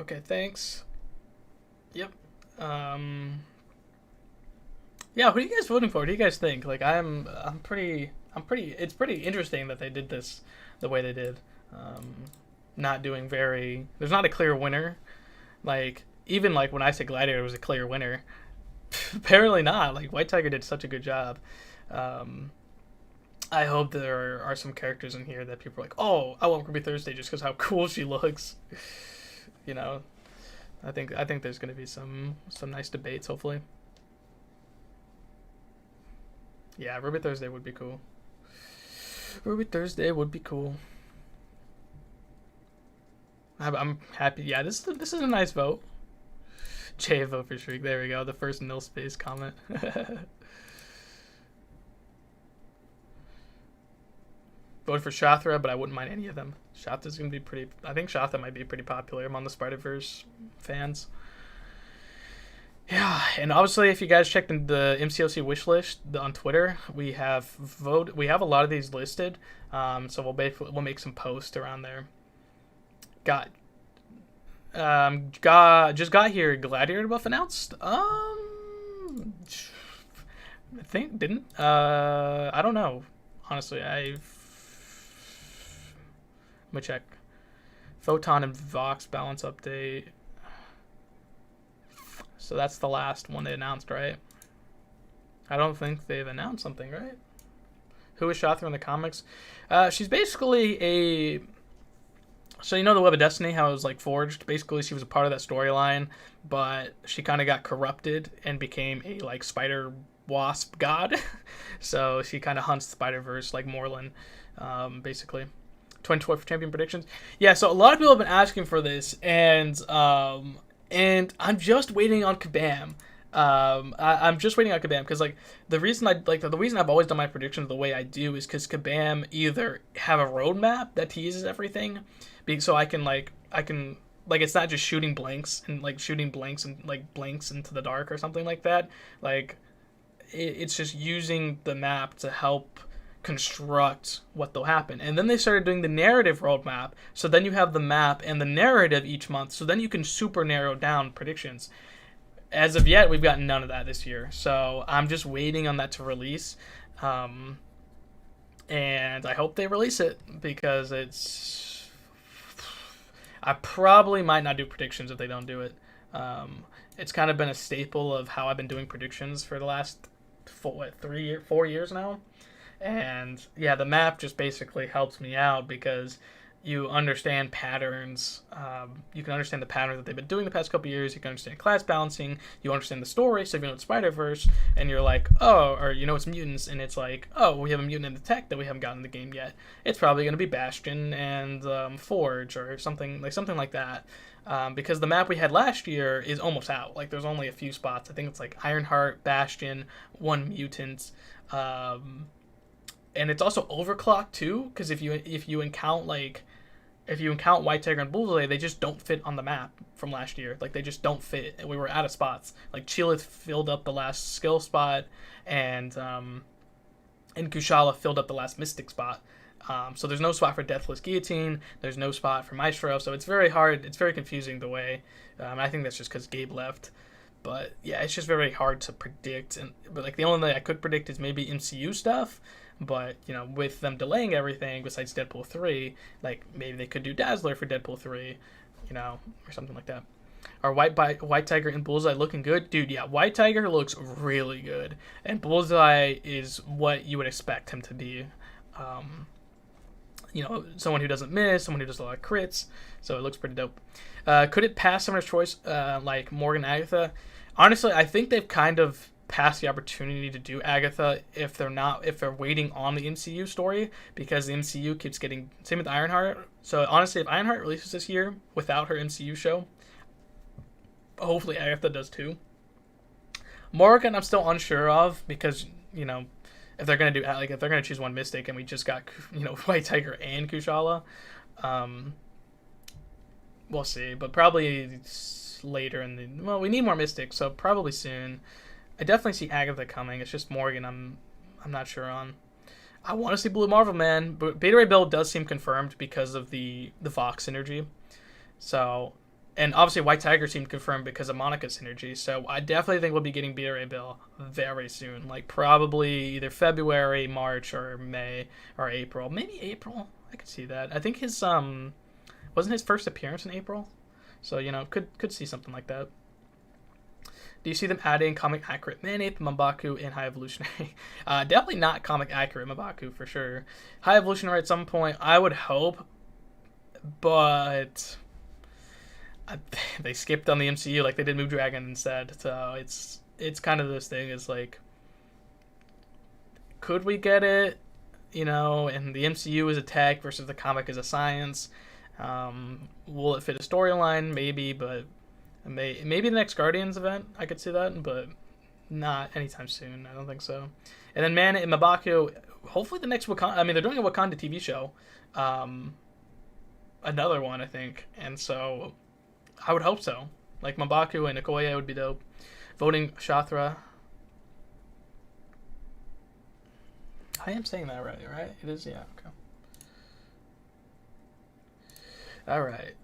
Okay, thanks. Yep. Yeah, who are you guys voting for? What do you guys think? Like, it's pretty interesting that they did this the way they did. There's not a clear winner. Like, even like when I say Gladiator was a clear winner, apparently not. Like, White Tiger did such a good job. I hope there are some characters in here that people are like, oh, I want Ruby Thursday just because how cool she looks. You know, I think there's gonna be some nice debates, hopefully. Yeah, Ruby Thursday would be cool. Ruby Thursday would be cool. I'm happy. Yeah, this is a nice vote. Jay vote for Shriek. There we go. The first nil space comment. Voted for Shathra, but I wouldn't mind any of them. Shathra's gonna be pretty. I think Shathra might be pretty popular among the Spider-Verse fans. Yeah, and obviously, if you guys checked in the MCOC wish list on Twitter, we have a lot of these listed. So we'll make some posts around there. Just got here. Gladiator buff announced. I think didn't. I don't know. Honestly, let me check. Photon and Vox balance update. So that's the last one they announced, right? I don't think they've announced something, right? Who is Shathra in the comics? She's basically a... So you know the Web of Destiny, how it was like forged? Basically, she was a part of that storyline, but she kind of got corrupted and became a like spider wasp god. So she kind of hunts Spider-Verse like Morlun, basically. 2012 champion predictions. Yeah, so a lot of people have been asking for this, and I'm just waiting on Kabam. I'm just waiting on Kabam because like the reason I've always done my predictions the way I do is because Kabam either have a roadmap that teases everything, so I can it's not just shooting blanks and blanks into the dark or something like that. Like it's just using the map to help construct what will happen. And then they started doing the narrative roadmap, so then you have the map and the narrative each month, so then you can super narrow down predictions. As of yet, we've got none of that this year, so I'm just waiting on that to release, and I hope they release it because I probably might not do predictions if they don't do it. It's kind of been a staple of how I've been doing predictions for the last 4 years now. And yeah, the map just basically helps me out because you understand patterns. You can understand the patterns that they've been doing the past couple years. You can understand class balancing. You understand the story. So if you know it's Spider-Verse and you're like, oh, or you know it's mutants, and it's like, oh, we have a mutant in the tech that we haven't gotten in the game yet. It's probably going to be Bastion and Forge or something like that. Because the map we had last year is almost out. Like there's only a few spots. I think it's like Ironheart, Bastion, one mutant. And it's also overclocked too, because if you count White Tiger and Bullseye, they just don't fit on the map from last year. Like they just don't fit, and we were out of spots. Like Chilith filled up the last skill spot, and Kushala filled up the last mystic spot. So there's no spot for Deathless Guillotine. There's no spot for Maestro. So it's very hard. It's very confusing the way. I think that's just because Gabe left. But yeah, it's just very hard to predict. But like the only thing I could predict is maybe MCU stuff. But, you know, with them delaying everything besides Deadpool 3, like, maybe they could do Dazzler for Deadpool 3, you know, or something like that. Are White Tiger and Bullseye looking good? Dude, yeah, White Tiger looks really good. And Bullseye is what you would expect him to be. You know, someone who doesn't miss, someone who does a lot of crits. So it looks pretty dope. Could it pass Summoner's Choice like Morgan Agatha? Honestly, I think they've kind of past the opportunity to do Agatha if they're waiting on the MCU story, because the MCU keeps getting same with Ironheart. So honestly, if Ironheart releases this year without her MCU show, hopefully Agatha does too. Morgan I'm still unsure of, because you know if they're gonna choose one Mystic and we just got White Tiger and Kushala, we'll see. But probably later we need more Mystics, so probably soon. I definitely see Agatha coming. It's just Morgan I'm not sure on. I want to see Blue Marvel, man. But Beta Ray Bill does seem confirmed because of the Fox synergy. So, and obviously White Tiger seemed confirmed because of Monica's synergy. So I definitely think we'll be getting Beta Ray Bill very soon. Like probably either February, March, or May, or April. Maybe April. I could see that. I think his wasn't his first appearance in April. So, could see something like that. Do you see them adding comic accurate Manape, Mabaku, and High Evolutionary? Definitely not comic accurate Mabaku for sure. High Evolutionary at some point, I would hope, but they skipped on the MCU like they did Move Dragon instead. So it's kind of this thing is like, could we get it? You know, and the MCU is a tech versus the comic is a science. Will it fit a storyline? Maybe, but maybe the next Guardians event, I could see that, but not anytime soon. I don't think so. And then Man and Mabaku, hopefully the next Wakanda. I mean, they're doing a Wakanda TV show, another one, I think, and so I would hope so. Like Mabaku and Okoye would be dope. Voting Shathra. I am saying that right? It is, yeah. Okay. All right.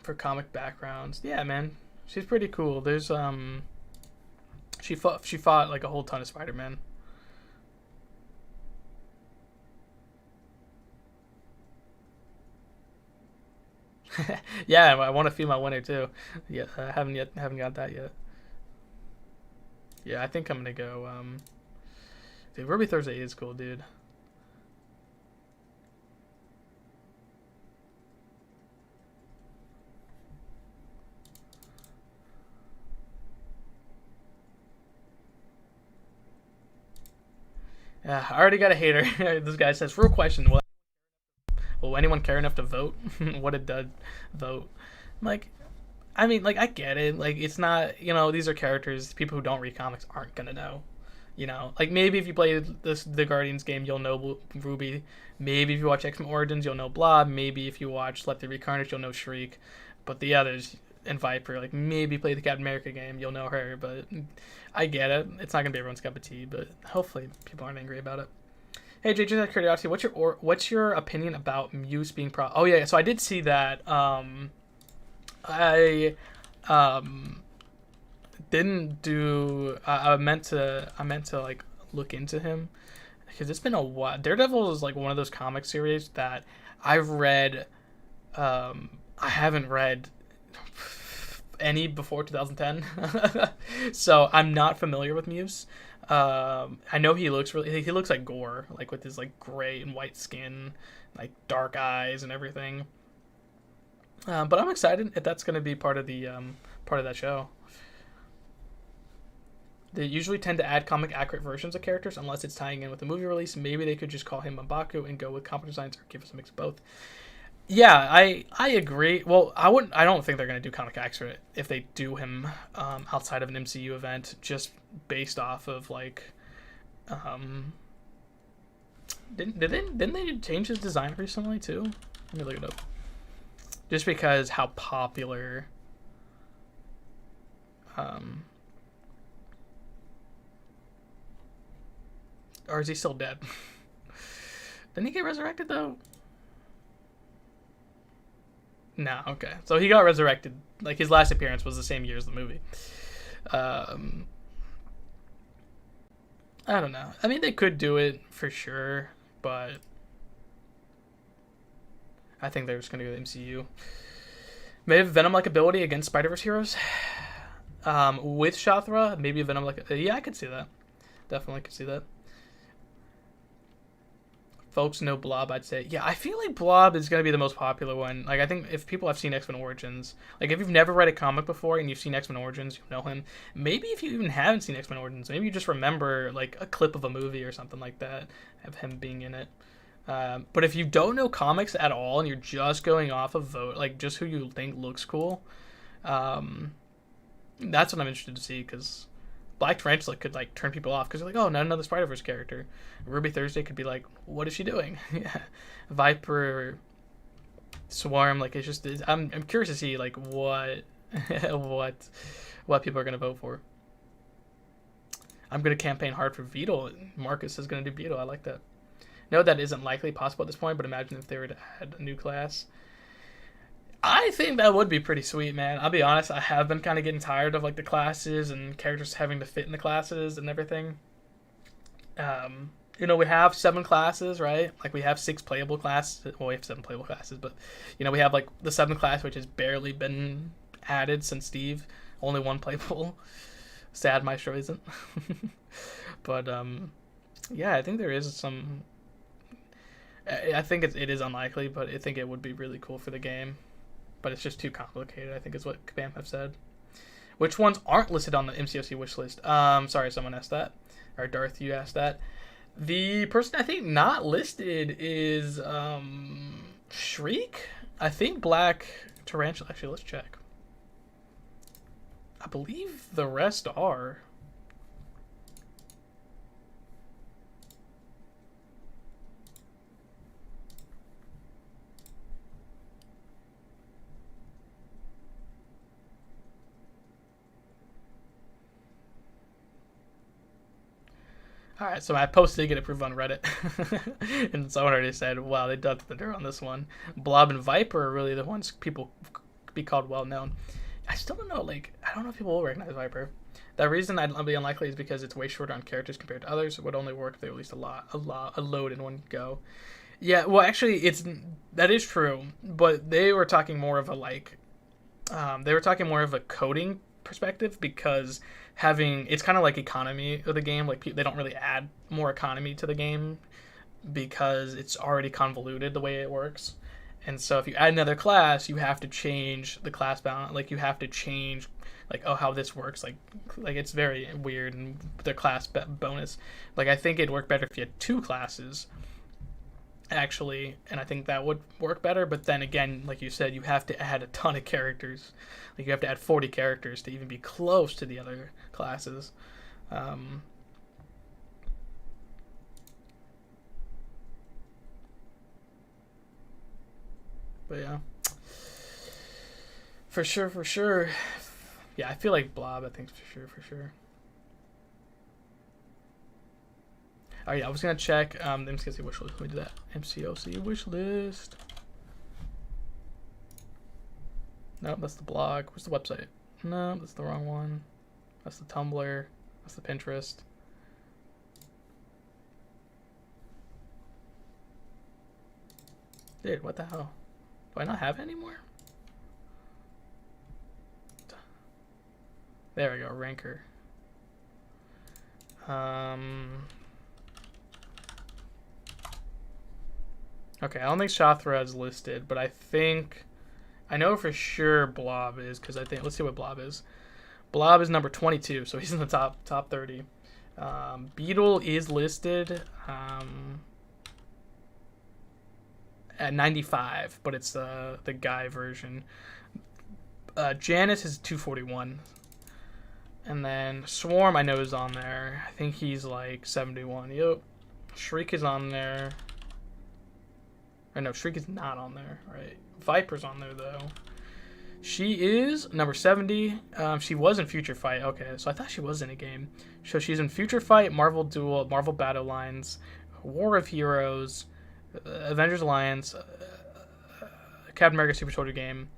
For comic backgrounds, yeah, man, she's pretty cool. There's she fought like a whole ton of Spider-Man. Yeah, I want to female winner too. Yeah, I haven't got that yet. Yeah, I think I'm gonna go. Dude, Ruby Thursday is cool, dude. Yeah, I already got a hater. This guy says, real question, will anyone care enough to vote? What a dud vote. Like, I mean, like, I get it. Like, it's not, you know, these are characters, people who don't read comics aren't gonna know. You know, like, maybe if you play the Guardians game, you'll know Ruby. Maybe if you watch X-Men Origins, you'll know Blob. Maybe if you watch Let There Be Carnage, you'll know Shriek. But the others, and Viper, like, maybe play the Captain America game, you'll know her. But I get it. It's not gonna be everyone's cup of tea, but hopefully people aren't angry about it. Hey, JJ, out of curiosity, what's your opinion about Muse being pro? Oh yeah, so I did see that. I didn't do. I meant to like look into him because it's been a while. Daredevil is like one of those comic series that I've read. I haven't read any before 2010, so I'm not familiar with Muse. I know he looks like Gore, like with his like gray and white skin, like dark eyes and everything. But I'm excited if that's going to be part of that show. They usually tend to add comic accurate versions of characters unless it's tying in with the movie release. Maybe they could just call him Mabaku and go with comic designs or give us a mix of both. Yeah, I agree. Well, I don't think they're gonna do comic accurate if they do him outside of an MCU event, just based off of like, didn't they change his design recently too? Let me look it up. Just because how popular. Or is he still dead? Didn't he get resurrected though? No, okay. So he got resurrected. Like his last appearance was the same year as the movie. I don't know. I mean, they could do it for sure, but I think they're just gonna go to the MCU. Maybe Venom-like ability against Spider-Verse heroes. With Shathra, maybe a Venom-like. Yeah, I could see that. Definitely could see that. Folks know Blob, I'd say. Yeah, I feel like Blob is going to be the most popular one. Like, I think if people have seen X-Men Origins, like, if you've never read a comic before and you've seen X-Men Origins, you know him. Maybe if you even haven't seen X-Men Origins, maybe you just remember, like, a clip of a movie or something like that of him being in it. But if you don't know comics at all and you're just going off of vote, like, just who you think looks cool, that's what I'm interested to see, because Black Tarantula could like turn people off because they're like, oh, not another Spider-Verse character. Ruby Thursday could be like, what is she doing? Yeah, Viper, Swarm, like it's just. I'm curious to see like what people are gonna vote for. I'm gonna campaign hard for Beetle. Marcus is gonna do Beetle. I like that. No, that isn't likely possible at this point, but imagine if they were to add a new class. I think that would be pretty sweet, man. I'll be honest, I have been kind of getting tired of like the classes and characters having to fit in the classes and everything. You know, we have 7 classes, right? Like we have 6 playable classes. Well, we have 7 playable classes, but you know, we have like the 7th class, which has barely been added since Steve only one playable. Sad Maestro isn't. But yeah, I think there is some. I think it is unlikely, but I think it would be really cool for the game. But it's just too complicated, I think is what Kabam have said. Which ones aren't listed on the MCOC wish list? Sorry, someone asked that. Or Darth, you asked that. The person I think not listed is Shriek? I think Black Tarantula. Actually, let's check. I believe the rest are. Alright, so I posted to get approved on Reddit. And someone already said, wow, they dug the dirt on this one. Blob and Viper are really the ones people be called well known. I still don't know, like, I don't know if people will recognize Viper. The reason I'd be unlikely is because it's way shorter on characters compared to others. It would only work if they released a load in one go. Yeah, well, actually, that is true, but they were talking more of a coding perspective, because it's kind of like economy of the game. Like, they don't really add more economy to the game because it's already convoluted the way it works. And so if you add another class, you have to change the class balance. Like, you have to change, like, oh, how this works. Like it's very weird, and the class bonus. Like, I think it'd work better if you had 2 classes, actually, and I think that would work better. But then again, like you said, you have to add a ton of characters. Like, you have to add 40 characters to even be close to the other classes. But yeah, for sure. Yeah, I feel like Blob, I think for sure. Oh yeah, I was gonna check the MCOC wish list. Let me do that. MCOC wish list. Nope, that's the blog. Where's the website? No, that's the wrong one. That's the Tumblr. That's the Pinterest. Dude, what the hell? Do I not have it anymore? There we go, Ranker. Okay, I don't think Shathra is listed, but I know for sure Blob is, because let's see what Blob is. Blob is number 22, so he's in the top 30. Beetle is listed at 95, but it's the guy version. Janice is 241. And then Swarm, I know, is on there. I think he's like 71. Yep. Shriek is on there. Or no, Shriek is not on there, right? Viper's on there, though. She is number 70. She was in Future Fight. Okay, so I thought she was in a game. So she's in Future Fight, Marvel Duel, Marvel Battle Lines, War of Heroes, Avengers Alliance, Captain America Super Soldier Game.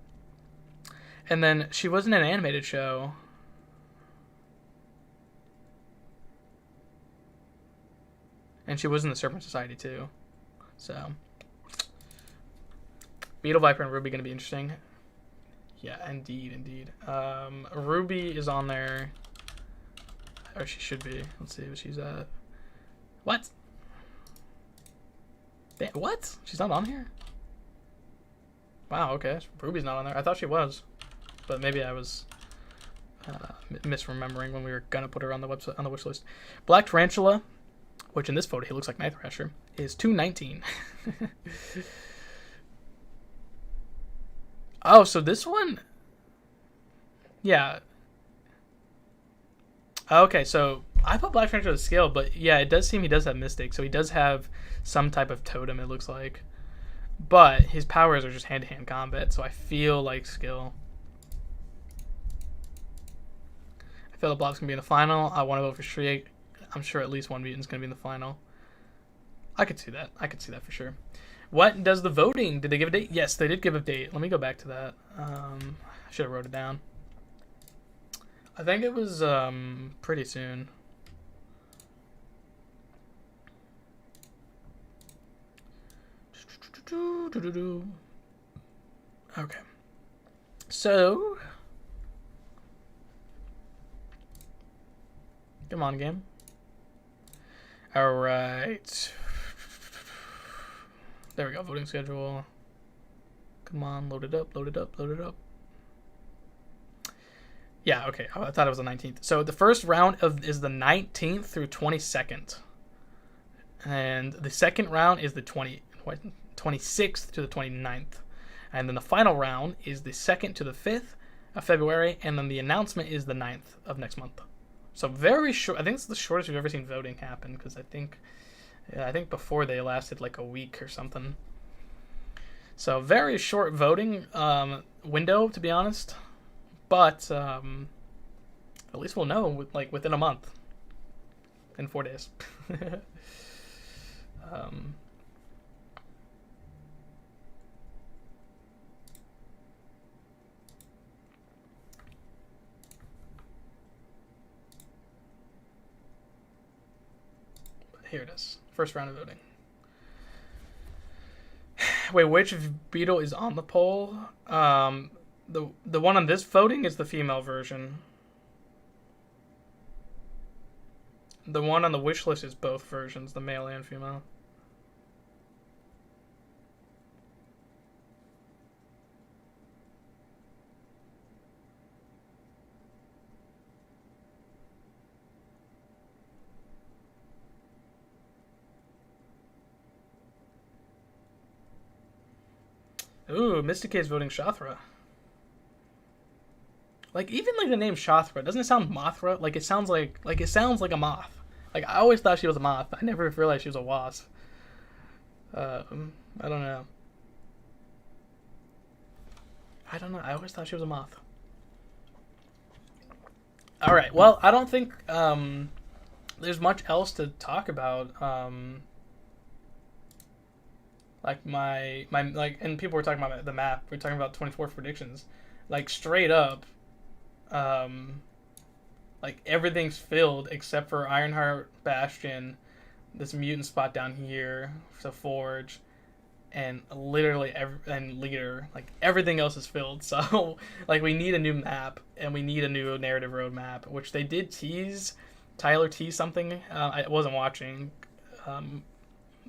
And then she was in an animated show. And she was in the Serpent Society, too. So, Beetle, Viper, and Ruby going to be interesting. Yeah, indeed. Ruby is on there. Or she should be. Let's see what she's at. What? What? She's not on here? Wow, okay. Ruby's not on there. I thought she was. But maybe I was misremembering when we were going to put her on the website, on the wish list. Black Tarantula, which in this photo he looks like Night Thrasher, is 219. Oh, so this one, yeah. Okay, so I put Black Tarantula to scale, but yeah, it does seem he does have Mystic, so he does have some type of totem, it looks like. But his powers are just hand-to-hand combat, so I feel like skill. I feel like Blob's going to be in the final. I want to vote for Shriek. I'm sure at least one mutant's going to be in the final. I could see that. I could see that for sure. What does the voting? Did they give a date? Yes, they did give a date. Let me go back to that. I should have wrote it down. I think it was pretty soon. Okay. So Come on, game. All right. There we go. Voting schedule. Come on, load it up, load it up, load it up. Yeah, okay. Oh, I thought it was the 19th. So the first round is the 19th through 22nd. And the second round is the 26th to the 29th. And then the final round is the 2nd to the 5th of February. And then the announcement is the 9th of next month. So very short. I think it's the shortest we've ever seen voting happen. Because I think before they lasted like a week or something. So very short voting window, to be honest, but at least we'll know within a month, in 4 days. Here it is, first round of voting. Wait, which beetle is on the poll? The one on this voting is the female version. The one on the wish list is both versions, the male and female. Ooh, Mystic is voting Shathra. Like, even like the name Shathra, doesn't it sound Mothra? Like it sounds like a moth. Like I always thought she was a moth. I never realized she was a wasp. I don't know. I always thought she was a moth. All right. Well, I don't think there's much else to talk about. And people were talking about the map. We're talking about 24th predictions. Like straight up, like everything's filled except for Ironheart, Bastion, this mutant spot down here, the Forge, and literally and Leader. Like everything else is filled. So like we need a new map and we need a new narrative roadmap, which they did tease. Tyler teased something. I wasn't watching.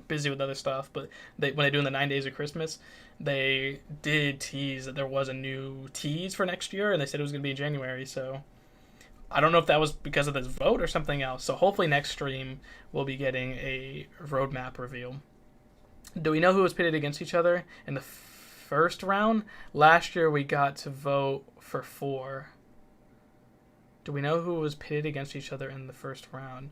Busy with other stuff, but when they do in the 9 days of Christmas, they did tease that there was a new tease for next year, and they said it was going to be in January. So I don't know if that was because of this vote or something else. So hopefully next stream we'll be getting a roadmap reveal. Do we know who was pitted against each other in the first round? Last year we got to vote for 4. Do we know who was pitted against each other in the first round?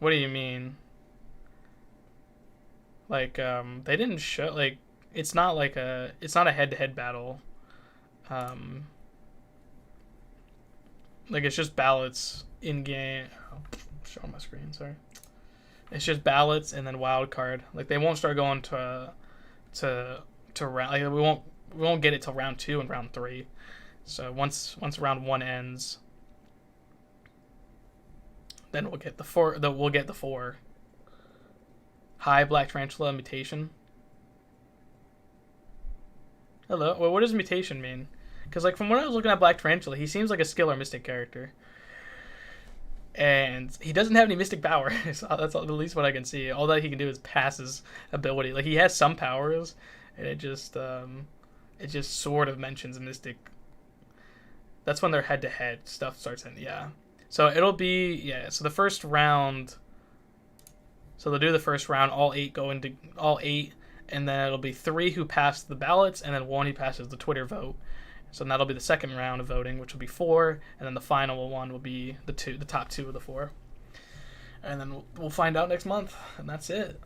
What do you mean? Like, they didn't show, like, it's not a head-to-head battle. Like, it's just ballots in-game. Oh, showing my screen, sorry. It's just ballots and then wild card. Like, they won't start going to round, like, we won't get it till round 2 and round 3. So once round 1 ends, then we'll get the 4. We'll get the 4. Hi, Black Tarantula mutation. Hello. Well, what does mutation mean? Because like from when I was looking at Black Tarantula, he seems like a skill or mystic character, and he doesn't have any mystic power. So that's at least what I can see. All that he can do is pass his ability. Like he has some powers, and it just sort of mentions mystic. That's when their head-to-head stuff starts in. Yeah. So it'll be, so the first round, so they'll do the first round, all 8 go into, all 8, and then it'll be 3 who pass the ballots, and then 1 who passes the Twitter vote. So that'll be the second round of voting, which will be 4, and then the final one will be the top 2 of the 4. And then we'll find out next month, and that's it.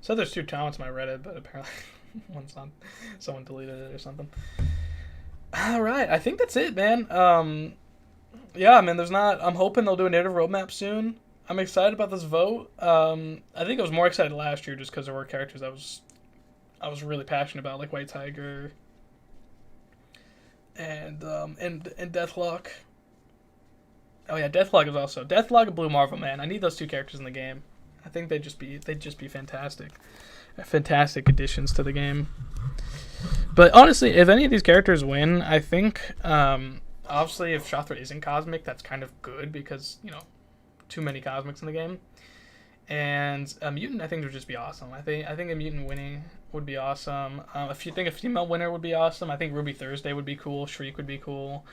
So there's 2 comments on my Reddit, but apparently one's not. Someone deleted it or something. All right, I think that's it, man. Yeah, man. I'm hoping they'll do a narrative roadmap soon. I'm excited about this vote. I think I was more excited last year just because there were characters I was really passionate about, like White Tiger and Deathlock. Oh yeah, Deathlock is also Deathlock and Blue Marvel, man. I need those two characters in the game. I think they'd just be fantastic. Fantastic additions to the game. But honestly, if any of these characters win, I think obviously if Shothra isn't Cosmic, that's kind of good because, you know, too many Cosmics in the game. And a Mutant, I think, would just be awesome. I think a Mutant winning would be awesome. If you think a female winner would be awesome, I think Ruby Thursday would be cool. Shriek would be cool.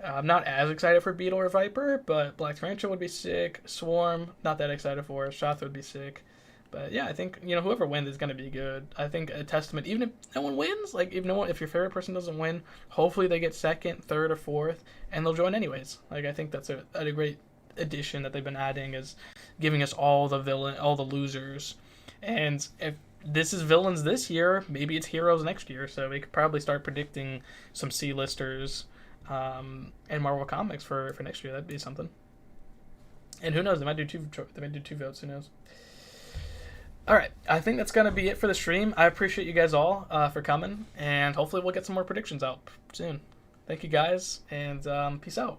I'm not as excited for Beetle or Viper, but Black Tarantula would be sick. Swarm, not that excited for. Shothra would be sick. But yeah, I think, you know, whoever wins is going to be good. I think a testament, even if no one wins, like if your favorite person doesn't win, hopefully they get second, third, or fourth, and they'll join anyways. Like I think that's a great addition that they've been adding, is giving us all the losers. And if this is villains this year, maybe it's heroes next year. So we could probably start predicting some C-listers in Marvel Comics for next year. That'd be something. And who knows? They might do two votes. Who knows? All right, I think that's going to be it for the stream. I appreciate you guys all for coming, and hopefully we'll get some more predictions out soon. Thank you guys, and peace out.